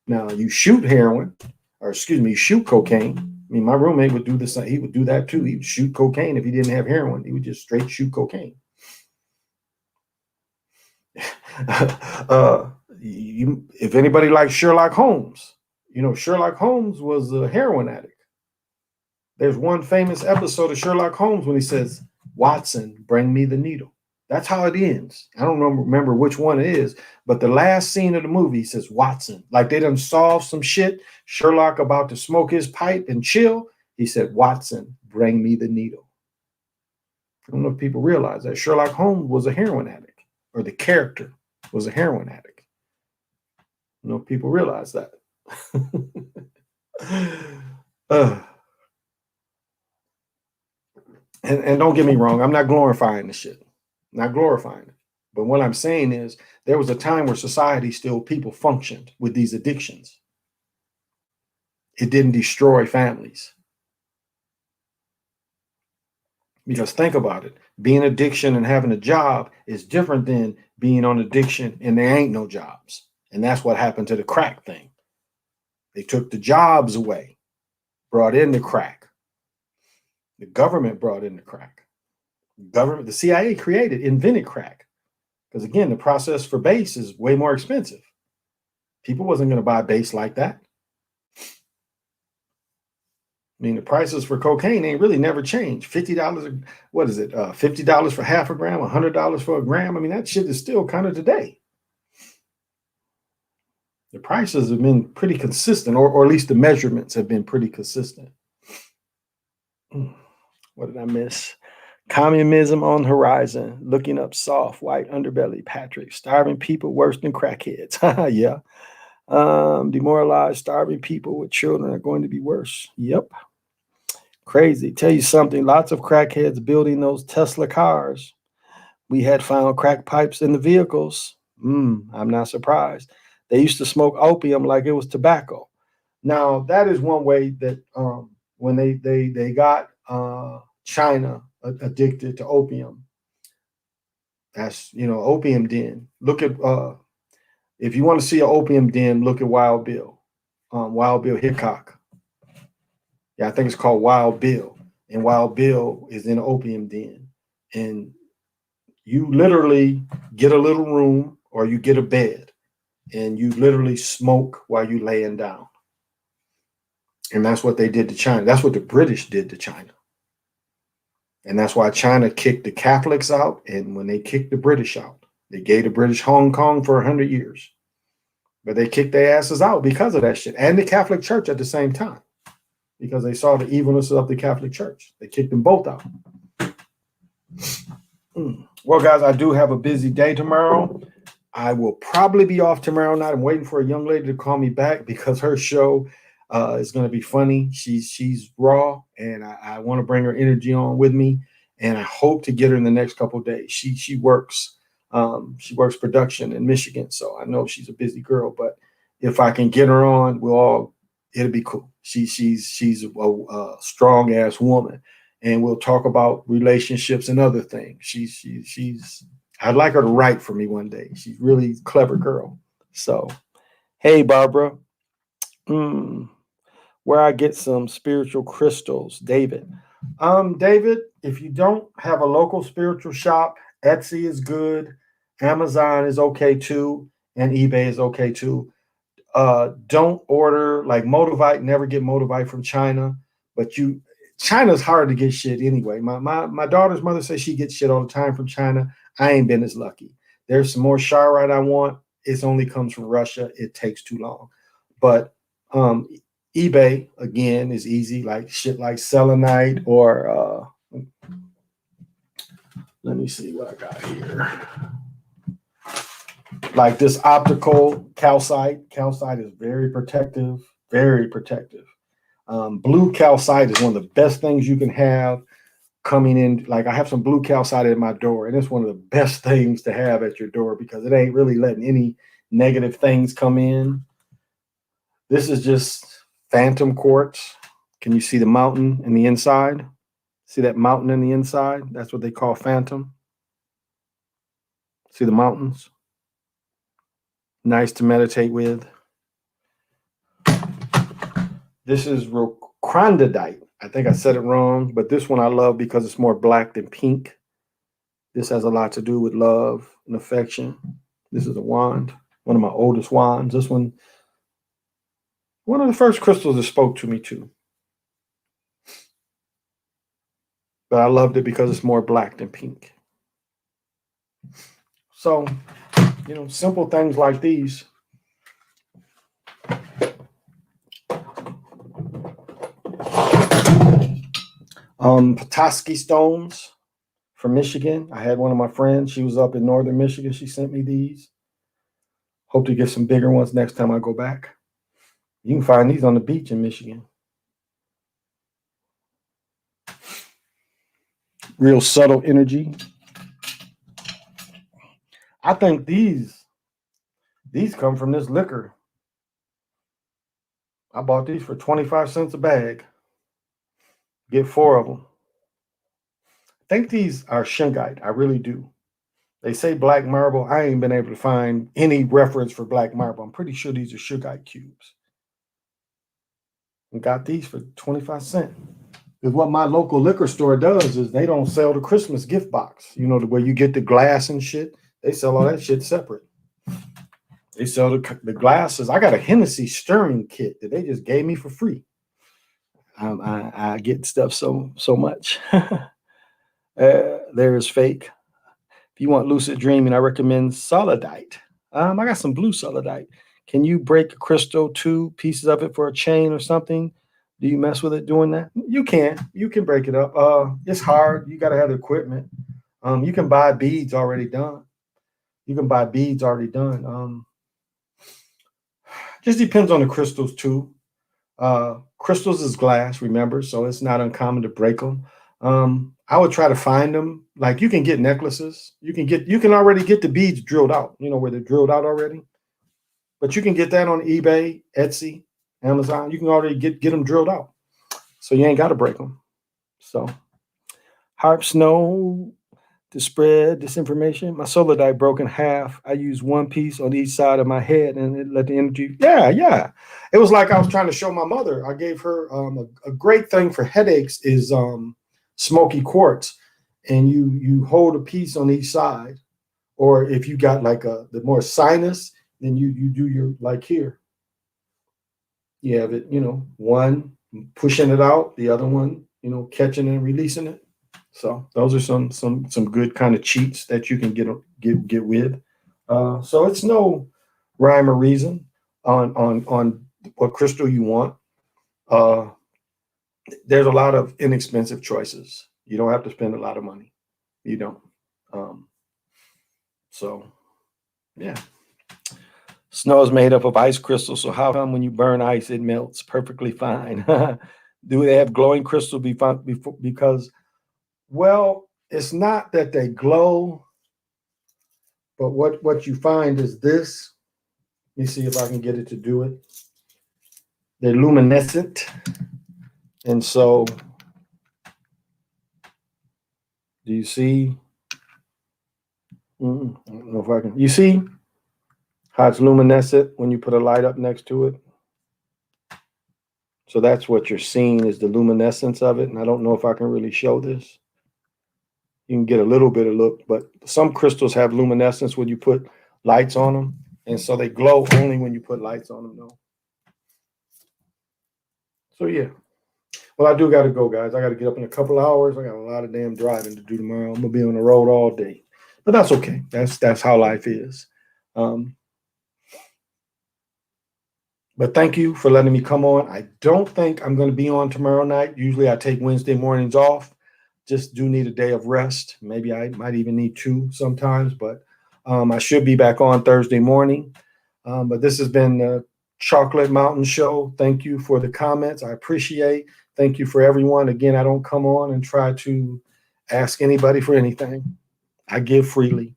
Now you shoot heroin, or excuse me, shoot cocaine. I mean, my roommate would do the same. He would do that too. He would shoot cocaine if he didn't have heroin. He would just straight shoot cocaine. If anybody likes Sherlock Holmes, you know, Sherlock Holmes was a heroin addict. There's one famous episode of Sherlock Holmes when he says, "Watson, bring me the needle." That's how it ends. I don't remember which one it is, but the last scene of the movie says, "Watson," like they done solved some shit. Sherlock about to smoke his pipe and chill. He said, "Watson, bring me the needle." I don't know if people realize that Sherlock Holmes was a heroin addict, or the character was a heroin addict. I don't know if people realize that. And don't get me wrong, I'm not glorifying the shit. Not glorifying it. But what I'm saying is there was a time where society still people functioned with these addictions. It didn't destroy families. Because think about it. Being addiction and having a job is different than being on addiction and there ain't no jobs. And that's what happened to the crack thing. They took the jobs away, brought in the crack. The government brought in the crack. The CIA invented crack. Because again, the process for base is way more expensive. People wasn't going to buy base like that. I mean, the prices for cocaine ain't really never changed. $50, what is it? $50 for half a gram, $100 for a gram. I mean, that shit is still kind of today. The prices have been pretty consistent, or at least the measurements have been pretty consistent. What did I miss? Communism on horizon, looking up soft, white underbelly, Patrick, starving people worse than crackheads. Yeah. Demoralized, starving people with children are going to be worse. Yep. Crazy. Tell you something, lots of crackheads building those Tesla cars. We had found crack pipes in the vehicles. I'm not surprised. They used to smoke opium like it was tobacco. Now, that is one way that when they got China addicted to opium. That's, opium den. Look at, if you want to see an opium den, look at Wild Bill Hickok. Yeah, I think it's called Wild Bill. And Wild Bill is in an opium den. And you literally get a little room or you get a bed and you literally smoke while you laying down. And that's what they did to China. That's what the British did to China. And that's why China kicked the Catholics out. And when they kicked the British out, they gave the British Hong Kong for 100 years. But they kicked their asses out because of that shit. And the Catholic Church at the same time. Because they saw the evilness of the Catholic Church. They kicked them both out. Well, guys, I do have a busy day tomorrow. I will probably be off tomorrow night. I'm waiting for a young lady to call me back because her show is going to be funny. She's raw, and I want to bring her energy on with me, and I hope to get her in the next couple of days. She works production in Michigan, so I know she's a busy girl. But if I can get her on, it'll be cool. She's a strong ass woman, and we'll talk about relationships and other things. I'd like her to write for me one day. She's really clever girl. So, hey, Barbara. Where I get some spiritual crystals, David. David, if you don't have a local spiritual shop, Etsy is good. Amazon is okay too. And eBay is okay too. Don't order like Motivite, never get Motivite from China. But China's hard to get shit anyway. My daughter's mother says she gets shit all the time from China. I ain't been as lucky. There's some more Shirley I want. It only comes from Russia. It takes too long. But eBay, again, is easy, like shit like selenite or let me see what I got here. Like this optical calcite. Calcite is very protective, very protective. Blue calcite is one of the best things you can have coming in. Like I have some blue calcite at my door, and it's one of the best things to have at your door because it ain't really letting any negative things come in. This is just phantom quartz. Can you see the mountain in the inside? See that mountain in the inside? That's what they call phantom. See the mountains? Nice to meditate with. This is crondidite. I think I said it wrong, but this one I love because it's more black than pink. This has a lot to do with love and affection. This is a wand, one of my oldest wands. This one of the first crystals that spoke to me too. But I loved it because it's more black than pink. So, simple things like these. Petoskey stones from Michigan. I had one of my friends. She was up in northern Michigan. She sent me these. Hope to get some bigger ones next time I go back. You can find these on the beach in Michigan. Real subtle energy. I think these come from this liquor. I bought these for 25 cents a bag. Get 4 of them. I think these are shungite. I really do. They say black marble. I ain't been able to find any reference for black marble. I'm pretty sure these are shungite cubes. And got these for 25 cents. Because what my local liquor store does is they don't sell the Christmas gift box. The way you get the glass and shit. They sell all that shit separate. They sell the glasses. I got a Hennessy stirring kit that they just gave me for free. I get stuff so much. There is fake. If you want lucid dreaming, I recommend solidite. I got some blue solidite. Can you break a crystal, 2 pieces of it for a chain or something? Do you mess with it doing that? You can break it up. It's hard. You got to have the equipment. You can buy beads already done. Just depends on the crystals too. Crystals is glass, remember, so it's not uncommon to break them. I would try to find them. Like you can get necklaces. You can already get the beads drilled out, where they're drilled out already. But you can get that on eBay, Etsy, Amazon. You can already get them drilled out. So you ain't got to break them. So harps know to spread disinformation. My solar die broke in half. I used 1 piece on each side of my head and it let the energy. Yeah. It was like I was trying to show my mother. I gave her a great thing for headaches is smoky quartz. And you hold a piece on each side. Or if you got like the more sinus, then you do your like here. You have it, one pushing it out, the other one, catching and releasing it. So those are some good kind of cheats that you can get with. So it's no rhyme or reason on what crystal you want. There's a lot of inexpensive choices. You don't have to spend a lot of money. You don't. So yeah. Snow is made up of ice crystals. So how come when you burn ice, it melts perfectly fine? Do they have glowing crystals because, well, it's not that they glow, but what you find is this. Let me see if I can get it to do it. They're luminescent. And so, do you see? I don't know if I can. You see how it's luminescent when you put a light up next to it? So that's what you're seeing is the luminescence of it. And I don't know if I can really show this. You can get a little bit of look, but some crystals have luminescence when you put lights on them. And so they glow only when you put lights on them, though. So, yeah. Well, I do got to go, guys. I got to get up in a couple of hours. I got a lot of damn driving to do tomorrow. I'm going to be on the road all day. But that's okay. That's how life is. But thank you for letting me come on. I don't think I'm going to be on tomorrow night. Usually I take Wednesday mornings off. Just do need a day of rest. Maybe I might even need 2 sometimes. But I should be back on Thursday morning. But this has been the Chocolate Mountain Show. Thank you for the comments. I appreciate. Thank you for everyone. Again, I don't come on and try to ask anybody for anything. I give freely.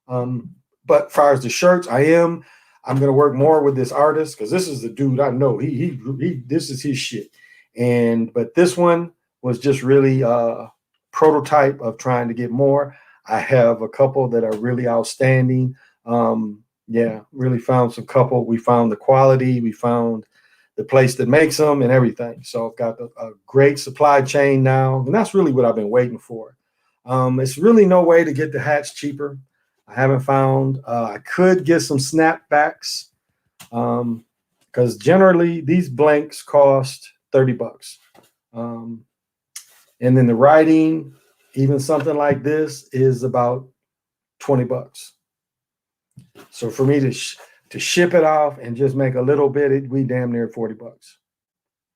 But as far as the shirts, I'm going to work more with this artist because this is the dude I know. He this is his shit. But this one was just really a prototype of trying to get more. I have a couple that are really outstanding. Yeah, really found some couple. We found the quality. We found the place that makes them and everything. So I've got a great supply chain now. And that's really what I've been waiting for. It's really no way to get the hats cheaper. I haven't found. I could get some snapbacks because generally these blanks cost $30. And then the writing, even something like this, is about $20. So for me to ship it off and just make a little bit, we damn near $40.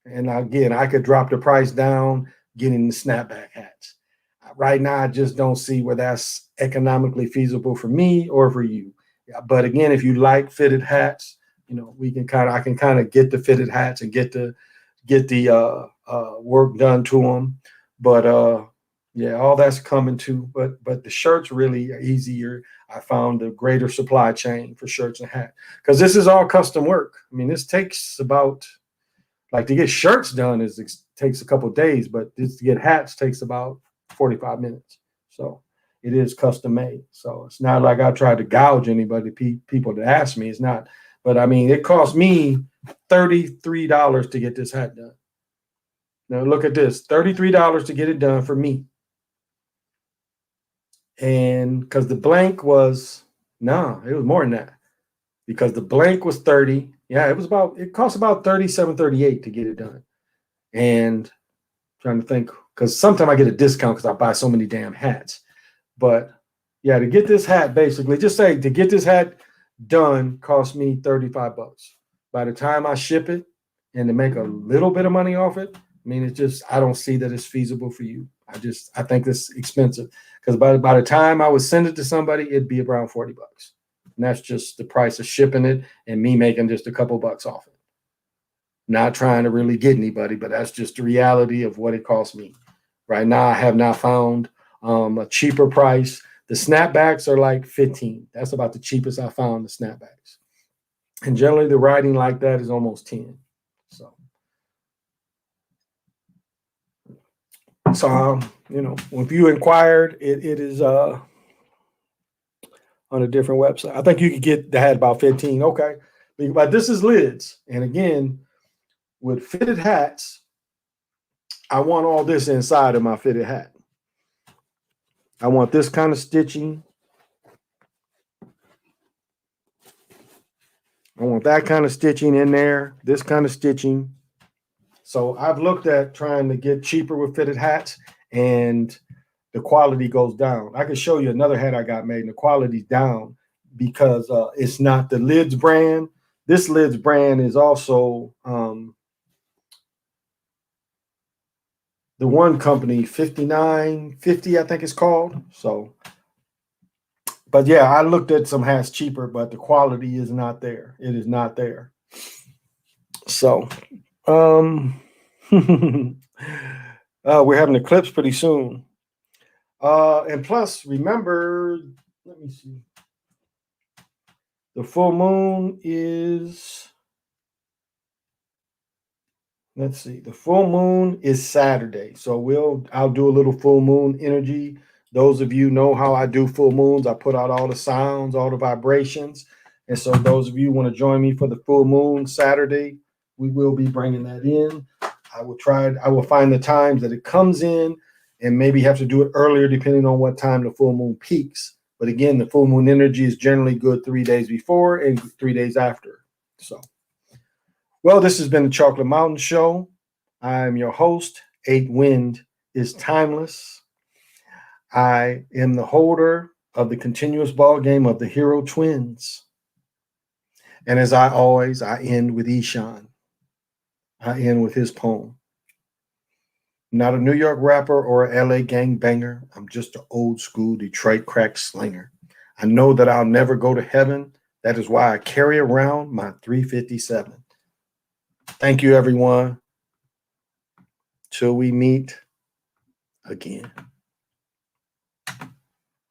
And again, I could drop the price down getting the snapback hats. Right now, I just don't see where that's economically feasible for me or for you. But again, if you like fitted hats, I can kind of get the fitted hats and get the work done to them. But yeah, all that's coming too. But the shirts really are easier. I found a greater supply chain for shirts and hats because this is all custom work. I mean, this takes about, like, to get shirts done takes a couple of days, but to get hats takes about 45 minutes. So it is custom made. So it's not like I tried to gouge anybody, people that ask me. It's not. But I mean, it cost me $33 to get this hat done. Now look at this, $33 to get it done for me. And because the blank was, it was more than that. Because the blank was 30. Yeah, it cost about 37, 38 to get it done. And trying to think, because sometimes I get a discount because I buy so many damn hats. But yeah, to get this hat, basically, just say to get this hat done cost me $35. By the time I ship it and to make a little bit of money off it, I mean, I don't see that it's feasible for you. I think it's expensive because by the time I would send it to somebody, it'd be around $40. And that's just the price of shipping it and me making just a couple bucks off it. Not trying to really get anybody, but that's just the reality of what it costs me. Right now, I have not found a cheaper price. The snapbacks are like $15. That's about the cheapest I found, the snapbacks. And generally, the writing like that is almost $10. So if you inquired, it is on a different website. I think you could get the hat about $15. Okay, but this is lids, and again, with fitted hats, I want all this inside of my fitted hat. I want this kind of stitching. I want that kind of stitching in there, this kind of stitching. So I've looked at trying to get cheaper with fitted hats, and the quality goes down. I can show you another hat I got made, and the quality's down because it's not the Lids brand. This Lids brand is also the one company, 5950, I think it's called. So, but yeah, I looked at some hats cheaper, but the quality is not there. It is not there. So, we're having an eclipse pretty soon. And plus, remember, let me see. The full moon is, let's see, the full moon is Saturday. So I'll do a little full moon energy. Those of you know how I do full moons. I put out all the sounds, all the vibrations. And so those of you want to join me for the full moon Saturday, we will be bringing that in. I will find the times that it comes in and maybe have to do it earlier depending on what time the full moon peaks. But again, the full moon energy is generally good 3 days before and 3 days after. So, well, this has been the Chocolate Mountain Show. I'm your host. 8 Wind is timeless. I am the holder of the continuous ball game of the Hero Twins. And as I end with Eshan. I end with his poem. Not a New York rapper or a LA gangbanger. I'm just an old school Detroit crack slinger. I know that I'll never go to heaven. That is why I carry around my 357. Thank you, everyone. Till we meet again.